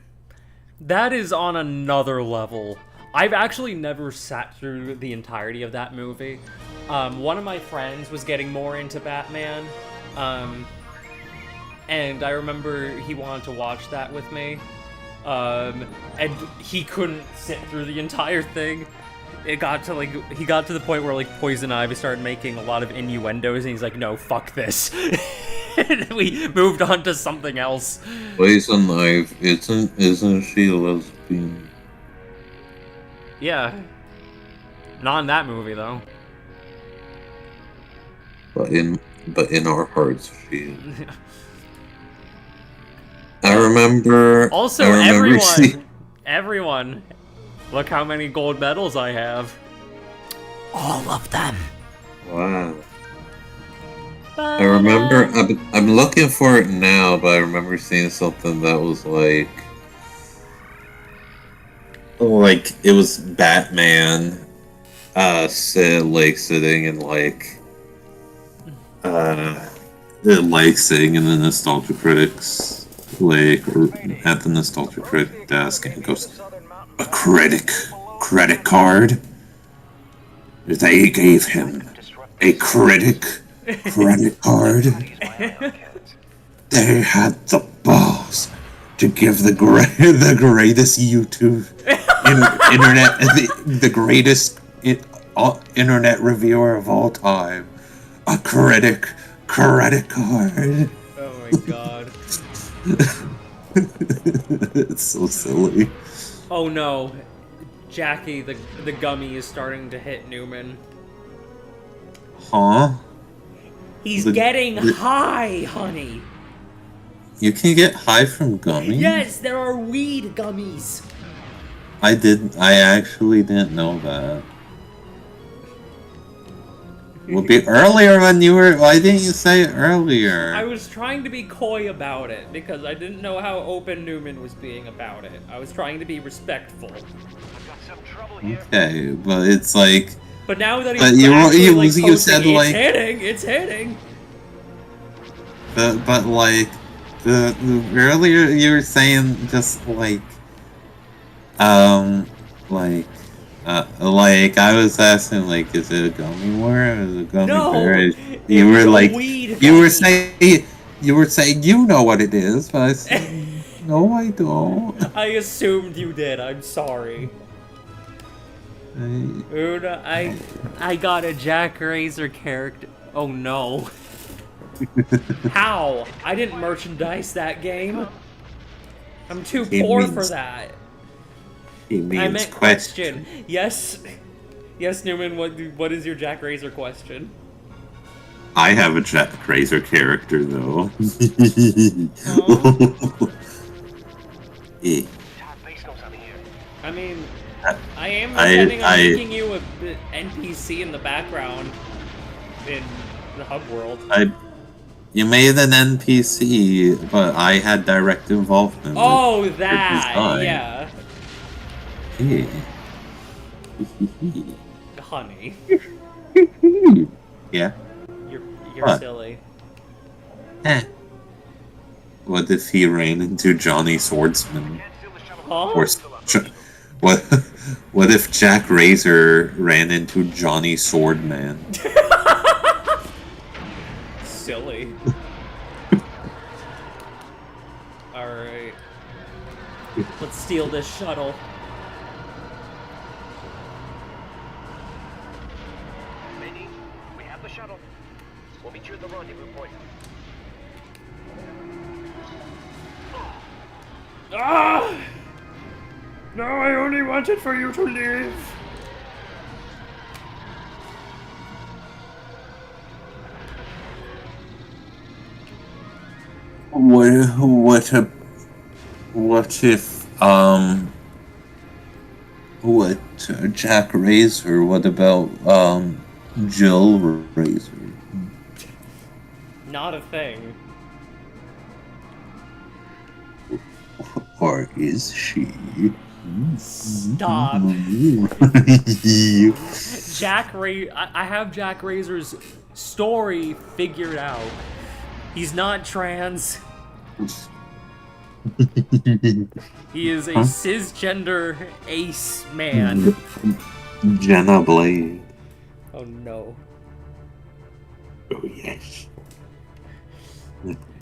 that is on another level. I've actually never sat through the entirety of that movie. One of my friends was getting more into Batman, and I remember he wanted to watch that with me, and he couldn't sit through the entire thing. He got to the point where like Poison Ivy started making a lot of innuendos, and he's like, "No, fuck this." And we moved on to something else. Poison Ivy, isn't she a lesbian? Yeah. Not in that movie though. But in our hearts, she is. I remember. Also, I remember everyone, look how many gold medals I have. All of them. Wow. I remember. I'm looking for it now, but I remember seeing something that was like it was Batman, sitting in sitting in the Nostalgia Critics or at the Nostalgia Critic desk, and he goes, "A credit card." They gave him a credit card. They had the balls to give the greatest YouTube internet the greatest internet reviewer of all time a credit card. Oh my god. It's so silly. Oh no. Jackie, the gummy is starting to hit Newman. Huh? He's getting high, honey. You can get high from gummies? Yes, there are weed gummies. I actually didn't know that. Would be earlier when you were. Why didn't you say it earlier? I was trying to be coy about it because I didn't know how open Newman was being about it. I was trying to be respectful. Okay, but it's like. But now that But he's you posting, said, it's like- hitting, it's hitting. But like the earlier you were saying just like I was asking like, is it a gummy worm or is it a gummy No, bear? it was a weed gummy. You were saying you know what it is, but I said no, I don't. I assumed you did. I'm sorry. Una, I got a Jack Razor character. Oh no. How? I didn't merchandise that game. I'm too It poor means- for that. It means I meant question. Yes. Yes, Newman, what is your Jack Razor question? I have a Jack Razor character though. Eh. I mean, I am intending on making you a NPC in the background in the hub world. You made an NPC, but I had direct involvement. Oh, with that, design. yeah. Yeah. Honey, Yeah. you're What? silly. What if he ran into Johnny Swordsman? Huh? Or what? What if Jack Razor ran into Johnny Swordman? Silly. Alright. Let's steal this shuttle. Lady, we have the shuttle. We'll meet you at the rendezvous point. Ah! No, I only wanted for you to live. What if what Jack Razor? What about Jill Razor? Not a thing. Or is she? Stop. I have Jack Razor's story figured out. He's not trans. He is a cisgender ace man. Jenna Blade. Oh no. Oh yes.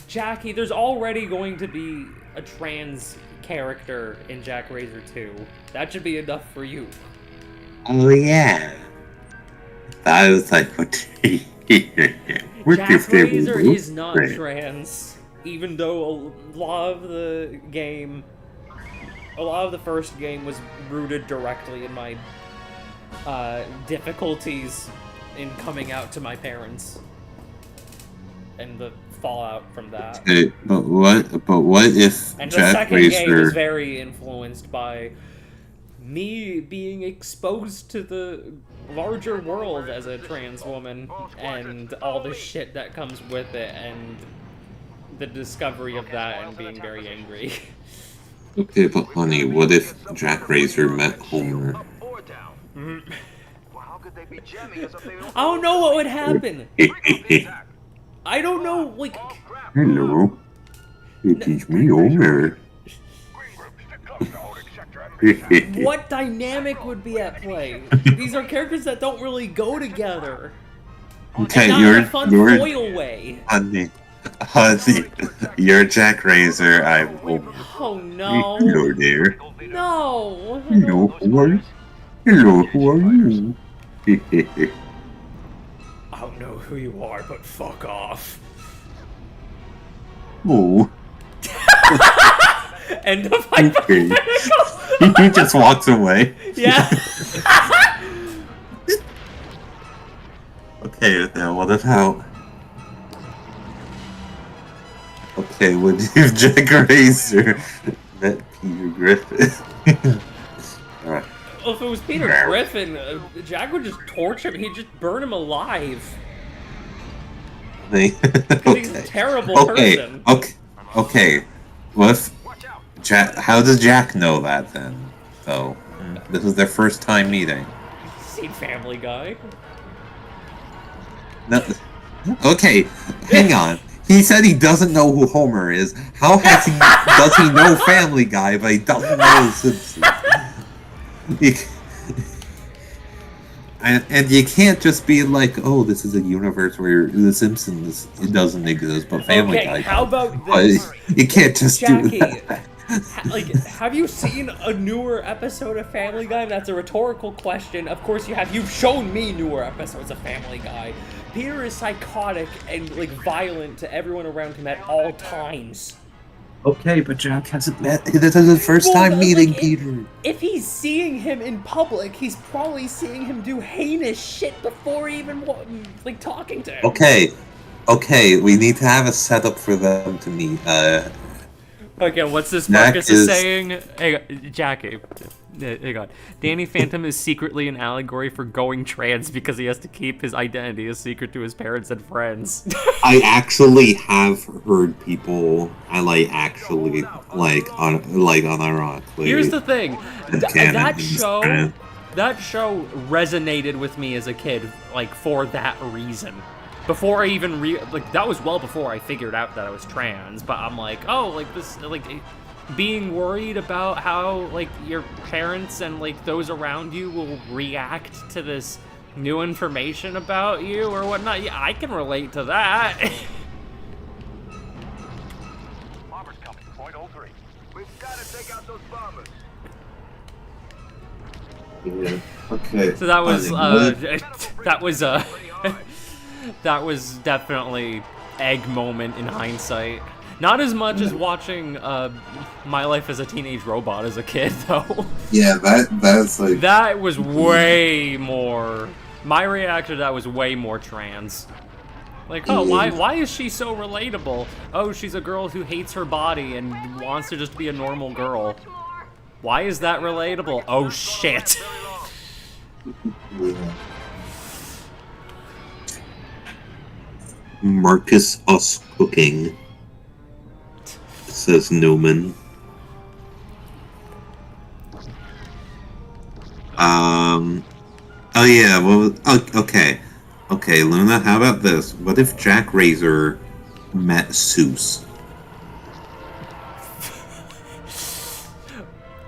Jackie, there's already going to be a trans character in Jack Razor 2. That should be enough for you. Oh yeah. I was like, what? Jack Razor is not trans, even though a lot of the first game was rooted directly in my difficulties in coming out to my parents and the fallout from that. Okay, but what if And the Jack second Razor? game was very influenced by me being exposed to the larger world as a trans woman and all the shit that comes with it and the discovery of that and being very angry. Okay, but honey, what if Jack Razor met Homer? Well, how could they be jamming us if they don't I don't know what would happen. I don't know, like... Hello, it is me, Homer. What dynamic would be at play? These are characters that don't really go together. Okay, and not in a fun foil way. Honey, you're Jack Razor. I'm Homer. Oh no. Hello there. No. Hello, who are you? Hello, who are you? I don't know who you are, but fuck off. Oh. End of Okay. hypothetical. He just walks away. Yeah. Okay, now what about... Okay, what if Jack Razor met Peter Griffin? Alright. Well, if it was Peter Griffin, Jack would just torch him. He'd just burn him alive. Okay. He's a terrible person. Okay. What if Jack... How does Jack know that then? So, this is their first time meeting. Seen Family Guy. No, okay, hang on. He said he doesn't know who Homer is. How does he know Family Guy, but he doesn't know The Simpsons? And you can't just be like, oh, this is a universe where The Simpsons doesn't exist, but Family Guy does. How about this? You can't just Jackie, do that. Like, have you seen a newer episode of Family Guy? That's a rhetorical question. Of course you have. You've shown me newer episodes of Family Guy. Peter is psychotic and, like, violent to everyone around him at all times. Okay, but Jack hasn't met... This is his first time meeting Peter. If he's seeing him in public, he's probably seeing him do heinous shit before even, like, talking to him. Okay, we need to have a setup for them to meet. Okay, what's this Jack Marcus is saying? Hey, Jackie. Hang on. Danny Phantom is secretly an allegory for going trans because he has to keep his identity a secret to his parents and friends. I actually have heard people, unironically. Here's the thing. That show trans. resonated with me as a kid, like, for that reason. Before I even that was well before I figured out that I was trans, but I'm like, oh, like, this, like, being worried about how, like, your parents and, like, those around you will react to this new information about you or whatnot. Yeah, I can relate to that. Bombers coming. Point 03. We've got to take out those bombers. Yeah. Okay. So that was, that was, Pretty hard. that was definitely egg moment in hindsight. Not as much as watching My Life as a Teenage Robot as a kid, though. Yeah, that's like... That was way more... My reaction to that was way more trans. Like, oh, why is she so relatable? Oh, she's a girl who hates her body and wants to just be a normal girl. Why is that relatable? Oh, shit. Yeah. Marcus us cooking, says Newman. Oh yeah, well, okay. Okay, Luna, how about this? What if Jack Razor met Seuss?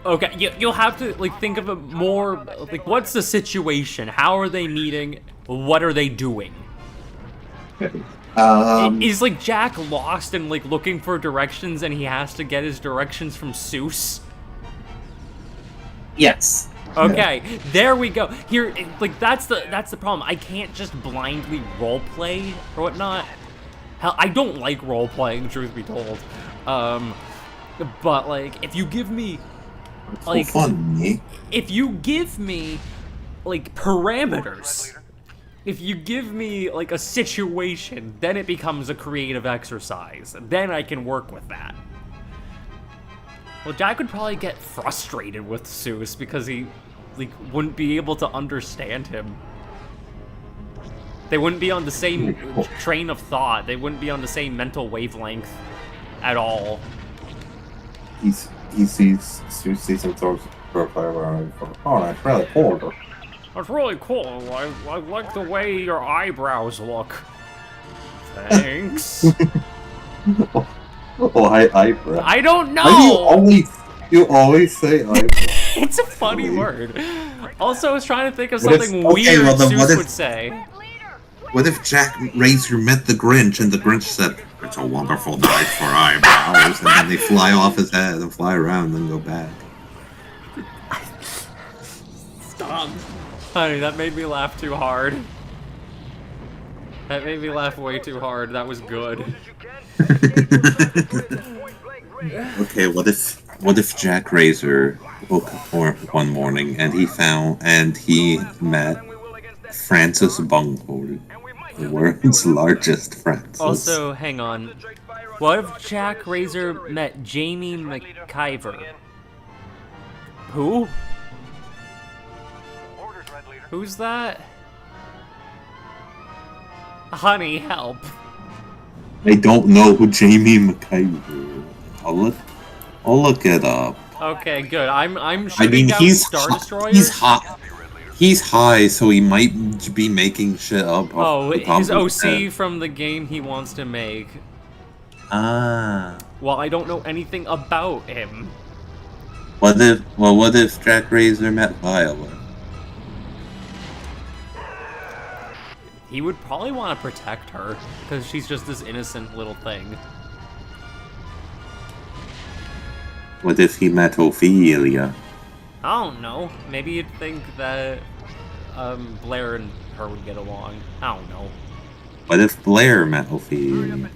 Okay, you'll have to, like, think of it more, like, what's the situation? How are they meeting? What are they doing? Is, like, Jack lost and, like, looking for directions and he has to get his directions from Seuss? Yes. Okay, there we go. Here, like, that's the problem. I can't just blindly roleplay or whatnot. Hell, I don't like roleplaying, truth be told. But, like, if you give me... like, if you give me, like, parameters, if you give me, like, a situation, then it becomes a creative exercise. Then I can work with that. Well, Jack would probably get frustrated with Seuss because he, like, wouldn't be able to understand him. They wouldn't be on the same train of thought. They wouldn't be on the same mental wavelength at all. He sees some sort of profile. Oh, that's really cool. That's really cool. I like the way your eyebrows look. Thanks. Why eyebrow? I don't know. You always say eyebrow. It's a funny word. Also, I was trying to think of something weird Seuss would say. What if Jack Razor met the Grinch and the Grinch said, "It's a wonderful night for eyebrows," and then they fly off his head and fly around and go back? Stop. Honey, that made me laugh too hard. That made me laugh way too hard. That was good. Okay, what if Jack Razor woke up one morning and he met Francis Bunghole, the world's largest Francis. Also, hang on. What if Jack Razor met Jamie McIver? Who? Who's that? Honey, help. I don't know who Jamie McIver is. I'll look it up. Okay, good. I'm shooting down Star Destroyers. He's high, so he might be making shit up. Oh, he's OC from the game he wants to make. Ah. Well, I don't know anything about him. What if Jack Razor met Violet? He would probably want to protect her, because she's just this innocent little thing. What if he met Ophelia? I don't know. Maybe you'd think that Blair and her would get along. I don't know. What if Blair met Ophelia?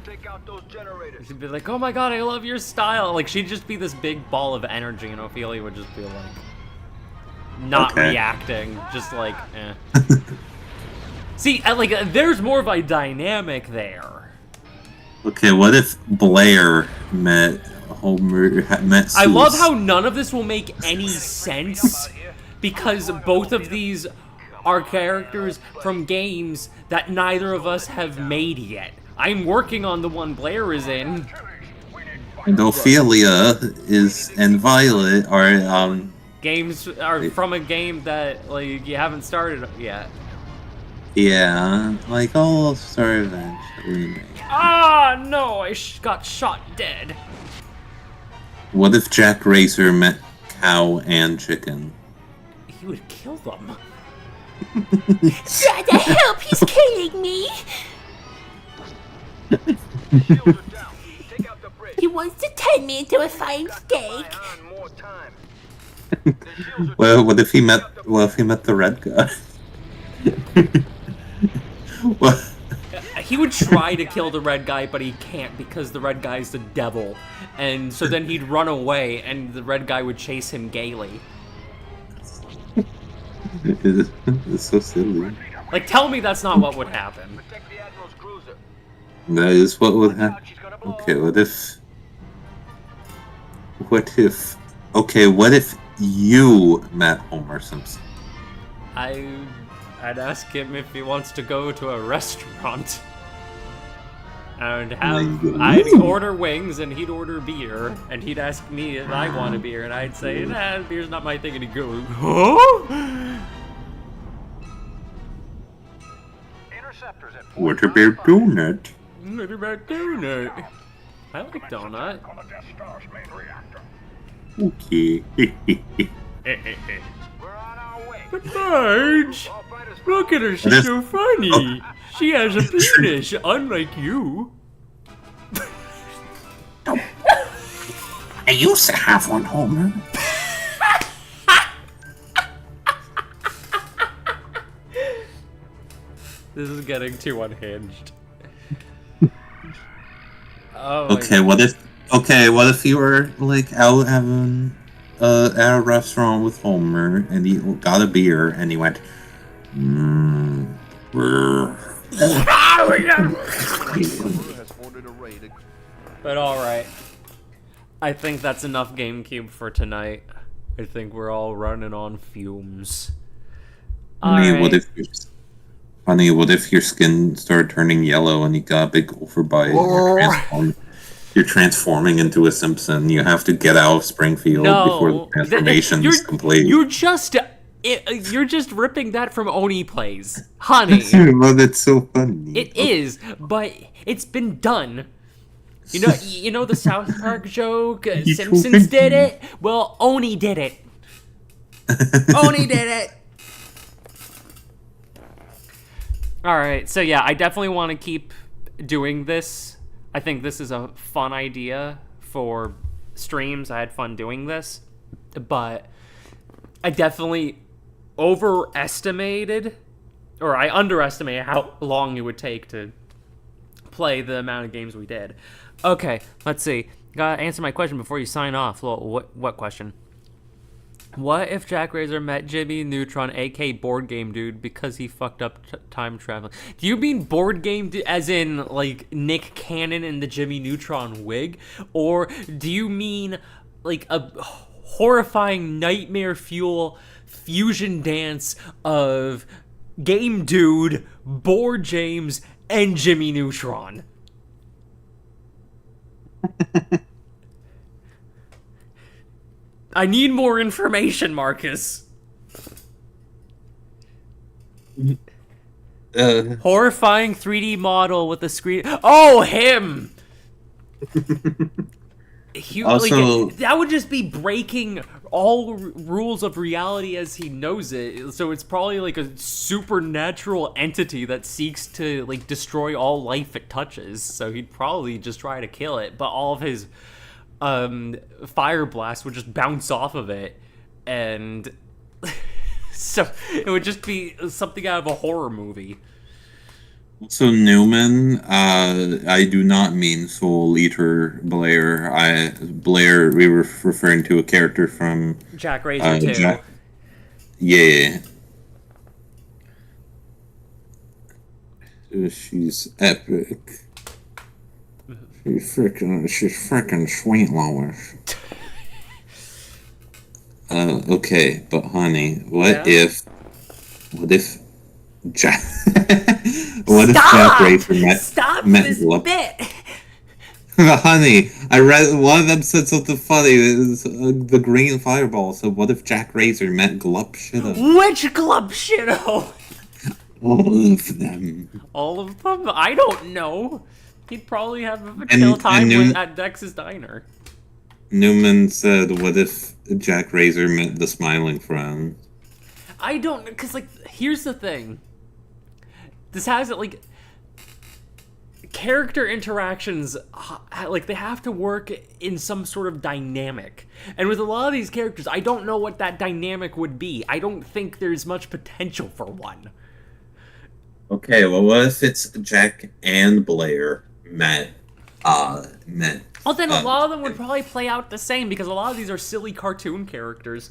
She'd be like, "Oh my god, I love your style." Like, she'd just be this big ball of energy, and Ophelia would just be like, not reacting, just like, eh. See, like, there's more of a dynamic there. Okay, what if Blair met Seuss? I love how none of this will make any sense, because both of these are characters from games that neither of us have made yet. I'm working on the one Blair is in. And Ophelia and Violet are games are from a game that, like, you haven't started yet. Yeah, like, I'll start eventually. Ah, no, I got shot dead. What if Jack Racer met cow and chicken? He would kill them. Try to help, he's killing me. Shields are down. Take out the bridge. He wants to turn me into a fine steak. On more time. The shields are Well, what if he met the red guy? Well, He would try to kill the red guy, but he can't because the red guy's the devil. And so then he'd run away, and the red guy would chase him gaily. it's so silly. Like, tell me that's not what would happen. protect the Admiral's cruiser. That is what would happen. She's gonna blow. Okay, what if you met Homer Simpson? I'd ask him if he wants to go to a restaurant. I'd order wings and he'd order beer, and he'd ask me if I want a beer, and I'd say, nah, beer's not my thing, and he'd go, huh? Interceptors at What about donut? What about donut? I like donut. on the Death Star's main reactor. Okay. We're on our way. But Marge, All fighters look at her, she's so funny. She has a penis, unlike you. I used to have one, Homer. This is getting too unhinged. Oh, Okay, what if you were like out having at a restaurant with Homer and he got a beer and he went But alright. I think that's enough GameCube for tonight. I think we're all running on fumes. Honey, Alright. what if your skin started turning yellow and you got a big overbite? You're transforming into a Simpson. You have to get out of Springfield before the transformation is complete. You're just ripping that from Oni Plays. Honey. But it's so funny. It is, but it's been done. You know the South Park joke? Simpsons did it? Well, Oni did it. Oni did it. Alright, so yeah, I definitely want to keep doing this. I think this is a fun idea for streams. I had fun doing this. But I definitely underestimated how long it would take to play the amount of games we did. Okay, let's see. Gotta answer my question before you sign off. Well, what question? What if Jack Razor met Jimmy Neutron, aka Board Game Dude, because he fucked up time traveling? Do you mean Board Game as in, like, Nick Cannon in the Jimmy Neutron wig? Or do you mean, like, a horrifying nightmare fuel fusion dance of Game Dude, Board James, and Jimmy Neutron? I need more information, Marcus. Horrifying 3D model with a screen. Oh, him! That would just be breaking all rules of reality as he knows it. So it's probably like a supernatural entity that seeks to like destroy all life it touches. So he'd probably just try to kill it, but all of his fire blast would just bounce off of it, and so it would just be something out of a horror movie. So Newman, I do not mean Soul Eater Blair. Blair, we were referring to a character from Jack Razor 2. Yeah. She's epic. She's freaking sweet, Lois. Okay, but honey, what if Jack Razor met this Glup? bit. Honey, I read one of them said something funny. It was, the green fireball. So what if Jack Razor met Glup Shido? Which Glup Shido? All of them. All of them? I don't know. He'd probably have a chill time at Dex's Diner. Newman said, "What if Jack Razor met the smiling friend?" I don't, because, like, here's the thing. This has, like, character interactions, like, they have to work in some sort of dynamic. And with a lot of these characters, I don't know what that dynamic would be. I don't think there's much potential for one. Okay, well, what if it's Jack and Blair met? Well, then a lot of them would probably play out the same, because a lot of these are silly cartoon characters.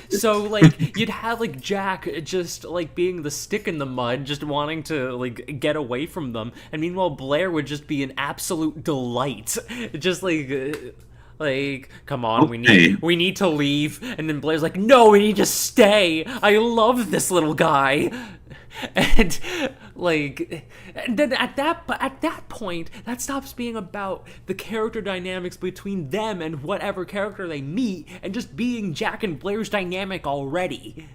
So, like, you'd have, like, Jack just, like, being the stick in the mud, just wanting to, like, get away from them. And meanwhile, Blair would just be an absolute delight. Just, like, come on, Okay. we need to leave. And then Blair's like, no, we need to stay. I love this little guy. And, like, and then at that point, that stops being about the character dynamics between them and whatever character they meet, and just being Jack and Blair's dynamic already.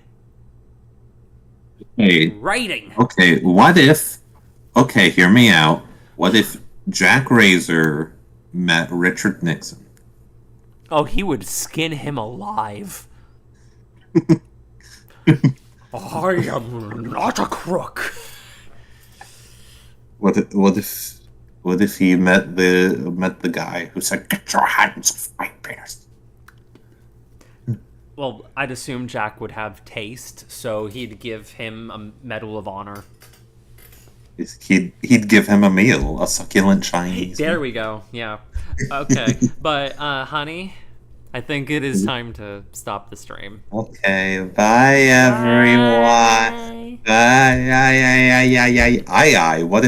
Hey, Writing. okay, what if... Okay, hear me out. What if Jack Razor met Richard Nixon? Oh, he would skin him alive. I am not a crook. What if he met the guy who said, "Get your hands off my penis"? Well, I'd assume Jack would have taste, so he'd give him a Medal of Honor. He'd give him a meal, a succulent Chinese. There we go. Yeah. Okay. But honey, I think it is time to stop the stream. Okay, bye everyone. Bye. Bye. Aye. What